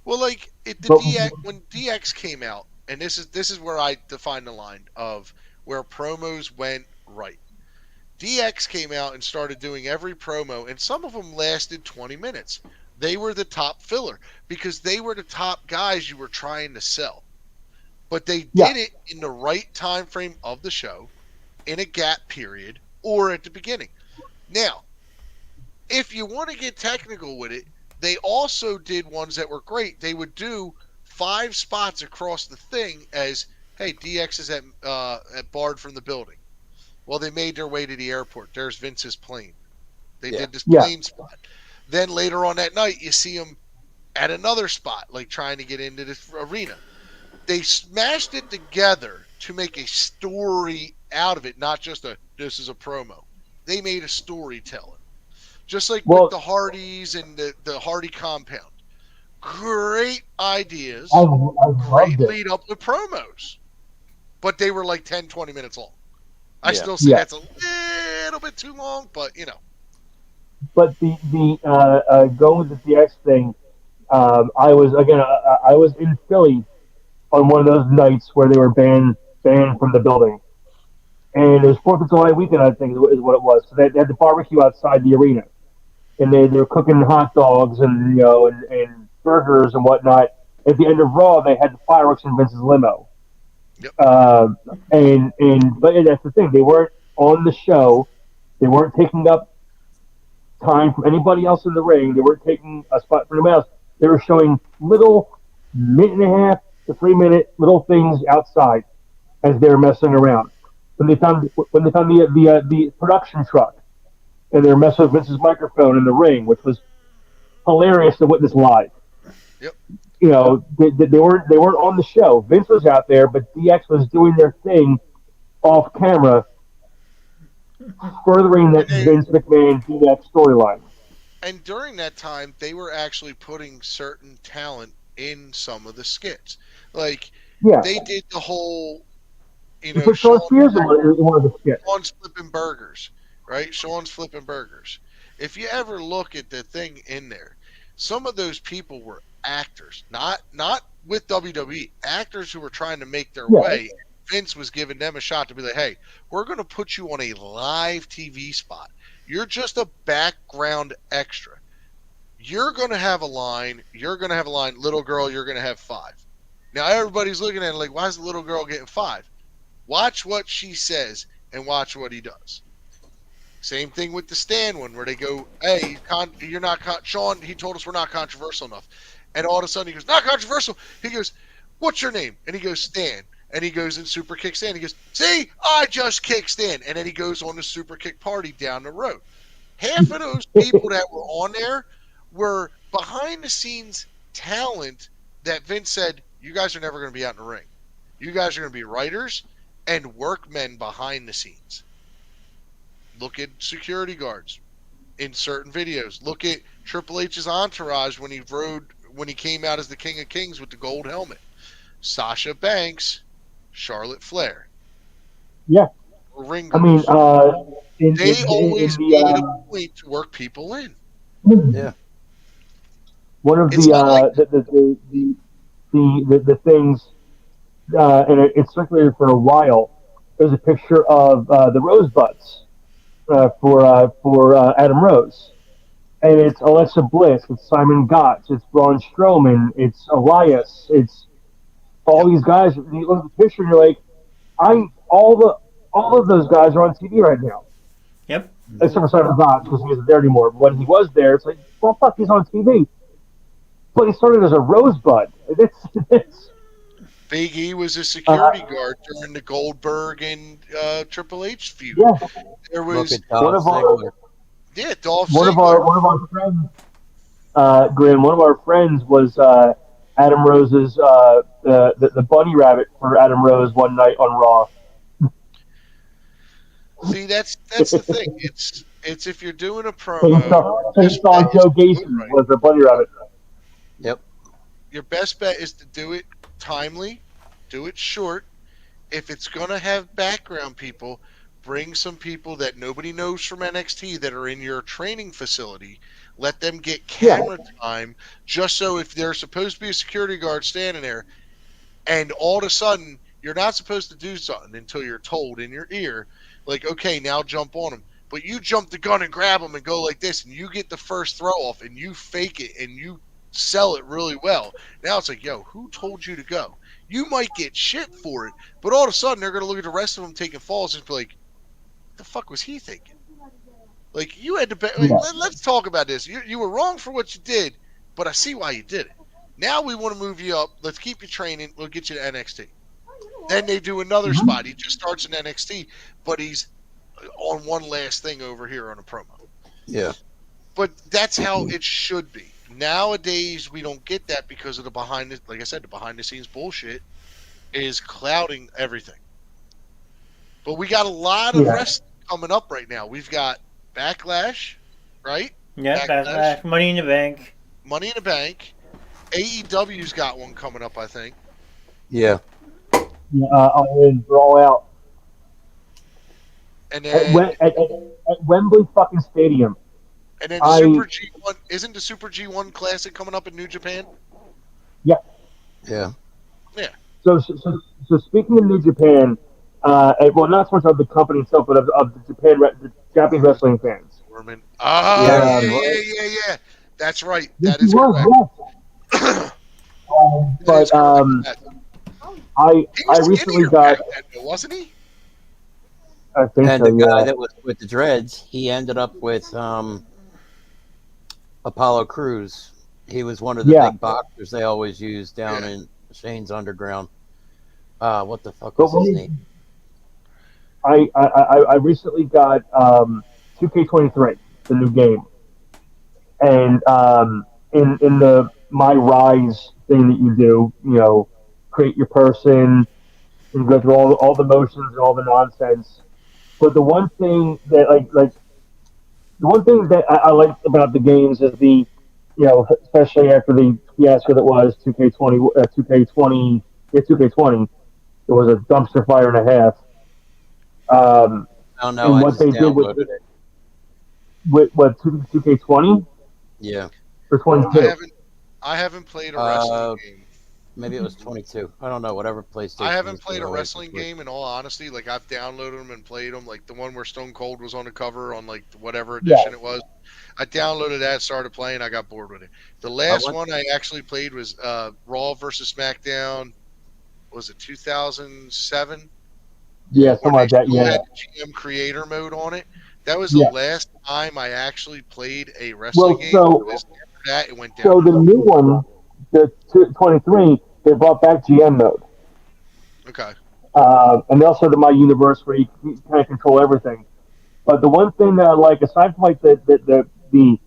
Well, like But- when DX came out, and this is where I define the line of where promos went right. DX came out and started doing every promo, and some of them lasted 20 minutes. They were the top filler because they were the top guys you were trying to sell. But they Yeah. did it in the right time frame of the show, in a gap period, or at the beginning. Now, if you want to get technical with it, they also did ones that were great. They would do 5 spots across the thing as, hey, DX is at barred from the building. Well, they made their way to the airport. There's Vince's plane. They did this Yeah. plane spot. Then later on that night, you see them at another spot, like trying to get into this arena. They smashed it together to make a story out of it, not just this is a promo. They made a storytelling. Just like Well- with the Hardys and the Hardy compound. Great ideas. I Great loved it. lead up with promos. But they were like 10, 20 minutes long. I Yeah. still say Yeah. that's a little bit too long, but you know. But the going with the DX thing, I was in Philly on one of those nights where they were banned from the building, and it was 4th of July weekend, I think is what it was. So they had the barbecue outside the arena, and they were cooking hot dogs and and burgers and whatnot. At the end of Raw, they had the fireworks in Vince's limo. Yep. But that's the thing, they weren't on the show, they weren't taking up time from anybody else in the ring. They weren't taking a spot from anybody else. They were showing little 1.5 to 3 minute little things outside as they were messing around. When they found the production truck and they were messing with Vince's microphone in the ring, which was hilarious to witness live. Yep. They weren't on the show. Vince was out there, but DX was doing their thing off camera, furthering that Vince McMahon DX storyline. And during that time, they were actually putting certain talent in some of the skits. Like, Yeah. they did the whole, They put Sean Spears in one of the skits. Sean's flipping burgers, right? Sean's flipping burgers. If you ever look at the thing in there, some of those people were actors, not with WWE, actors who were trying to make their way. Vince was giving them a shot to be like, hey, we're going to put you on a live TV spot. You're just a background extra. You're going to have a line. Little girl, you're going to have 5. Now everybody's looking at it like, why is the little girl getting 5? Watch what she says and watch what he does. Same thing with the Stan one, where they go, "Hey, you're not Sean." He told us we're not controversial enough, and all of a sudden he goes, "Not controversial." He goes, "What's your name?" And he goes, "Stan." And he goes and super kick Stan. He goes, "See, I just kicked Stan." And then he goes on the super kick party down the road. Half of those people that were on there were behind the scenes talent that Vince said, "You guys are never going to be out in the ring. You guys are going to be writers and workmen behind the scenes." Look at security guards in certain videos. Look at Triple H's entourage when he came out as the King of Kings with the gold helmet. Sasha Banks, Charlotte Flair. Yeah. Ring I mean, they always made a point to work people in. Yeah. One of It's not like the things, and it circulated for a while. There's a picture of the Rosebuds for Adam Rose, and it's Alexa Bliss, it's Simon Gotch, it's Braun Strowman, it's Elias, it's all these guys. And you look at the picture, and you're like, all of those guys are on TV right now. Yep. Except for Simon Gotch, because he isn't there anymore. But when he was there, it's like, well, fuck, he's on TV. But he started as a Rosebud. It's Big E was a security guard during the Goldberg and Triple H feud. yeah. There Look was at Dolph Ziggler. Dolph One of Ziggler. our friends, Grim. One of our friends was Adam Rose's the bunny rabbit for Adam Rose one night on Raw. See, that's the thing. It's if you're doing a So you promo, saw Joe Gacy was the bunny rabbit. Yep. your best bet is to do it timely, do it short. If it's gonna have background people, bring some people that nobody knows from NXT that are in your training facility. Let them get camera time, just so if there's supposed to be a security guard standing there, and all of a sudden you're not supposed to do something until you're told in your ear, like, okay, now jump on them. But you jump the gun and grab them and go like this, and you get the first throw off, and you fake it, and you sell it really well. Now it's like, yo, who told you to go? You might get shit for it, but all of a sudden they're going to look at the rest of them taking falls and be like, what the fuck was he thinking? Like, you had to be, like, let's talk about this. You were wrong for what you did, but I see why you did it. Now we want to move you up. Let's keep you training. We'll get you to NXT. Then they do another spot. He just starts in NXT, but he's on one last thing over here on a promo. Yeah. But that's how it should be. Nowadays, we don't get that because of the like I said, the behind the scenes bullshit is clouding everything. But we got a lot of wrestling coming up right now. We've got Backlash, right? Yeah, Backlash, Money in the Bank. Money in the Bank. AEW's got one coming up, I think. Yeah. All out. And then At Wembley fucking Stadium. And then Super G1, isn't the Super G1 Classic coming up in New Japan? Yeah. Yeah. Yeah. So speaking of New Japan, well, not so much of the company itself, but of the Japanese wrestling fans. Yeah. That's right. That is correct. But I recently got. Then, wasn't he? I think and so, the guy that was with the dreads, he ended up with Apollo Crews. He was one of the big boxers they always use down in Shane's Underground. What the fuck was his name? I recently got 2K23, the new game, and in the My Rise thing that you do, create your person and go through all the motions and all the nonsense. But the one thing that I like about the games is especially after the fiasco that was 2K20, 2K20, it was a dumpster fire and a half. Oh no, and I what just they did downloaded it. With 2K20? Yeah. Or 22? I haven't played a wrestling game. Maybe it was 22. I don't know. Whatever PlayStation. I haven't played a wrestling game in all honesty. Like, I've downloaded them and played them. Like the one where Stone Cold was on the cover on like whatever edition it was. I downloaded that, started playing. I got bored with it. The last one I actually played was Raw versus SmackDown. Was it 2007? Yeah, something like that. Yeah. Had GM Creator mode on it. That was the Yeah. last time I actually played a wrestling Well, game. so Because after that, it went so the downhill. new one, the 23, they brought back GM mode, Okay. and they also did My Universe where you kind of control everything. But the one thing that I like, aside from like the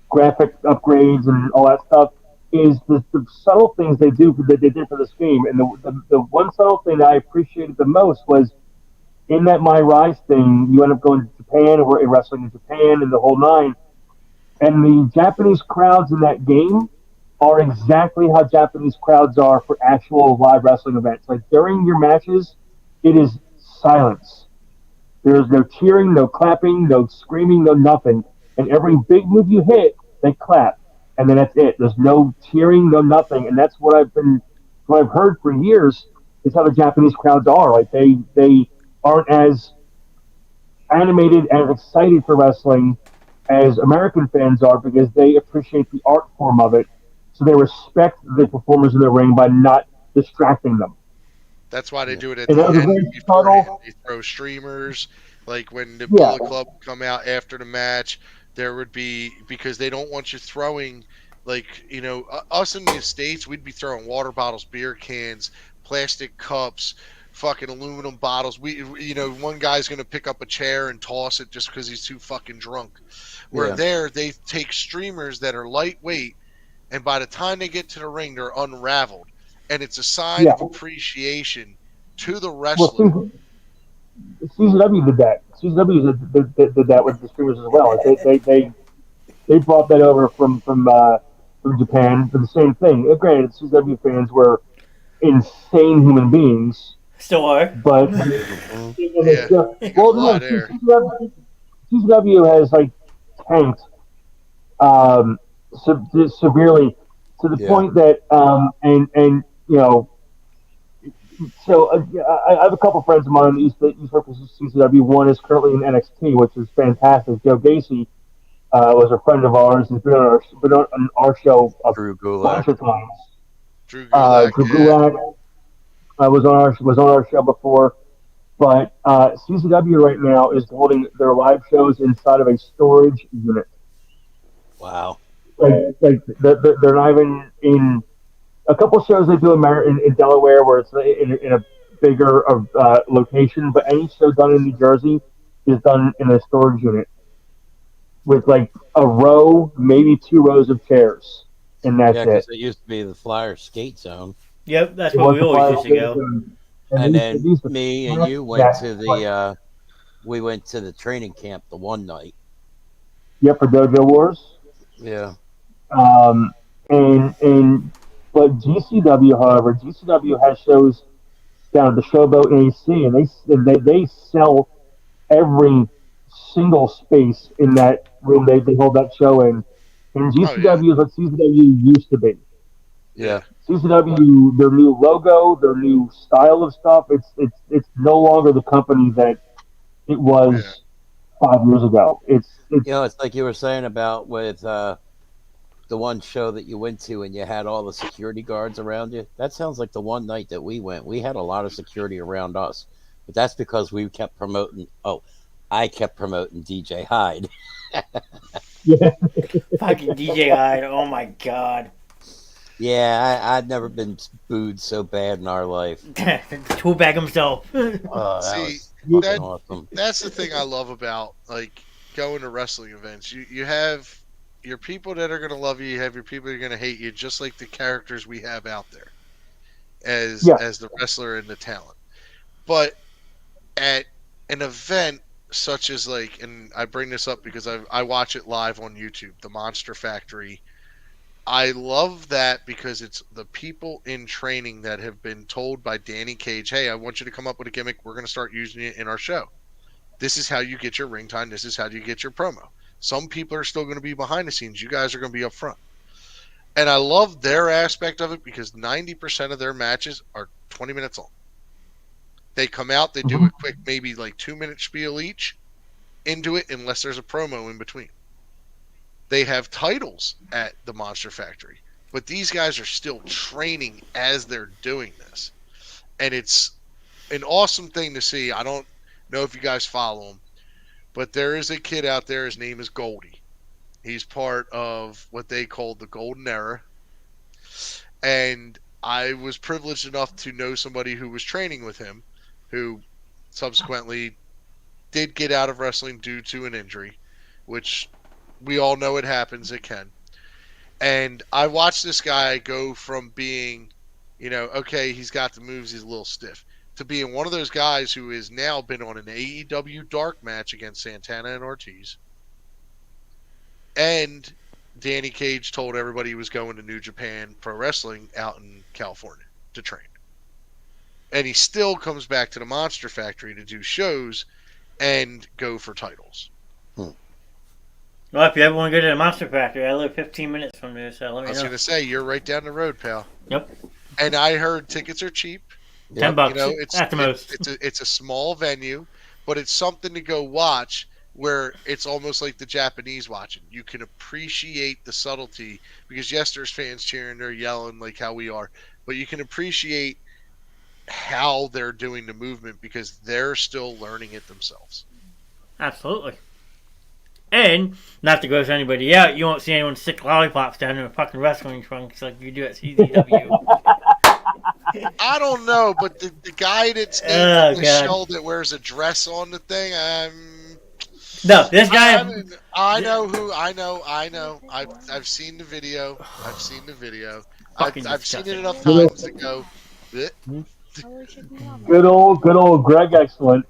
graphic upgrades and all that stuff, is the subtle things that they did for this game. And the one subtle thing that I appreciated the most was in that My Rise thing, you end up going to Japan and we're wrestling in Japan and the whole nine. And the Japanese crowds in that game are exactly how Japanese crowds are for actual live wrestling events. Like during your matches, it is silence. There's no cheering, no clapping, no screaming, no nothing. And every big move you hit, they clap, and then that's it. There's no cheering, no nothing, and that's what I've heard for years is how the Japanese crowds are. Like they aren't as animated and excited for wrestling as American fans are because they appreciate the art form of it. So they respect the performers in the ring by not distracting them. That's why they do it at And that the was a end very beforehand. subtle, They throw streamers. Like when the yeah, Bullet Club would come out after the match, there would be, because they don't want you throwing, like, us in the States, we'd be throwing water bottles, beer cans, plastic cups, fucking aluminum bottles. One guy's going to pick up a chair and toss it just because he's too fucking drunk. Where Yeah. there, they take streamers that are lightweight, and by the time they get to the ring, they're unraveled. And it's a sign yeah. of appreciation to the Well, wrestler. CZW did that. CZW did that with the streamers as well. Like they brought that over from Japan for the same thing. Granted, CZW fans were insane human beings, Still are. but Mhm. Yeah, ain't gonna well, lie no, there. CZW has like tanked um, severely to the Yeah. point that and so I have a couple friends of mine that used to work for CCW. One is currently in NXT, which is fantastic. Joe Gacy was a friend of ours. He's been on our show a Drew Gulak. bunch of times. Drew Gulak, Drew yeah. Gulak was on our show before, but CCW right now is holding their live shows inside of a storage unit. Wow. Like they're not even in a couple shows they do in Delaware where it's in a bigger location, but any show done in New Jersey is done in a storage unit with like a row, maybe two rows of chairs, and that's Yeah, it. because it used to be the Flyer skate zone. Yep, that's It where was we the always Fire used to State go. Zone, And then they used to me and pack you went that to place. we went to the training camp the one night. Yep, for Dojo Wars. Yeah. Um, and but GCW, however, GCW has shows down at the Showboat AC, and they sell every single space in that room they hold that show in. And Oh yeah, GCW is what CCW used to be. yeah, Yeah. CCW, their new logo, their new style of stuff, it's no longer the company that it yeah. was 5 years ago. It's It's like you were saying about with the one show that you went to and you had all the security guards around you. That sounds like the one night that we went. We had a lot of security around us. But that's because we kept promoting. Oh, I kept promoting DJ Hyde. yeah. Fucking DJ Hyde. Oh my god. Yeah, I'd never been booed so bad in our life. Tool bag himself. Oh, that See, was that fucking awesome. that's the thing I love about like going to wrestling events. You have your people that are gonna love you. You have your people that are gonna hate you, just like the characters we have out there as Yeah. as the wrestler and the talent. But at an event such as like, and I bring this up because I watch it live on YouTube, the Monster Factory. I love that because it's the people in training that have been told by Danny Cage, hey, I want you to come up with a gimmick. We're going to start using it in our show. This is how you get your ring time. This is how you get your promo. Some people are still going to be behind the scenes. You guys are going to be up front. And I love their aspect of it because 90% of their matches are 20 minutes long. They come out, they do a quick, maybe like 2-minute spiel each into it, unless there's a promo in between. They have titles at the Monster Factory, but these guys are still training as they're doing this. And it's an awesome thing to see. I don't know if you guys follow them, but there is a kid out there. His name is Goldie. He's part of what they call the Golden Era. And I was privileged enough to know somebody who was training with him, who subsequently did get out of wrestling due to an injury, which we all know it happens. It can. And I watched this guy go from being, okay, he's got the moves, he's a little stiff, to being one of those guys who has now been on an AEW dark match against Santana and Ortiz. And Danny Cage told everybody he was going to New Japan Pro Wrestling out in California to train. And he still comes back to the Monster Factory to do shows and go for titles. Well, if you ever want to go to the Monster Factory, I live 15 minutes from there, so let me know. I was going to say, you're right down the road, pal. Yep. And I heard tickets are cheap. $10 at the most. It's a small venue, but it's something to go watch where it's almost like the Japanese watching. You can appreciate the subtlety because, yes, there's fans cheering, they're yelling like how we are, but you can appreciate how they're doing the movement because they're still learning it themselves. Absolutely. And, not to gross anybody out, you won't see anyone stick lollipops down in a fucking wrestling trunks like you do at CZW. I don't know, but the guy that's in the show that wears a dress on the thing, no, this guy... I know. I've seen the video. I've seen it enough times to go... Good old Greg, excellent.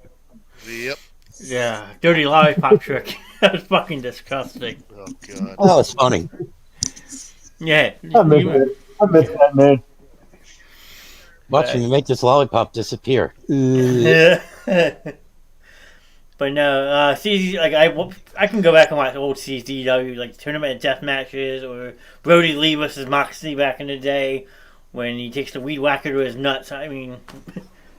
Yep. Yeah, dirty lollipop trick. That was fucking disgusting. Oh, God. Oh, it's funny. Yeah. I miss that, man. Watching you make this lollipop disappear. But no, CZ, like I can go back and watch old CZW, like tournament and death matches, or Brody Lee versus Moxley back in the day when he takes the weed whacker to his nuts. I mean,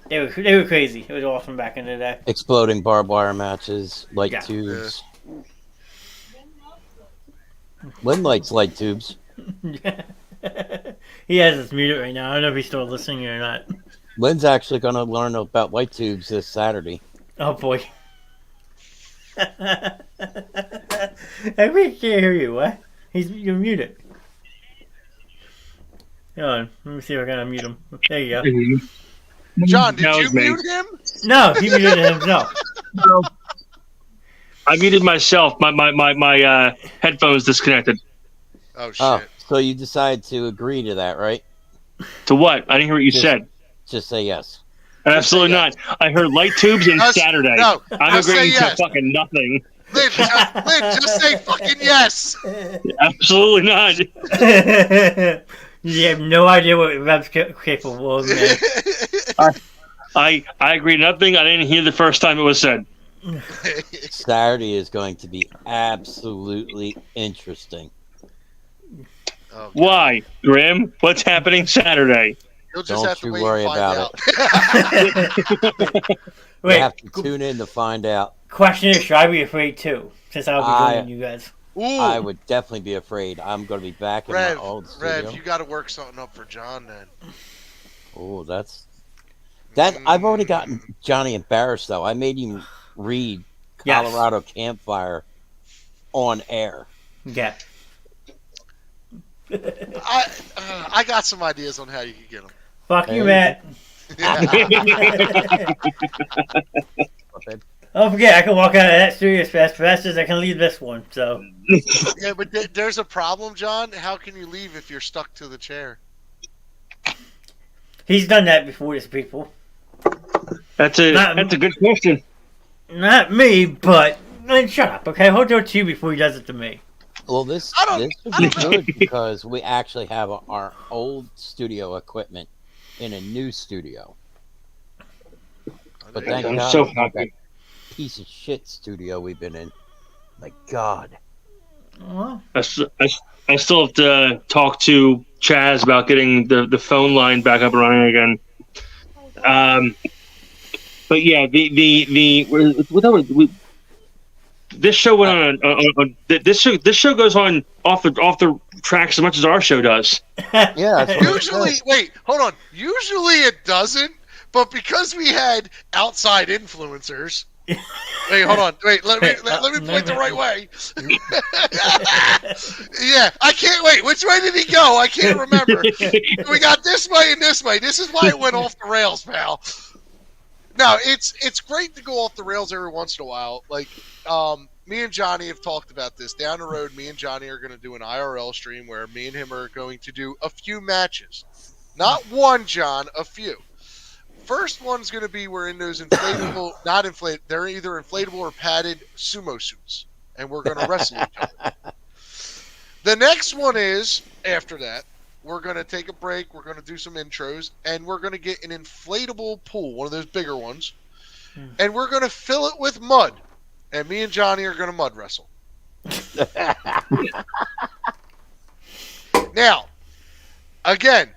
they were crazy. It was awesome back in the day. Exploding barbed wire matches, light tubes. Lynn likes light tubes. He has us muted right now. I don't know if he's still listening or not. Lynn's actually going to learn about light tubes this Saturday. Oh boy. I really can't hear you. What? You're muted. Hold on. Let me see if I can unmute him. There you go. John, did you mute him? No, he muted himself. No. I muted myself. My headphones disconnected. Oh, shit. Oh, so you decided to agree to that, right? To what? I didn't hear what you said. Just say yes. Absolutely not. I heard light tubes and Saturday. No, I'm agreeing to fucking nothing. Lynn, just say fucking yes. Absolutely not. You have no idea what Reb's capable of, man. I agree to nothing. I didn't hear the first time it was said. Saturday is going to be absolutely interesting. Oh, why, Grim? What's happening Saturday? You'll just Don't have to you wait worry and find about out. Wait, you have to tune in to find out. question is, should I be afraid too? Since I'll be joining you guys. Ooh, I would definitely be afraid. I'm going to be back in my old studio. Rev, you got to work something up for John then. Oh, that. I've already gotten Johnny embarrassed though. I made him read Colorado Campfire on air. Yeah. I got some ideas on how you could get them. Fuck you, Matt. Don't forget, I can walk out of that studio as fast as I can leave this one. So. Yeah, but there's a problem, John. How can you leave if you're stuck to the chair? He's done that before to people. That's a good question. Not me, but shut up, okay? Hold on to you before he does it to me. Well, this would be good because we actually have our old studio equipment in a new studio. But thank I'm God, so happy. Piece of shit studio we've been in. My God. Well, I still have to talk to Chaz about getting the phone line back up and running again. But yeah, this show went on. This show goes on off the tracks as much as our show does. Yeah. That's what Usually, wait, hold on. Usually it doesn't, but because we had outside influencers, Wait, hold on. Wait, let me point the right way. Yeah, I can't wait. Which way did he go? I can't remember. We got this way and this way. This is why it went off the rails, pal. No, it's great to go off the rails every once in a while. Like, me and Johnny have talked about this. Down the road, me and Johnny are going to do an IRL stream where me and him are going to do a few matches. Not one, John, a few. First one's going to be we're in those inflatable, not inflated, they're either inflatable or padded sumo suits. And we're going to wrestle each other. The next one is, after that, we're going to take a break, we're going to do some intros, and we're going to get an inflatable pool, one of those bigger ones, and we're going to fill it with mud. And me and Johnny are going to mud wrestle. Now, again,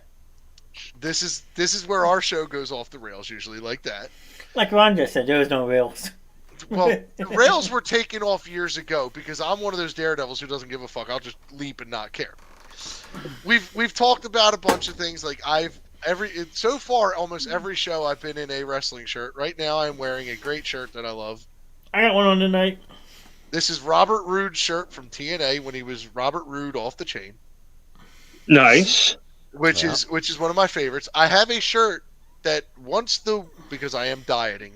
this is where our show goes off the rails, usually like that. Like Ron just said, there was no rails. Well, the rails were taken off years ago because I'm one of those daredevils who doesn't give a fuck. I'll just leap and not care. We've talked about a bunch of things. Like so far, almost every show I've been in a wrestling shirt. Right now, I'm wearing a great shirt that I love. I got one on tonight. This is Robert Roode's shirt from TNA when he was Robert Roode off the chain. Nice. Which is one of my favorites. I have a shirt that because I am dieting,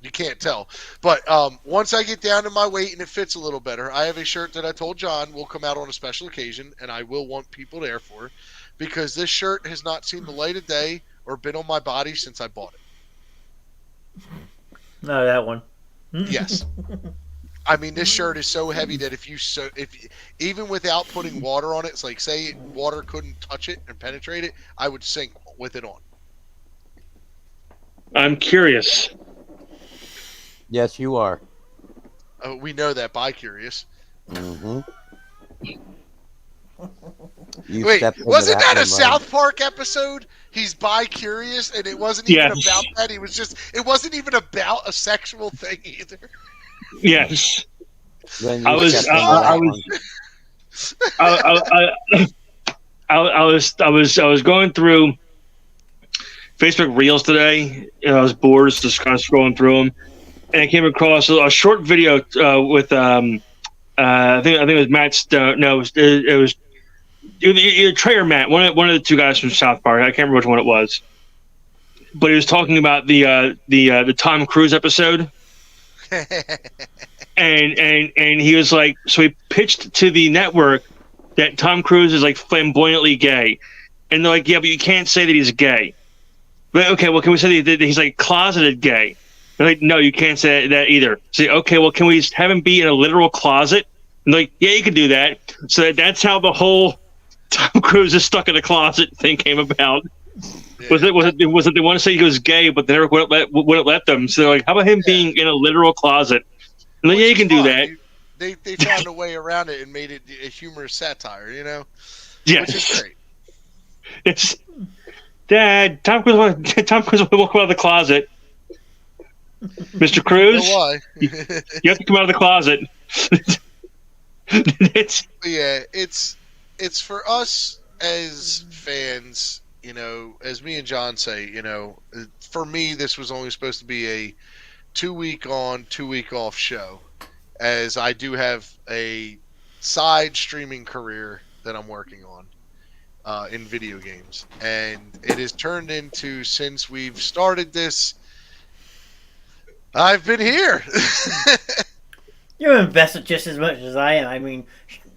you can't tell. But once I get down to my weight and it fits a little better, I have a shirt that I told John will come out on a special occasion, and I will want people there for, because this shirt has not seen the light of day or been on my body since I bought it. No, that one. Yes. I mean, this shirt is so heavy that if even without putting water on it, it's like, say water couldn't touch it and penetrate it, I would sink with it on. I'm curious. Yes, you are. We know that by curious. Mm-hmm. Wait, wasn't that a South Park episode? He's bi-curious, and it wasn't even about that. It wasn't even about a sexual thing either. Yes. I was going through Facebook Reels today, and I was bored, just kind of scrolling through them, and I came across a short video with I think it was Matt Stone. No, it was either Trey or Matt, one of the two guys from South Park. I can't remember which one it was, but he was talking about the Tom Cruise episode. And he was like, so he pitched to the network that Tom Cruise is like flamboyantly gay, and they're like, yeah, but you can't say that he's gay. But okay, well, can we say that he's like closeted gay? They're like, no, you can't say that either. Say, okay, well, can we just have him be in a literal closet? And they're like, yeah, you can do that. So that's how the whole Tom Cruise is stuck in a closet thing came about. Yeah. Was it they want to say he was gay, but they never wouldn't let them. So they're like, how about him being in a literal closet? And like, yeah, you can do that. They found a way around it and made it a humorous satire, Yeah. Which is great. It's Dad. Tom Cruise will walk out of the closet. Mr. Cruise, you know why? you have to come out of the closet. It's for us as fans, as me and John say, for me, this was only supposed to be a 2-week on, 2-week off show, as I do have a side streaming career that I'm working on in video games. And it has turned into, since we've started this, I've been here. You're invested just as much as I am. I mean,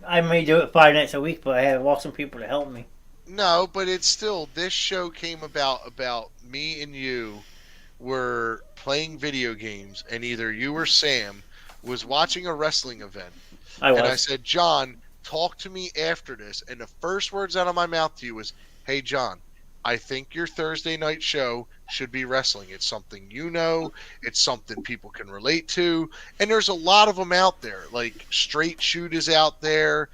I may do it 5 nights a week, but I have awesome people to help me. No, but it's still, this show came about me and you were playing video games, and either you or Sam was watching a wrestling event. I said, John, talk to me after this. And the first words out of my mouth to you was, hey, John, I think your Thursday night show should be wrestling. It's something it's something people can relate to, and there's a lot of them out there. Like Straight Shoot is out there.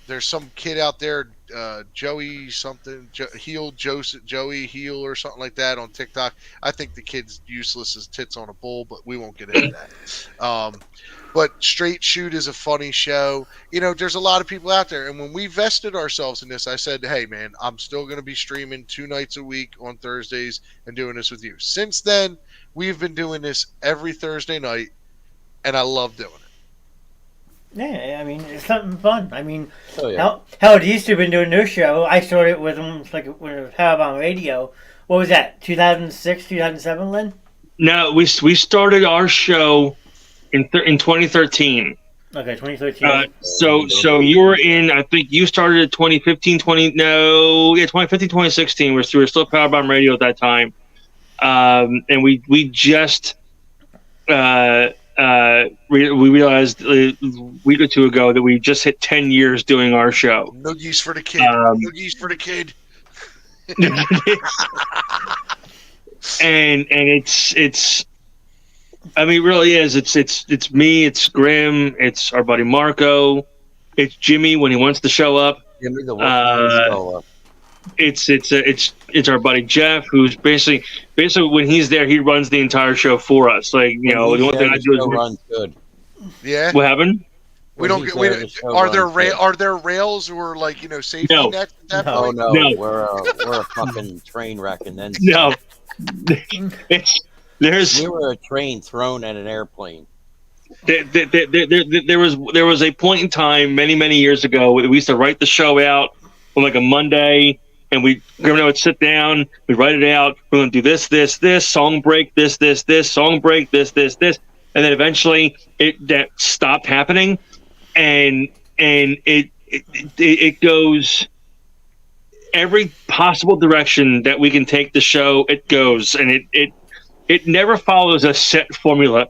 There's some kid out there, Joey something, Joey Heel or something like that on TikTok. I think the kid's useless as tits on a bull, but we won't get into that. But Straight Shoot is a funny show. There's a lot of people out there. And when we vested ourselves in this, I said, hey, man, I'm still going to be streaming 2 nights a week on Thursdays and doing this with you. Since then, we've been doing this every Thursday night, and I love doing it. Yeah, I mean, it's something fun. I mean, Oh, yeah. hell, these two have been doing their show. I started with them like when it was Paramount Radio. What was that? 2006, 2007, Lynn? No, we started our show in 2013. Okay, 2013. So you were in, I think you started at 2015, 2015, 2016. We were still Powerbomb Radio at that time. And we just, we realized a week or two ago that we just hit 10 years doing our show. Noogies for the kid. Noogies for the kid. and it's I mean, it really is. It's me. It's Grim. It's our buddy Marco. It's Jimmy when he wants to show up. Jimmy the Wolf. It's our buddy Jeff, who's basically when he's there, he runs the entire show for us. Like, you know, the one thing I do is runs good. Yeah. What happened? We don't get. Are there rails or like, you know, safety nets at that point? No. We're a fucking train wreck, and then no. We were a train thrown at an airplane. There was a point in time many years ago where we used to write the show out on like a Monday, and Grim and I would sit down, we'd write it out. We're going to do this, song break, this, song break, this, and then eventually that stopped happening, and it goes every possible direction that we can take the show. It goes, and it never follows a set formula.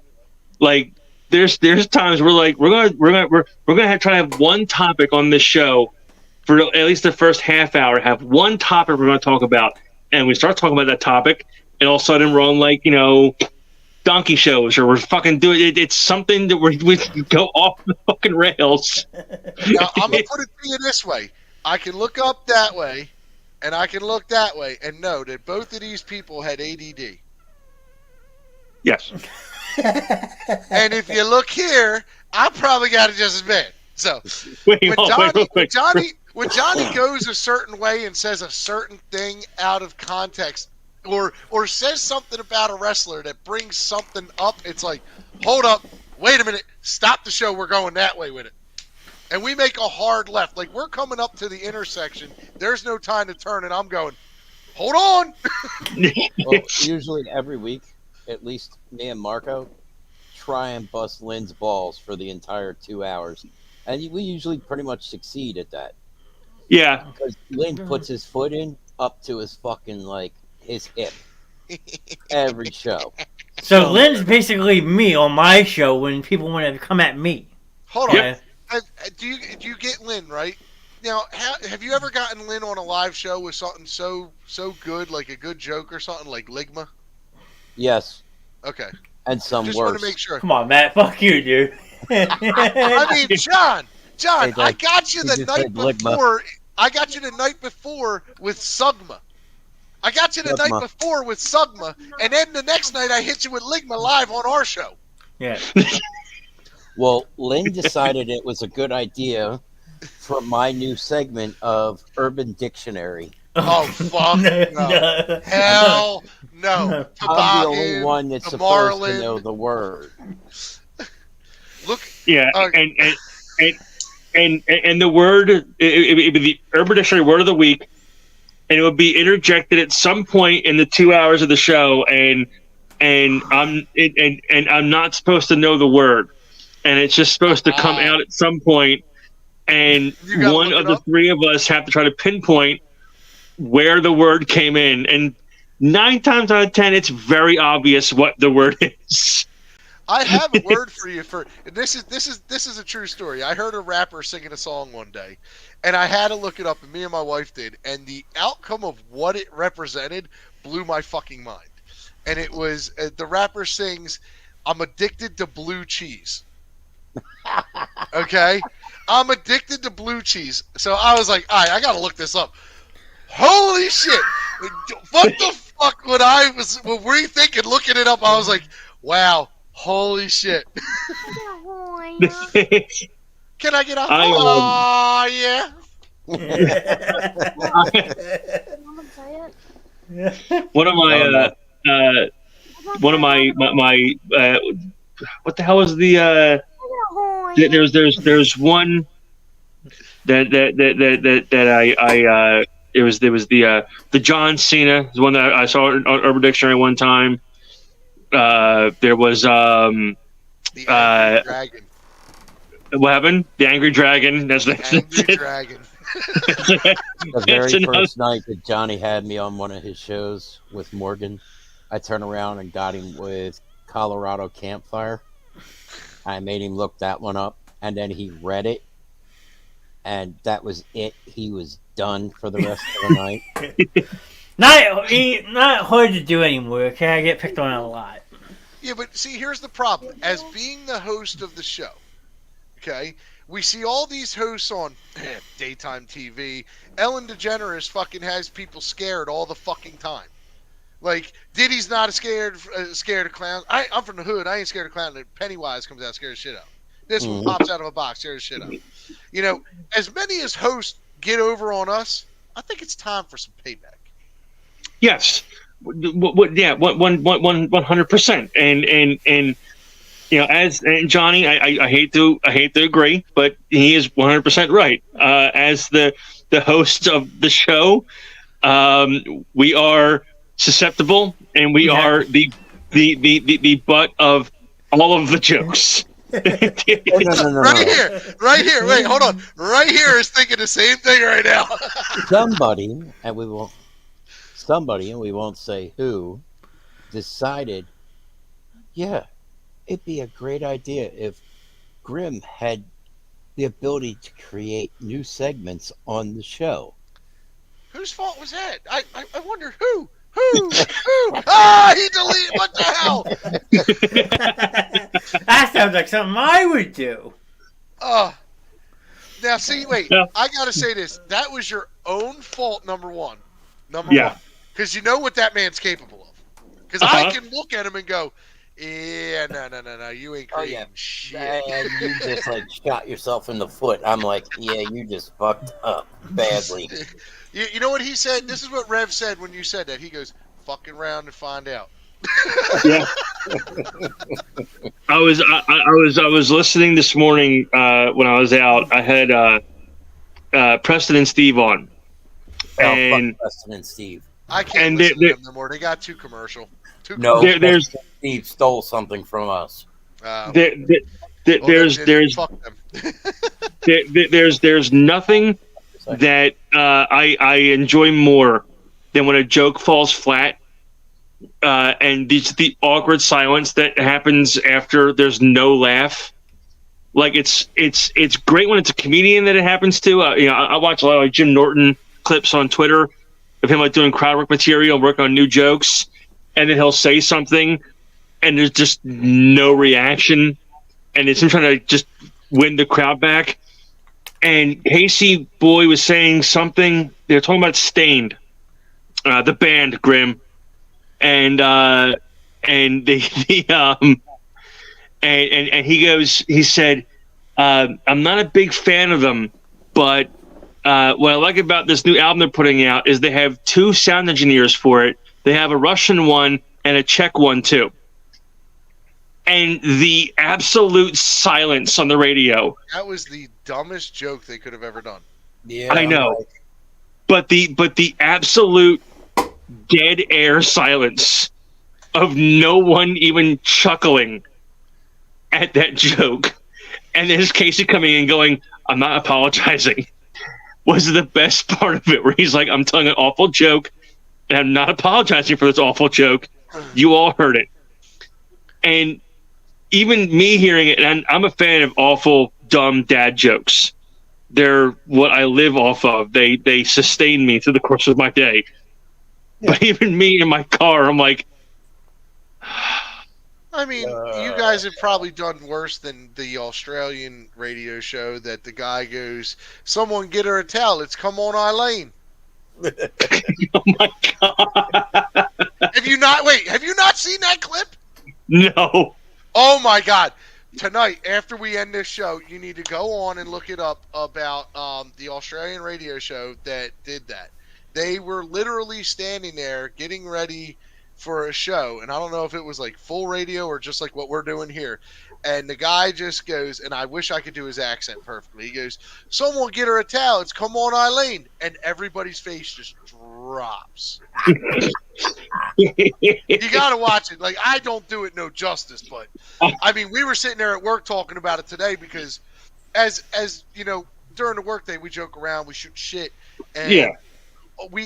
Like there's times we're like we're gonna try to have one topic on this show for at least the first half hour. Have one topic we're gonna talk about, and we start talking about that topic, and all of a sudden we're on like, you know, donkey shows, or we're fucking doing it. It's something that we go off the fucking rails. Now, I'm gonna put it to you this way: I can look up that way, and I can look that way, and know that both of these people had ADD. Yes. And if you look here, I probably got it just as bad. So when Johnny goes a certain way and says a certain thing out of context, or says something about a wrestler that brings something up, it's like, hold up, wait a minute, stop the show, we're going that way with it. And we make a hard left. Like, we're coming up to the intersection, there's no time to turn, and I'm going, hold on. Well, usually every week, at least me and Marco try and bust Lynn's balls for the entire 2 hours. And we usually pretty much succeed at that. Yeah. Because Lynn puts his foot in up to his fucking, like, his hip. Every show. So Lynn's basically me on my show when people want to come at me. Hold on. Do you get Lynn, right? Now, have you ever gotten Lynn on a live show with something so good, like a good joke or something, like Ligma? Yes. Okay. And some Just worse. want to make sure. Come on, Matt. Fuck you, dude. I mean, John, Hey, I got you the night before. Ligma. I got you the night before with Sugma. I got you the night before with Sugma, and then the next night I hit you with Ligma live on our show. Yeah. Well, Lynn decided it was a good idea for my new segment of Urban Dictionary. Oh, fuck no. Hell no. I'm the only one that's supposed to know the word. Look. Yeah, and the word, it would be the Urban Dictionary word of the week, and it would be interjected at some point in the 2 hours of the show, and I'm not supposed to know the word, and it's just supposed to come out at some point, and one of the three of us have to try to pinpoint where the word came in, and 9 times out of 10, it's very obvious what the word is. I have a word for you this is a true story. I heard a rapper singing a song one day, and I had to look it up, and me and my wife did, and the outcome of what it represented blew my fucking mind. And it was the rapper sings, "I'm addicted to blue cheese." Okay, I'm addicted to blue cheese. So I was like, all right, I gotta look this up. Holy shit! What the fuck? When we thinking looking it up, I was like, wow. Holy shit. Can I get a yeah? One of my one of my what the hell is the there's one that I there was the John Cena is one that I saw on Urban Dictionary one time. There was The Angry Dragon. what happened? The Angry Dragon. That's Angry Dragon. The very first night that Johnny had me on one of his shows with Morgan, I turned around and got him with Colorado Campfire. I made him look that one up, and then he read it, and that was it. He was done for the rest of the night. Not hard to do anymore. Okay, I get picked on a lot. Yeah, but see, here's the problem. As being the host of the show, okay, we see all these hosts on daytime TV. Ellen DeGeneres fucking has people scared all the fucking time. Like, Diddy's not scared of clowns. I'm from the hood. I ain't scared of clowns. Pennywise comes out, scares the shit out. This one pops out of a box, scares the shit out. You know, as many as hosts get over on us, I think it's time for some payback. Yes. Yeah, 100%. And you know, as and Johnny, I hate to agree, but he is 100% right. As the host of the show, we are susceptible, and we are the butt of all of the jokes. No. Right here. Wait, hold on. Right here is thinking the same thing right now. Somebody, and we won't say who, decided, yeah, it'd be a great idea if Grimm had the ability to create new segments on the show. Whose fault was that? I wonder who? Ah, he deleted. What the hell? That sounds like something I would do. Now, see, wait. I gotta say this. That was your own fault, number one. Number one. Because you know what that man's capable of. Because I can look at him and go, yeah, no, you ain't creating shit. And you just shot yourself in the foot. I'm like, yeah, you just fucked up badly. You know what he said? This is what Rev said when you said that. He goes, fucking around and find out. Yeah. I was listening this morning when I was out. I had Preston and Steve on. And fuck Preston and Steve. I can't listen to them no more. They got too commercial. There's Steve stole something from us. There's nothing that I enjoy more than when a joke falls flat, and the awkward silence that happens after there's no laugh. Like it's great when it's a comedian that it happens to. I watch a lot of Jim Norton clips on Twitter of him doing crowd work material, working on new jokes, and then he'll say something, and there's just no reaction, and it's him trying to just win the crowd back. And Casey Boy was saying something. They're talking about Stained, the band Grimm, and he goes. He said, "I'm not a big fan of them, but what I like about this new album they're putting out is they have two sound engineers for it. They have a Russian one and a Czech one too." And the absolute silence on the radio. That was the dumbest joke they could have ever done. Yeah, I know. But the absolute dead air silence of no one even chuckling at that joke. And then his Casey coming in and going, "I'm not apologizing," was the best part of it, where he's like, "I'm telling an awful joke, and I'm not apologizing for this awful joke. You all heard it." And even me hearing it, and I'm a fan of awful, dumb dad jokes. They're what I live off of. They sustain me through the course of my day. Yeah. But even me in my car, I'm like... I mean, you guys have probably done worse than the Australian radio show that the guy goes, "Someone get her a towel. It's Come On Eileen." Oh my God. Have you not seen that clip? No. Oh my God. Tonight, after we end this show, you need to go on and look it up about the Australian radio show that did that. They were literally standing there getting ready for a show, and I don't know if it was like full radio or just like what we're doing here. And the guy just goes, and I wish I could do his accent perfectly. He goes, "Someone get her a towel. It's come on, Eileen." And everybody's face just drops. You got to watch it. Like, I don't do it no justice, but I mean, we were sitting there at work talking about it today because as you know, during the workday, we joke around, we shoot shit. And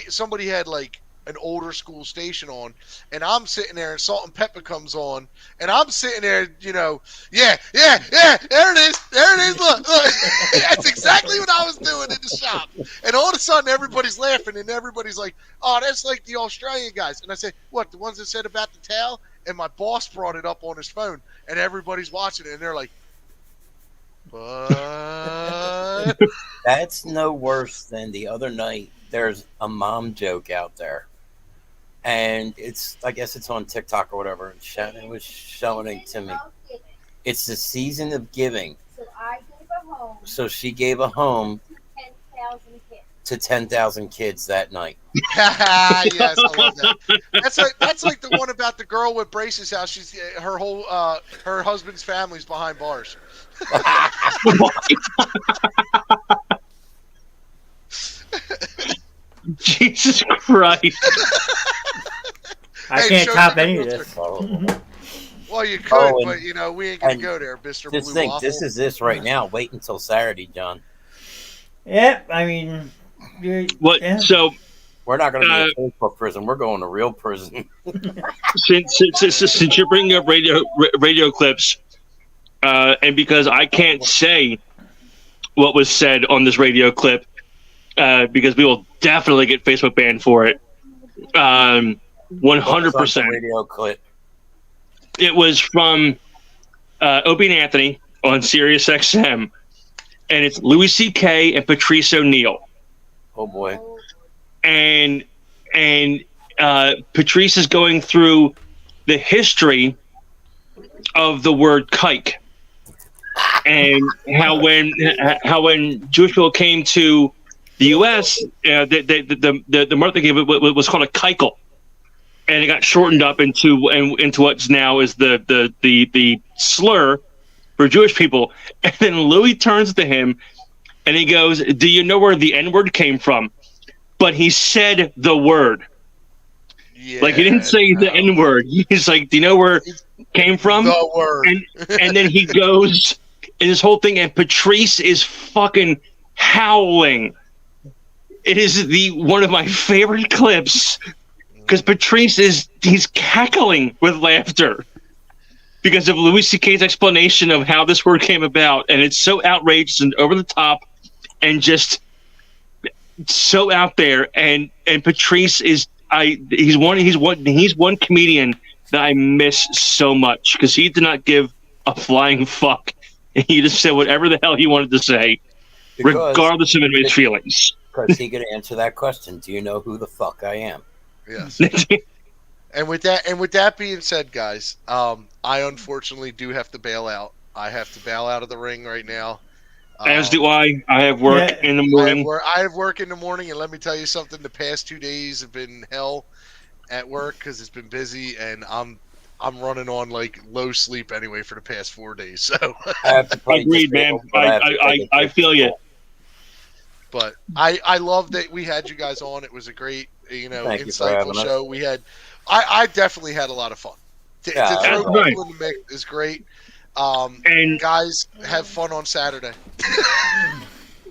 somebody had like an older school station on, and I'm sitting there, and Salt and Pepper comes on, and I'm sitting there, you know, yeah, there it is, look. That's exactly what I was doing in the shop. And all of a sudden, everybody's laughing, and everybody's like, "Oh, that's like the Australian guys." And I said, "What, the ones that said about the towel?" And my boss brought it up on his phone, and everybody's watching it, and they're like, "What?" That's no worse than the other night. There's a mom joke out there, and I guess it's on TikTok or whatever. And Shannon was showing it to me. It's the season of giving. So I gave a home So she gave a home to 10,000 kids. to 10,000 kids that night. Yes, I love that. That's like the one about the girl with braces. How she's her husband's family's behind bars. Jesus Christ. I Hey, can't show top me any of the this. Well, you could, and- but you know we ain't gonna and go there, Mister Just Blue think, Waffle. this is this right now. Wait until Saturday, John. Yep, I mean, What? yeah. So We're not going to be in Facebook prison. We're going to real prison. since you're bringing up radio clips, and because I can't say what was said on this radio clip, because we will definitely get Facebook banned for it. 100%. Radio clip. It was from Opie and Anthony on Sirius XM, and it's Louis C.K. and Patrice O'Neill. Oh boy. And Patrice is going through the history of the word kike, and how when Jewish people came to the U.S., the mark they gave it was called a kikel, and it got shortened up into what's now is the slur for Jewish people. And then Louis turns to him and he goes, "Do you know where the N-word came from?" But he said the word. Yeah, Like, he didn't say the N-word. He's like, "Do you know where it came from?" the word. And then he goes in this whole thing, and Patrice is fucking howling. It is one of my favorite clips, because Patrice he's cackling with laughter because of Louis C.K.'s explanation of how this word came about, and it's so outrageous and over the top and just so out there. And Patrice he's one comedian that I miss so much, because he did not give a flying fuck. He just said whatever the hell he wanted to say, regardless of anybody's feelings. Because he could answer that question. Do you know who the fuck I am? Yes. And with that being said, guys, I unfortunately do have to bail out. I have to bail out of the ring right now. As do I. I have work in the morning. I have work in the morning, and let me tell you something. The past 2 days have been hell at work because it's been busy, and I'm running on like low sleep anyway for the past 4 days. So agreed, man. I feel you. But I love that we had you guys on. It was a great, insightful show. We had, I definitely had a lot of fun. To throw people in the mix is great. And guys, have fun on Saturday.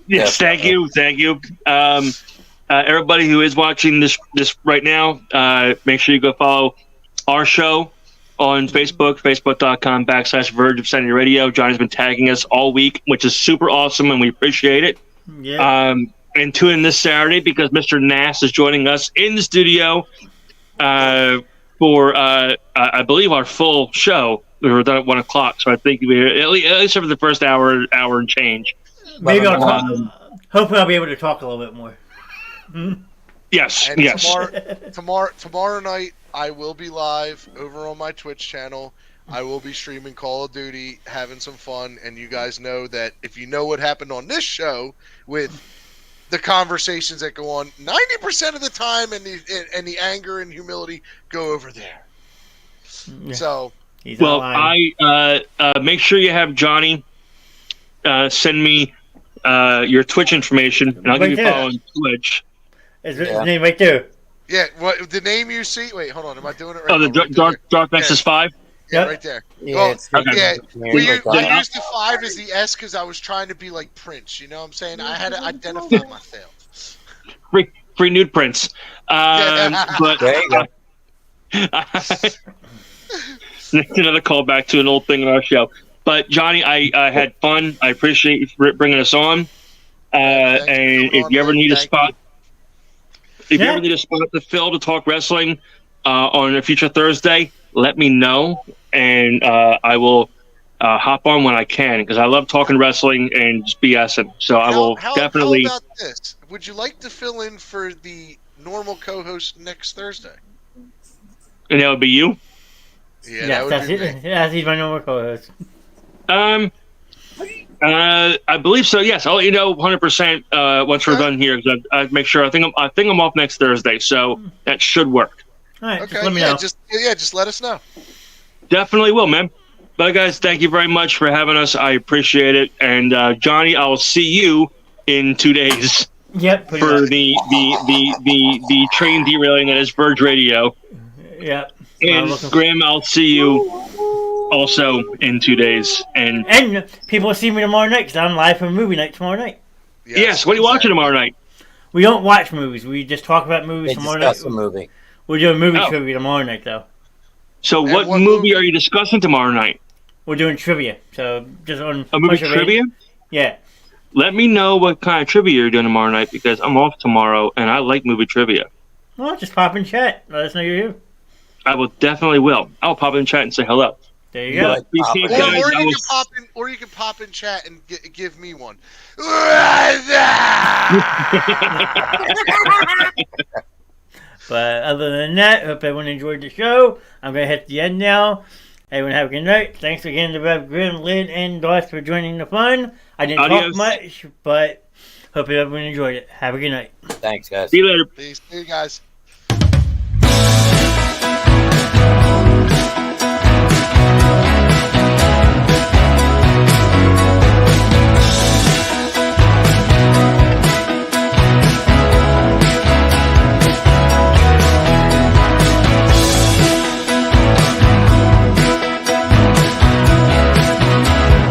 Yes, thank you. Everybody who is watching this right now, make sure you go follow our show on Facebook, facebook.com/Verge of Sanity Radio. Johnny's been tagging us all week, which is super awesome, and we appreciate it. Yeah. And tune in this Saturday, because Mr. Knast is joining us in the studio for, I believe, our full show. We were done at 1 o'clock, so I think we're at least for the first hour and change. Maybe I'll talk. Hopefully, I'll be able to talk a little bit more. Yes, and yes. Tomorrow night, I will be live over on my Twitch channel. I will be streaming Call of Duty, having some fun, and you guys know that if you know what happened on this show with the conversations that go on 90% of the time, and the anger and humility go over there. Yeah. So, He's Well, online. I make sure you have Johnny send me your Twitch information, and I'll give you a Right there. follow on Twitch. Is Yeah. his name right there? yeah, what the name you see? Wait, hold on. Am I doing it right? Oh, the right there. DarthNexxu5. Yeah, Yep. right there. Yeah, Well, it's okay. Yeah, Like I used the 5 as the S because I was trying to be like Prince. You know what I'm saying? I had to identify myself. Free nude prints. But There you go. another callback to an old thing on our show. But Johnny, I had fun. I appreciate you for bringing us on. Thanks for And coming if on, you ever man. need a Thank spot, if you Yeah. ever need a spot to fill to talk wrestling on a future Thursday, let me know, and I will hop on when I can because I love talking wrestling and just BSing. So I will How definitely. about this? Would you like to fill in for the normal co-host next Thursday? And that would be you. Yeah, Yeah, that would be me. that's he's my normal co-host. I believe so. Yes, I'll let you know 100% once we're Okay. done here. 'Cause I make sure. I think I'm off next Thursday, so that should work. All right, Okay, just let me yeah, know. just let us know. Definitely will, man. But guys, thank you very much for having us. I appreciate it. And Johnny, I will see you in 2 days Yep. Pretty for much. the train derailing that is Verge Radio. Yep. And looking- Graham, I'll see you also in 2 days. And And people will see me tomorrow night because I'm live for movie night tomorrow night. yes, what are you watching tomorrow night? We don't watch movies. We just talk about movies They tomorrow discuss night. the movie. We're doing movie Oh. trivia tomorrow night, though. So And what what movie movie? are you discussing tomorrow night? We're doing trivia. So just on A movie bunch of trivia? Yeah. Let me know what kind of trivia you're doing tomorrow night because I'm off tomorrow and I like movie trivia. Well, just pop in chat. Let us know you're here. I will definitely will. I'll pop in chat and say hello. There you You go. like Appreciate Papa. guys. Or I you will- can pop in, chat and give me one. But other than that, hope everyone enjoyed the show. I'm going to hit the end now. Everyone have a good night. Thanks again to Rev Grim, Lynn, and Darth for joining the fun. I didn't Adios. talk much, but hope everyone enjoyed it. Have a good night. Thanks, guys. See you later. Peace, see you guys.